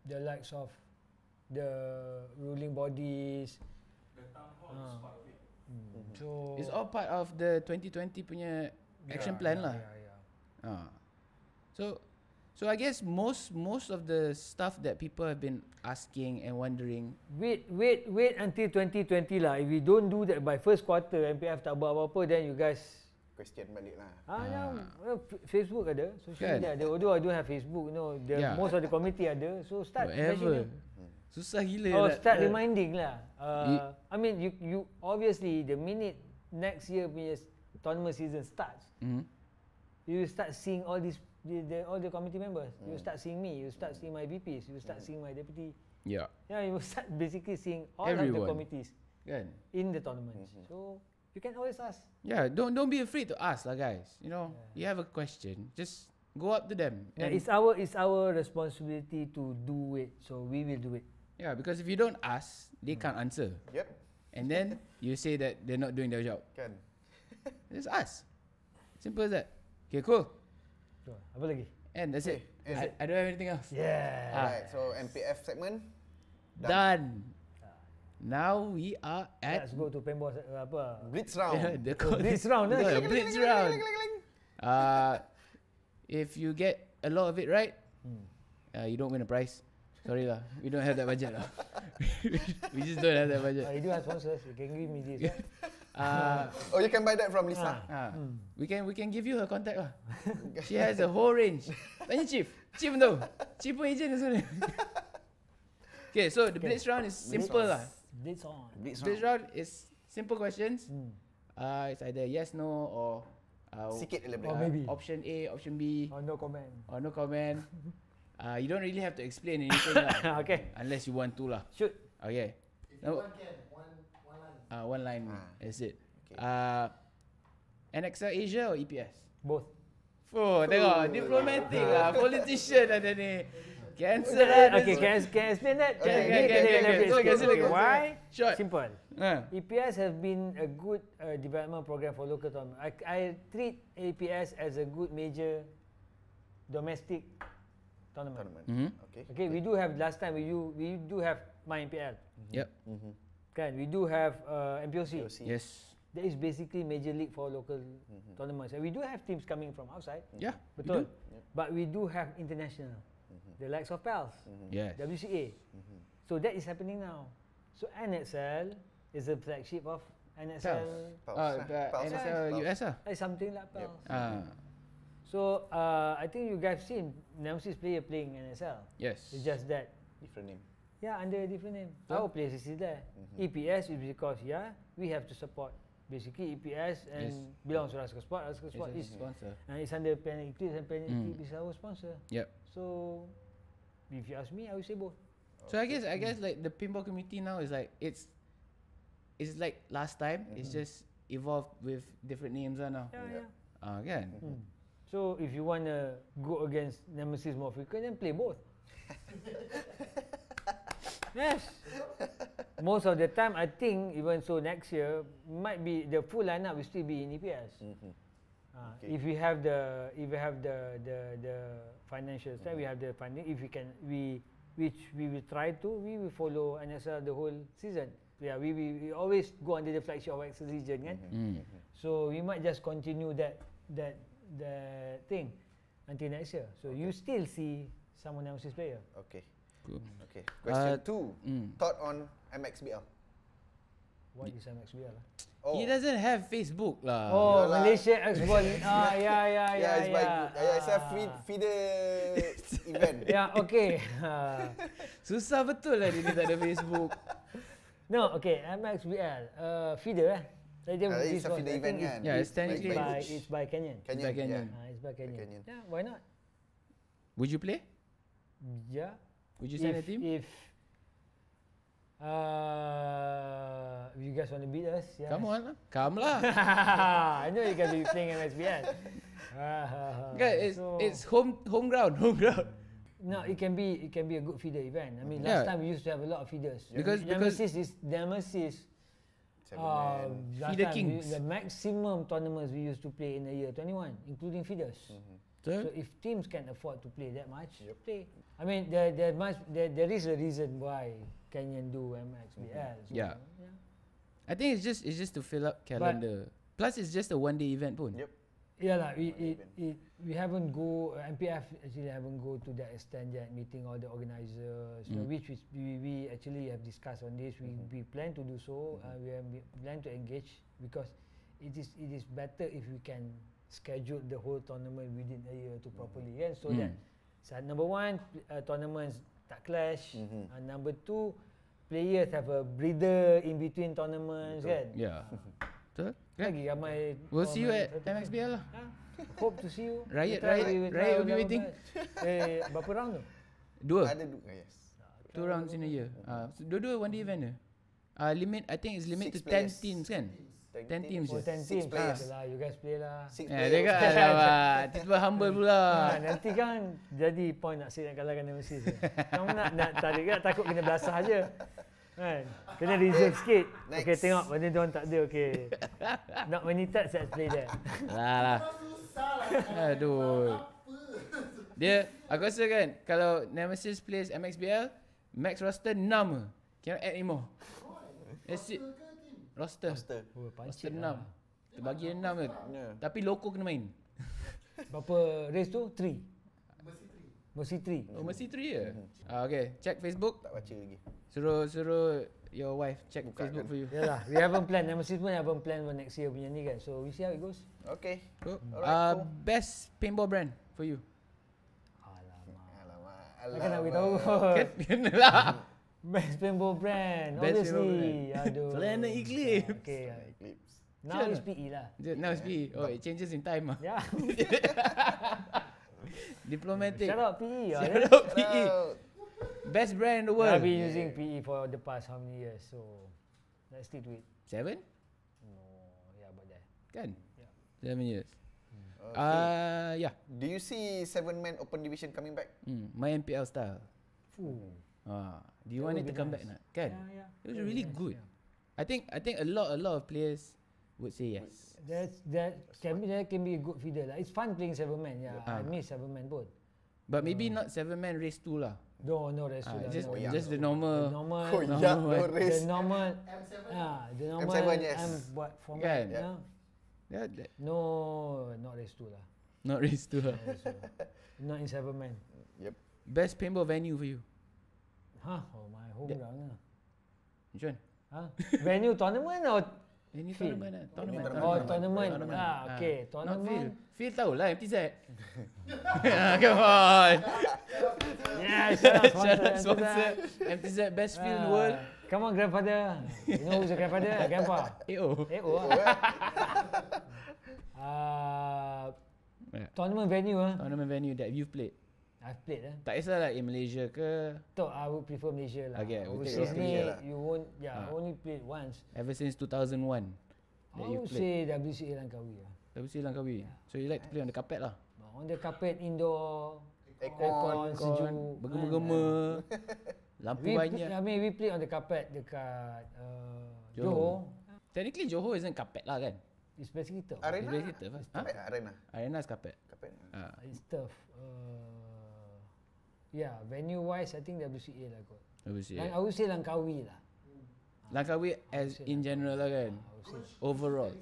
The likes of the ruling bodies. The town hall is part of it. So It's all part of the 2020 punya action plan lah. So I guess most of the stuff that people have been asking and wondering. Wait until 2020 lah. If we don't do that by first quarter, MPF tak buat apa-apa, then you guys Question balik lah. Facebook ada, social media ada. Although I don't have Facebook, most of the committee ada. So start Whatever. mentioning. Susah gila. Start reminding lah. You obviously the minute next year punya tournament season starts, you start seeing all these all the committee members. You start seeing me. You start seeing my VPs. You start seeing my deputy. Yeah. You start basically seeing all Everyone. of the committees Kan? in the tournaments. So you can always ask. Yeah, don't be afraid to ask lah, guys. You have a question, just go up to them. Yeah, and it's our responsibility to do it. So we will do it. yeah, because if you don't ask, they can't answer. Yep. And then you say that they're not doing their job. Kan. Just ask. Simple as that. Okay, cool. So, apa lagi? And that's it. I don't have anything else. Yeah. Alright, so MPF segment Done. Now we are at Let's go to paintball Blitz round. the Blitz round. Yeah, Blitz round. If you get a lot of it right, you don't win a prize. Sorry lah, we don't have that budget lah. We just don't have that budget. You do have sponsors. You can give me this. You can buy that from Lisa. We can give you her contact lah. She has a whole range. Tanya Chief. Chief tahu. Chief pun agent sebenarnya. Okay, so the Blitz round is simple lah. Blitz on. Blitz Blitz round. round is simple questions. It's either yes, no, or Sikit Or elaborate. maybe. option A, option B, No comment. or no comment. You don't really have to explain anything lah. Okay. Unless you want to lah. Shoot. Okay. If you want, can. One line. One line. That's it. Okay. NXL Asia or EPS? Both. Oh, tengok. Diplomatic lah. Politician ada ni. Cancel lah. Okay, can I explain that? Okay. So, Okay, why? Short. Simple. EPS has been a good development program for local tournament. I treat EPS as a good major domestic tournament. Okay, we do have last time we do have my MPL. Yep. Kan, we do have MPOC. Yes. That is basically major league for local tournaments. And we do have teams coming from outside. Yeah. Betul. But we do have international. The likes of PALS, Yes. WCA. So that is happening now. So NXL is a flagship of NXL. NSL US lah. Something like PALS. So, So I think you guys seen Nemesis player playing NSL. yes. It's just that. Different name. Yeah, under a different name. Our place is still there. EPS is because we have to support basically EPS and belongs to Raska Sport. Raska Sport is sponsor. it's under Planet Eclipse and Planet Eclipse is our sponsor. Yep. So if you ask me, I would say both. So I guess like the pinball community now is like it's like last time. It's just evolved with different names lah now. Yeah. Kan? So if you want to go against Nemesis more frequent, then play both. Yes. Most of the time, I think even so next year might be the full lineup will still be in EPS. Okay. If we have the financial side, we have the funding. If we can, which we will try to, we will follow NSL the whole season. Yeah, we always go under the flagship of Nemesis Legion, kan? So we might just continue that thing until next year. So you still see some Nemesis player. Okay. Cool. Okay. Question 2. Thought on MXBL. What is MXBL? He doesn't have Facebook lah. Oh, Yalah. Malaysia X-Ball. Yeah. It's a feeder event. Yeah, okay. Susah betul lah dia ni tak ada Facebook. No, okay. MXBL. Feeder Stadium It's a course, feeder I event think kan? Yeah, it's technically- it's by Canyon. Canyon. By Canyon. Yeah. It's by Canyon. Canyon. Yeah, why not? Would you play? Yeah. Would you sign a team? If you guys want to beat us, yes. Come on lah. Come lah. I know you guys will be playing MSBL. Guys, So- it's home ground. No, it can be a good feeder event. I mean, Yeah. last time we used to have a lot of feeders. Because- Nemesis. 7 man. Last Feeder time kings. the maximum tournaments we used to play in a year 21, including feeders. So if teams can afford to play that much, play. I mean, there is a reason why Canyon do MXBL. So, Yeah. I think it's just to fill up calendar. Plus, it's just a one-day event pun. Yep. Yeah lah, we haven't go MPF actually haven't go to that extent yet, meeting all the organisers, which we actually have discussed on this. We plan to do so. We plan to engage because it is better if we can schedule the whole tournament within a year to properly, kan? So that number one, tournaments tak clash. Number two, players have a breather in between tournaments, kan? Yeah. Betul? Lagi ramai. We'll see you at tournament. MXBL lah. Hope to see you. Riot We will try be our waiting. best. Berapa round tu? Dua. Ada yes. 2 rounds in a year. So dua-dua one day event je. Limit, I think it's limit to 6 10 players. teams kan? 10 teams Oh, je. 10 Six teams. players. Lah, you guys play lah. 6 Dia kata alamak, tiba humble pula. Nanti kan jadi point nak nak kalahkan Nemesis. Kamu nak tarik kan, takut kena belasah je. Kan? Kena reserve sikit. Next. Okay, tengok benda diorang tak ada. Okay. Not many times let's play that. Lah. Aduh. Dia, aku rasa kan, kalau Nemesis plays MXBL, max roster 6 je. Cannot add anymore. That's it. Roster. Oh, Roster pancit 6. lah. Terbagi 6 je. Yeah. Tapi Loco kena main. Berapa race tu? 3. Mesti 3. Oh, mesti 3 je. Okay, check Facebook. Tak baca lagi. Suruh your wife check Buka Facebook kan. for you. Yalah, we haven't plan. Nemesis pun haven't plan for next year punya ni kan. So we see how it goes. Okay. Cool. Alright, cool. Best paintball brand for you. Alamak. Takkan nak beritahu. Kena lah. Best paintball brand. Best paintball Obviously. Aduh. Planet Eclipse. Okay. Eclipse. Now it's PE lah. Now it's PE. Oh, it changes in time. Yeah. Diplomatic. Shout out PE. Shout out PE. Best brand in the world. I've been using PE for the past how many years, so let's stick to it. 7? No, yeah, about that. Kan? Yeah. 7 years. Okay. Yeah. Do you see 7-man open division coming back? My MPL style. Ooh. Do you want it to come back? Not? Kan? Yeah. It was really good. I think a lot of players would say yes. That can be a good feeder lah. It's fun playing 7-man. Yeah, I miss 7-man put. But maybe not 7-man race 2 lah. No, rest of that. Just No. just the normal. Koyak no The race. normal. The normal. M7, yes. What format? Kan? Yeah. Yeah, No, not race 2 lah. not race 2 lah. Not in 7-man. Yep. Best paintball venue for you? Huh? Oh, my home ground lah. Which one? Huh? Venue tournament or Any Field. tournament lah. Tournament. Oh, tournament. Okay, Not tournament. Field tahu lah MTZ. Come on. Yeah, Shout out sponsor. MTZ best field in the world. Come on, grandfather. You know who's your grandfather? Grandpa. AO. Tournament venue Tournament venue that you've played. I've played Tak kisah lah in Malaysia ke. I would prefer Malaysia lah. Okay, we take Overseas ni Malaysia lah. you won't. Yeah, I only played once. Ever since 2001 that I you've would played. say WCA Langkawi lah. WC Langkawi. So you like to play on the carpet lah. On the carpet, indoor, Aircon, sejuk, bergema-gema. Lampu banyak. I mean, we play on the carpet dekat Johor. Johor. Technically Johor isn't carpet lah kan. It's basically turf. Arena. It's basically turf. Arena. Arena is carpet. Kapal. It's turf. Yeah, venue wise, I think WCA lah kot. WC. I would say Langkawi lah. Langkawi as in general lah kan. I would say. Overall.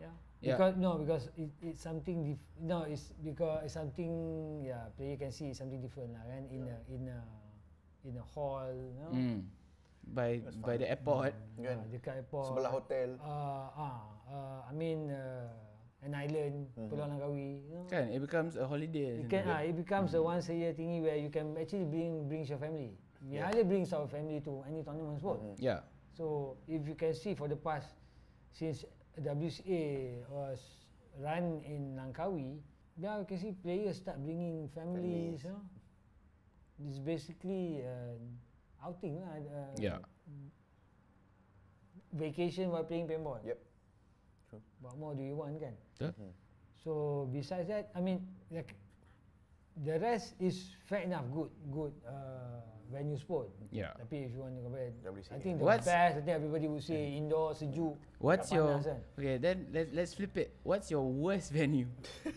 Yeah. Yeah. Because it's something it's because it's something player can see something different lah kan in a hall, you know. By the airport. Kan? Dekat airport. Sebelah hotel. I mean an island, Pulau Langkawi, you know. Kan it becomes a holiday. It becomes a once a year thingy where you can actually brings your family. We hardly brings our family to any tournament sport. Yeah. So if you can see for the past since WCA was run in Langkawi, now you can see players start bringing families. You know? It's basically outing lah. Vacation while playing paintball. Yep. True. What more do you want, kan? So, So besides that, I mean, like, the rest is fair enough, good venue sport. Yeah. Tapi if you want to compare, WCA. I think the What's- best, I think everybody would say indoor, sejuk. what's tak your panas, kan? okay? Then let's flip it. What's your worst venue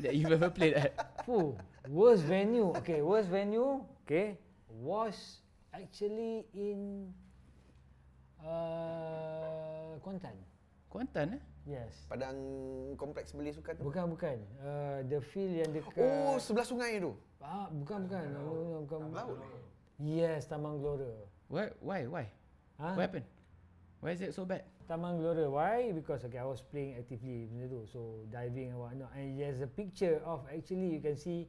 that you've ever played at? Fuh, worst venue. Okay, worst venue. Okay, was actually in Kuantan. Kuantan, eh? Yes. Padang kompleks beli sukan tu. Bukan. The field yang dekat. Oh, sebelah sungai tu. Bukan. No, bukan. Laut. Yes, Taman Gelora. Why? Huh? What happened? Why is it so bad? Taman Gelora. Why? Because I was playing actively benda tu, so diving and whatnot. And there's a picture of, actually you can see,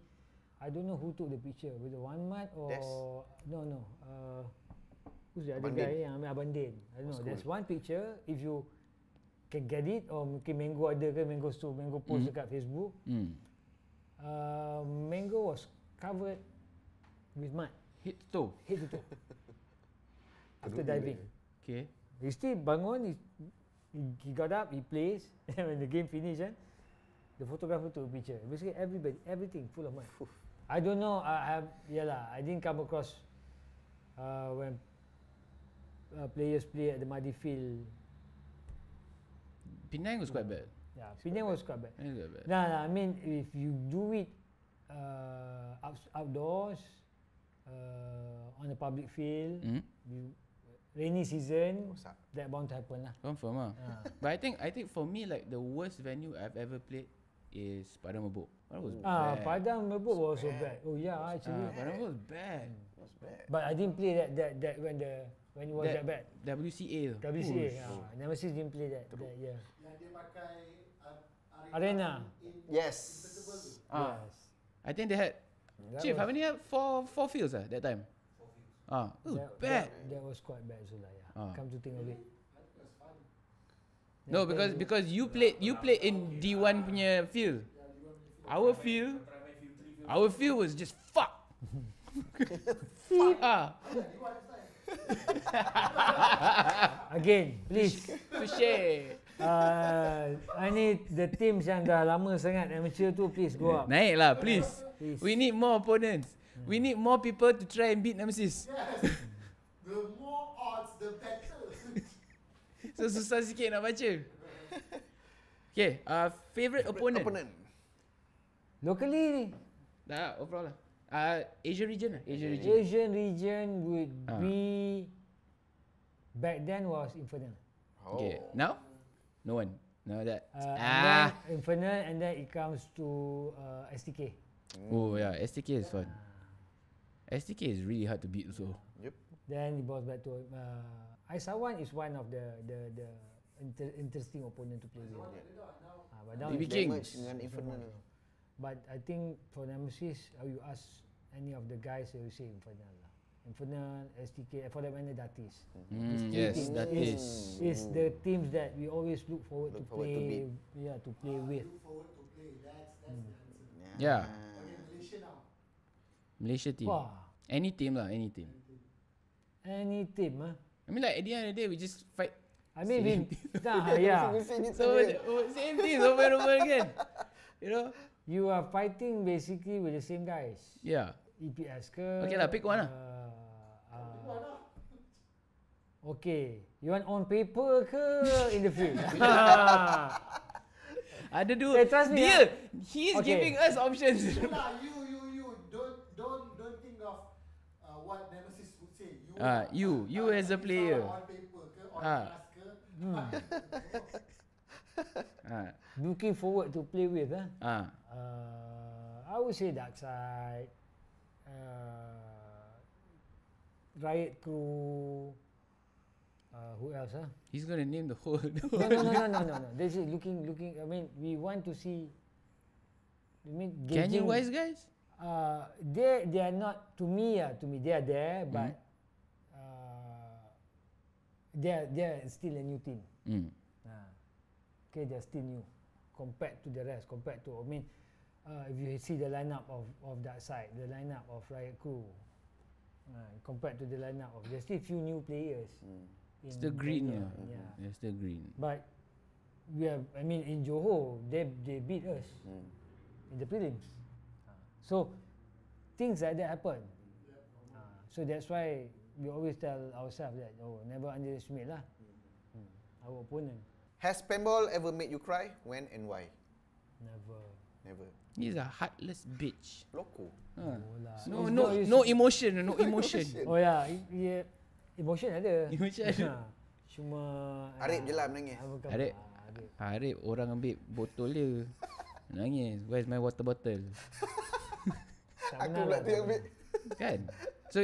I don't know who took the picture, whether One Mat or Des. no. Who's the other Abang Din. guy yang ambil Abang Din? I don't know. School. There's one picture. If you can get it, or mungkin Mango ada ke, Mango post dekat Facebook. Mango was covered with mud, Hit to toe. head to toe, after diving. Okay. He still bangun, he got up, he plays, and when the game finished, the photographer took a picture. Basically everything full of mud. I don't know, I didn't come across when players play at the muddy field. Penang was quite bad. Yeah, Penang was quite bad. Penang was quite bad. No, I mean, if you do it outdoors, on a public field, rainy season, Rosak. that bound to happen lah. Confirm ah. But I think for me, like, the worst venue I've ever played is Padang Mabuk. That was bad. Padang Mabuk was also bad. Oh yeah, actually. Padang Mabuk was bad. That's bad. But I didn't play that when it was that bad. WCA tu. WCA, Nemesis didn't play that year. Yang dia pakai Arena. Yes. Yes. I think they had That Chief, was- how many have? Four fields that time? It was bad. That was quite bad also lah, yeah. Ah. Come to think of it. No, because you played in D1 punya field. Our field was just fuck. Again, please. Touche. I need the teams yang dah lama sangat amateur tu, please go up. Naik lah, please. Please. We need more opponents. We need more people to try and beat Nemesis. The more odds, the better. So susah sikit nak baca. Okay, favorite opponent. Locally, Dah, overall lah. Asian region lah. Asian region would be, back then was Infernal. Okay, now? No one. No that. And then Infernal, and then it comes to STK. Oh yeah, STK is fun. STK is really hard to beat also. Yep. Then it goes back to Aisawan is one of the interesting opponent to play with. But now BB it's King. Damage dengan Infernal. But I think for Nemesis, you ask any of the guys, they will say Infernal lah. Infernal, STK, for that matter, Datis. Yes, that is. Is the teams that we always look forward Look to forward to play. beat. To play with. Look forward to play. That's the answer. Yeah. Okay, Malaysia now. Malaysia team. Wah, Any team lah, any team. any team, huh? I mean, like, at the end of the day, we just fight. I mean, Same yeah. So, same team over and over again. You know? You are fighting basically with the same guys. Yeah. EPS ke? Okay lah, pick one lah. Okay, you want on paper ke in the field? Ada dua. Trust me, Dia, he's Okay. giving us options. You lah, you. Don't think of what Nemesis would say. You as a player. On paper ke, on Ah. class ke. Looking forward to play with, huh? I would say Dark Side, Riot Crew. Who else, huh? He's gonna name the whole. No. This is looking. I mean, we want to see. I mean, Can you gauging- wise guys? They are not to me. They are there, but they are still a new team. okay, they're still new compared to the rest. Compared to, I mean, if you see the lineup of that side, the lineup of Riot Crew, compared to the lineup of, there's still few new players. Still green, Kenya, yeah. They're still green. But we have, I mean, in Johor, they beat us in the prelims. So things like that happen. So that's why we always tell ourselves that, never underestimate lah our opponent. Has paintball ever made you cry? When and why? Never. He's a heartless bitch. Loco. No emotion, no emotion. Oh ya, emotion ada. Emotion ada. Cuma Arif je lah menangis. Arif orang ambil botol dia. Nangis. Where's my water bottle? Aku pula tu yang ambil. Kan? So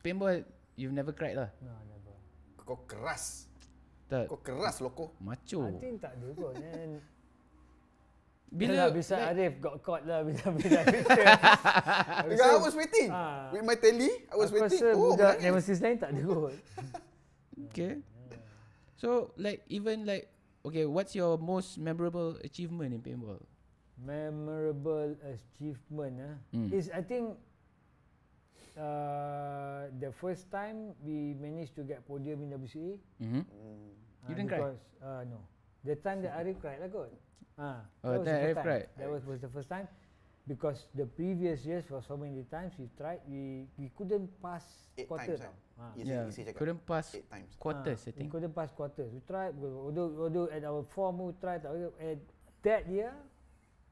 paintball you've never cried lah? No, never. Kau keras. Tak. Kau keras Loco. Macho. I think tak ada kot. Bila bisa like, Arif got caught lah bila I was waiting. With my telly, I was waiting. Aku rasa budak Nemesis lain tak ada kot. Okay. So like even like okay, what's your most memorable achievement in paintball? Memorable achievement is I think the first time we managed to get podium in WCA. You didn't cry? No. The time that Arif cried lah kot. Arif cried. That was the first time, because the previous years for so many times we tried, we couldn't pass 8 quarter. times, Couldn't pass 8 times. quarters, I We think. couldn't pass quarters. We tried, although at our form we tried. At that year,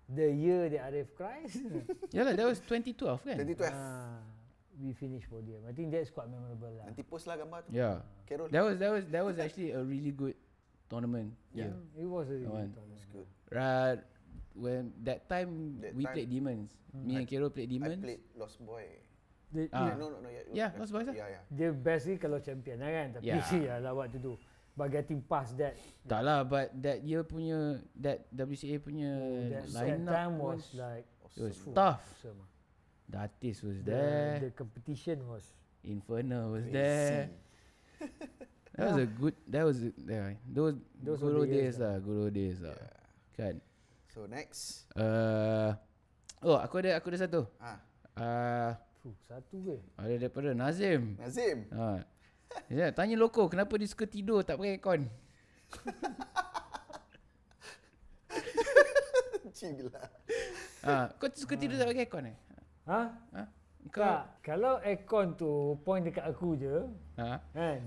the year that Arif cries, Yeah lah, that was 2012 kan? 2012. we finished podium. I think that's quite memorable lah. Nanti post lah gambar tu. Yeah. Carol. That was actually a really good tournament. Yeah. It was a really One. good tournament. It's good. When that time we played Demons. Me and Carol played I Demons. played Lost Boy. No, No, yeah. Yeah, Lost Boys lah. Yeah. dia best kalau champion lah kan. Tapi lah what to do. But getting past that, Tak lah, but that year punya, that WCA punya that lineup time was like it was full. tough. Awesome. The artist was there. The competition was Infernal was Crazy. there. That was a good. That was those were Guru the days years lah. Guru days lah. Kan. So next. Aku ada satu. satu ke? Ada daripada Nazim. Ya, tanya Loco kenapa dia suka tidur tak pakai aircon. Cila. Kau suka tidur tak pakai aircon Tak, kalau aircon tu point dekat aku je, kan?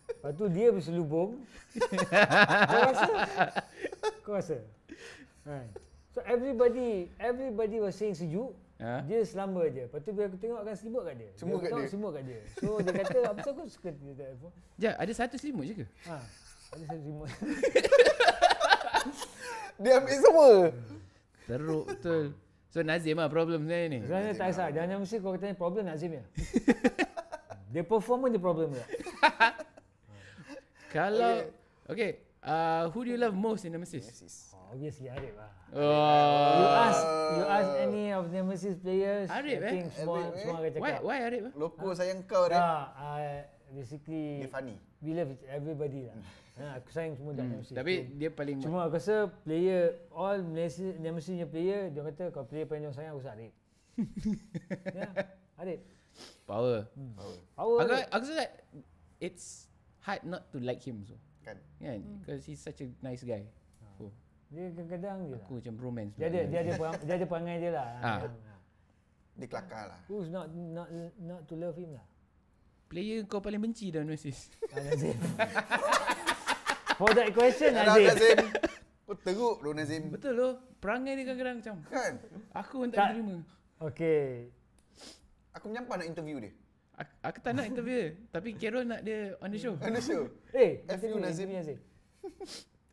Lepas tu dia berselubung. Kau rasa? Kan? So everybody was saying sejuk. Dia selamba je. Lepas tu bila aku tengok kan selimut kat dia. Semua kat dia. Semua kat dia. So dia kata apa pasal aku suka tidur kat aircon? Ada satu selimut je ke? Ada satu selimut. Dia ambil semua. Teruk betul. So Nazim lah problem saya ni. Sebenarnya tak kisah. Jangan mesti kau tanya problem Nazim ya. Dia perform dia problem ya. Kalau okay, who do you love most in Nemesis? Obviously Arif lah. Oh. You ask any of Nemesis players, Arif, I think semua akan cakap. Why Arif? Loco sayang kau dia. Basically Dia funny. we love everybody lah. Aku sayang semua dah Nemesis. Tapi dia paling Cuma aku rasa player, all Nemesis punya player, dia kata kalau player paling sayang aku rasa Arif. Arif. power. Power. Aku rasa like it's hard not to like him so. Kan? Because he's such a nice guy. Dia kadang-kadang je lah. Aku macam romance. Dia ada perangai dia lah. Dia kelakar lah. Who's not to love him lah. Player kau paling benci dalam Nemesis. Nazim. For that question Nazim. Nazim. Kau teruk tu Nazim. Betul loh. Perangai dia kadang-kadang macam Kan? aku pun tak terima. Okay. Aku menyampah nak interview dia. Aku tak nak interview dia. Tapi Carol nak dia on the show. On the show. FU Nazim.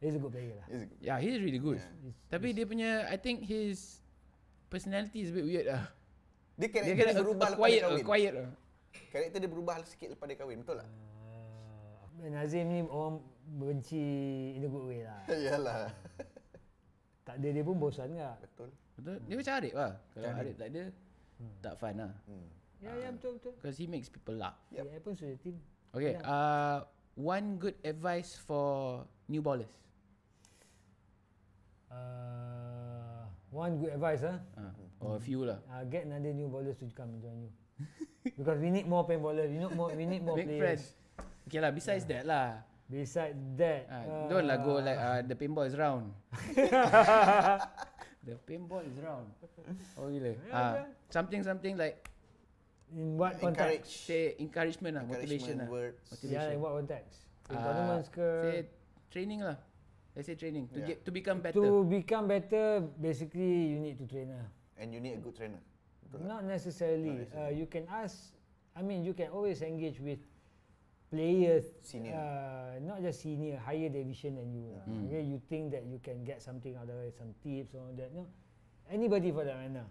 He's a good player lah. Yeah, he's really good. Tapi dia punya, I think his personality is a bit weird lah. Dia Dia karakter kena dia berubah lepas dia quiet kahwin. quiet lah. Karakter dia berubah sikit lepas dia kahwin. Betul tak? Nazim ni orang benci in a good way lah. Yalah. Tak ada dia pun bosan tak? Betul. Dia macam Arif lah. Kalau Arif tak ada, tak fun lah. Ya, betul. Because he makes people laugh. It happens to the team. Okay, one good advice for new ballers. One good advice, Or a few lah. get another new bowlers to come and join you. Because we need more paintballers. We need more Make players. friends. Okay lah, besides that lah. Besides that, Don't lah go like the paintball is round. The paintball is round. Oh gila. Something like in what context? say encouragement lah, motivation lah. words. Yeah, in what context? In tournaments ke? Say training lah. Let's say training to become better. To become better, basically you need to train lah. And you need a good trainer. Not necessarily. You can ask. I mean, you can always engage with players, Senior. not just senior, higher division than you. Okay, you think that you can get something out of it, some tips or that. No, anybody for that matter.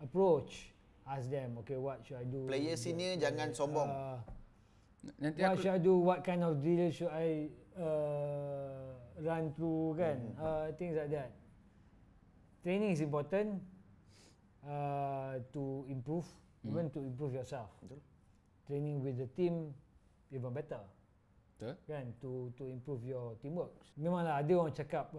Approach, ask them. Okay, what should I do? Player senior jangan sombong. Nanti What should I do? What kind of drill should I run through? Kan? Things like that. Training is important to improve, even to improve yourself. Betul. Training with the team even better. Betul. Kan, to improve your teamwork. Memanglah ada orang cakap,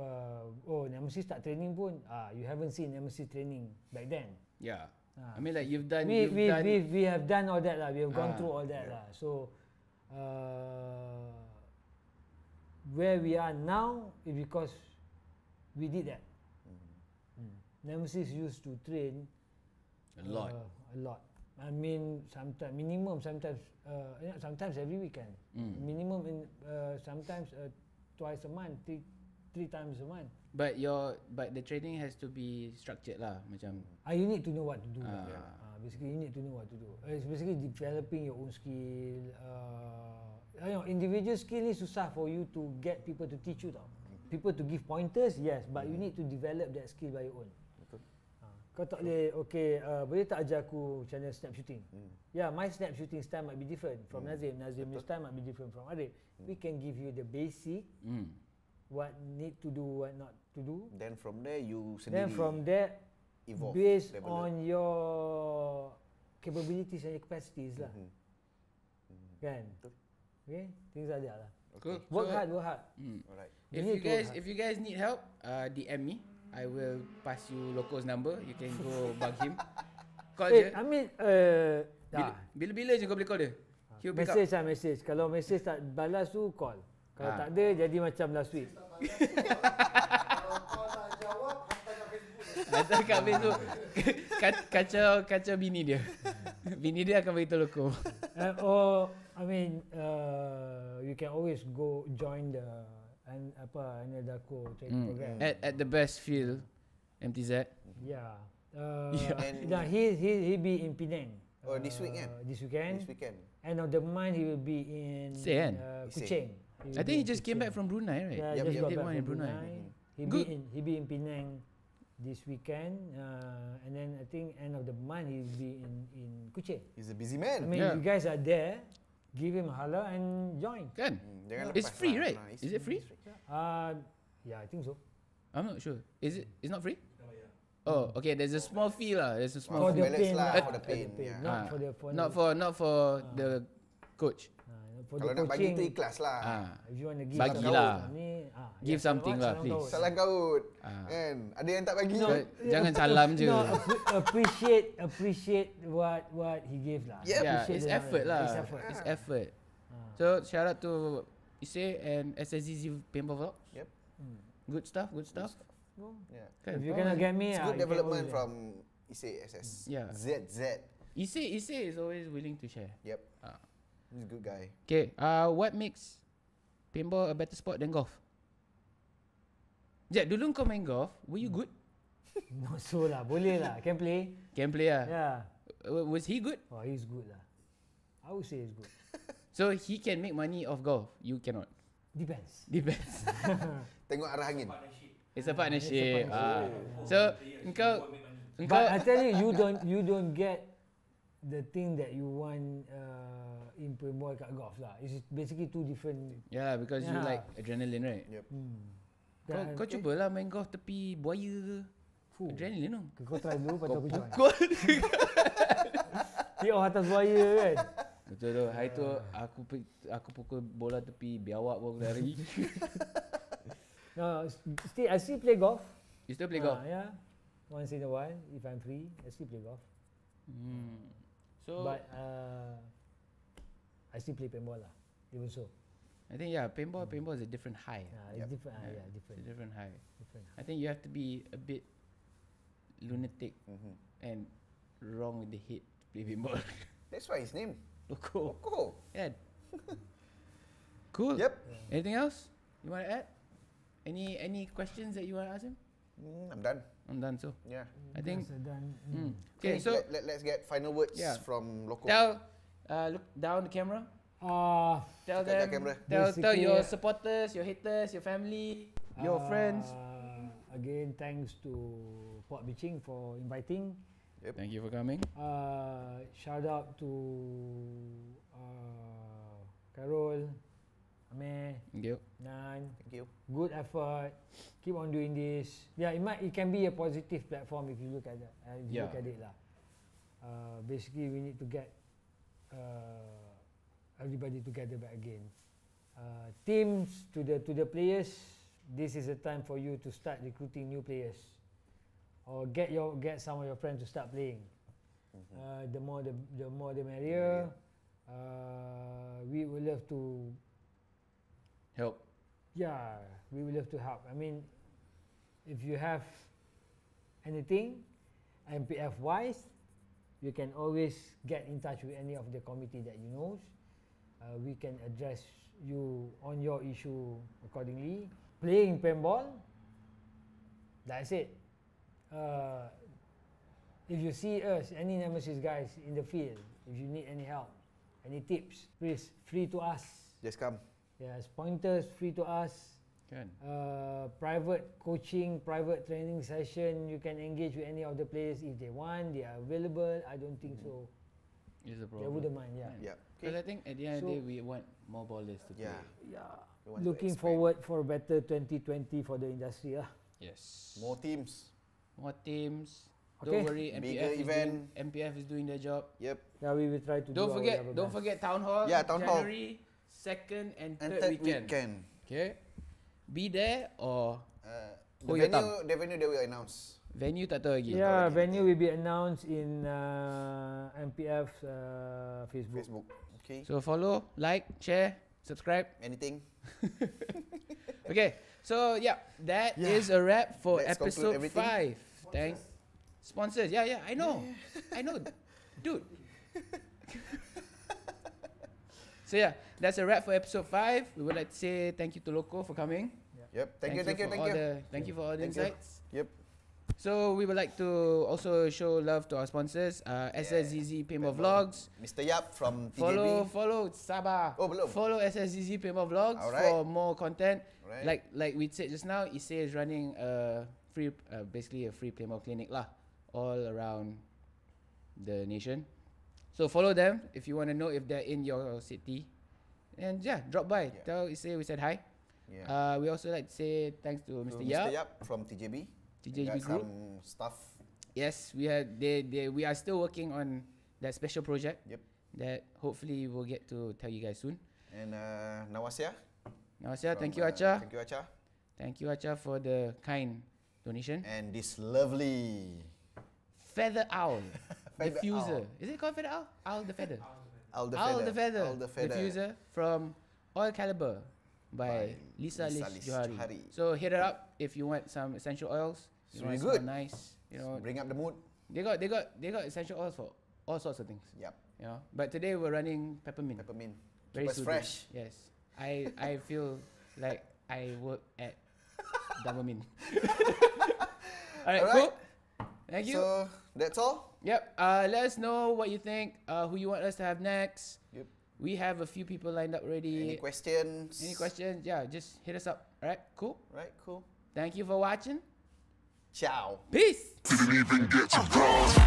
oh Nemesis tak training pun. You haven't seen Nemesis training back then. Yeah. I mean like you've done. We have done all that lah. We have gone through all that lah. So where we are now is because we did that. Nemesis used to train A lot. A lot. I mean, sometimes minimum, sometimes every weekend. Minimum in sometimes twice a month, three times a month. But the training has to be structured lah, macam. You need to know what to do. Basically, you need to know what to do. It's basically developing your own skill. Individual skill ni susah for you to get people to teach you tau. People to give pointers, yes, but you need to develop that skill by your own. Kau tak boleh, okay, boleh tak ajar aku macam mana snap shooting? Yeah, my snap shooting style might be different from Nazim. Nazim's style might be different from Arif. We can give you the basic, what need to do, what not to do. Then from there you sendiri. Then from there, evolve, based develop. on your capabilities and your capacities lah. Kan? Okay, things like that lah. Cool. Work hard. Alright. If you guys need help, DM me. I will pass you Loco's number. You can go bug him. Call je. I mean, Bila-bila je kau boleh call dia. He'll pick up. Message. Kalau message tak balas tu, call. Kalau tak ada, jadi macam last week. Kalau kau nak jawab, Hantar kat Facebook. Kacau bini dia. Bini dia akan beritahu Loco. I mean, you can always go join the Anadako training program. At the best field, MTZ. Yeah. And He be in Penang. this weekend. This weekend. End of the month he will be in Kuching. I think he just came back from Brunei, right? Yeah, just got back from Brunei. He be in Penang this weekend, and then I think end of the month he will be in Kuching. He's a busy man. I mean, if you guys are there, give him a holler and join. Kan? Jangan It's lepas free, lah. right? Is it free? Yeah, I think so. I'm not sure. Is it? It's not free? Oh, okay. There's a small fee lah. There's a For small the fee. pain lah, for for the pain. Not for the Not for the coach. For Kalau the nak bagi coaching. tu ikhlas lah. If you want to give Bagilah. Give something lah, please. Salah kaut. Kan? Ada yang tak bagi. Jangan salam je. No, appreciate what he gave lah. Yep. Yeah, Appreciate it's the- effort lah. It's effort. It's effort. So shout out to Ise and SSZ Paintball Vlog. Yep. Good stuff. Yeah. Kan? If you cannot get me, It's good you can development always- from ISE. Yeah. ZZ. Ise is always willing to share. Yep. He's a good guy. Okay, what makes paintball a better sport than golf? Jad, dulu kau main golf, were you good? Not so lah, boleh lah, can play. Can play lah. Yeah. Was he good? Oh, he's good lah. I would say he's good. So he can make money off golf. You cannot. Depends. Depends. Tengok arah angin. It's a partnership. So But I tell you, you don't get the thing that you want in paintball kat golf lah. It's basically two different. yeah, because you like adrenaline, right? Yep. Kau cubalah main golf tepi buaya ke. Adrenaline tu. Kau try dulu, lepas tu aku join. Pukul. Tengok atas buaya kan. Betul tu. Hari tu aku pukul bola tepi biawak pun aku lari. No, I still play golf. You still play golf? Yeah. Once in a while, if I'm free, I still play golf. So, But I still play paintball lah. Even so. I think paintball is a different high. It's different. Different. It's a different high. Different. I think you have to be a bit lunatic and wrong with the head to play paintball. That's why his name. Loco. Loco. Yeah. Cool. Yep. Anything else you want to add? Any questions that you want to ask him? I'm done. I'm done. So Yeah. I think. Done. Okay. So let's get final words Yeah. from Loco. look down the camera. Tell Cakap them. camera. Tell your supporters, your haters, your family, your friends. Again, thanks to PodBtchn for inviting. Thank you for coming. Shout out to Carol, Amer, Thank you. Nan. Thank you. Good effort. Keep on doing this. Yeah, it can be a positive platform if you look at that. Look at it lah. Basically, we need to get everybody together back again. Teams to the players. This is a time for you to start recruiting new players, or get some of your friends to start playing. The more the merrier. We would love to help. Yeah, we would love to help. I mean, if you have anything MPF wise, you can always get in touch with any of the committee that you know. We can address you on your issue accordingly. Playing paintball, that's it. If you see us, any Nemesis guys in the field, if you need any help, any tips, please, free to us. Just come. Yes, pointers, free to us. Good. Private coaching, private training session, you can engage with any of the players if they want, they are available. I don't think so. Is a They problem. wouldn't mind, yeah. Yeah. Because I think at the end of the day, we want more ballers to play. Yeah. Yeah. We want to Looking expand. forward for a better 2020 for the industry. Yes. More teams. More teams. Okay. Don't worry, Bigger event. MPF is doing their job. Yep. Yeah, we will try to Don't do forget, our don't best. forget Town Hall. Yeah, Town Hall. January 2nd and And 3rd weekend. Okay. Be there or The venue they will announce. venue tak tahu lagi. Yeah, venue will be announced in MPF Facebook. Facebook. Okay. So follow, like, share, subscribe. Anything? Okay. So yeah, that is a wrap for Let's conclude episode everything. 5. Thanks. Sponsors. Yeah, I know. I know. Dude. So yeah, that's a wrap for episode 5. We would like to say thank you to Loco for coming. Yep. Thank you. Thank you for all the Thank you. insights. Yep. So we would like to also show love to our sponsors, SSZZ Paintball Vlogs. Mr. Yap from TJB. Follow Sabah. Oh, belum. Follow SSZZ Paintball Vlogs Alright. for more content. Alright. Like we said just now, Issei is running a free, basically a free paintball clinic lah, all around the nation. So follow them if you want to know if they're in your city, and yeah, drop by. Yeah. Tell Issei we said hi. Yeah. We also like to say thanks to Mr. Mr. Yap. Yap from TJB. TJB Got Group. some stuff. Yes, we are still working on that special project. Yep. That hopefully we'll get to tell you guys soon. And Nawasya. Nawasya, from, thank you Acha. Thank you Acha. Thank you Acha for the kind donation. And this lovely Feather Owl Feather diffuser. Owl. Is it called Feather Owl? Owl the Feather. Owl the Feather. Owl the Feather. Diffuser from Oil Caliber by Lisa Lis Johari. Johari. So hit her up if you want some essential oils. It's You want really some good. nice. You know, Bring up the mood. they got essential oils for all sorts of things. Yep. You know, but today we're running peppermint. Peppermint. Very Keep us soothing. fresh. Yes, I feel like I work at Damamin. Alright, Alright. cool. Thank you. So that's all. Yep. Let us know what you think. Who you want us to have next. Yep. We have a few people lined up already. Any questions? Any questions? Yeah, just hit us up. Alright, cool. Right, cool. Thank you for watching. Ciao. Peace. Didn't even get to cross.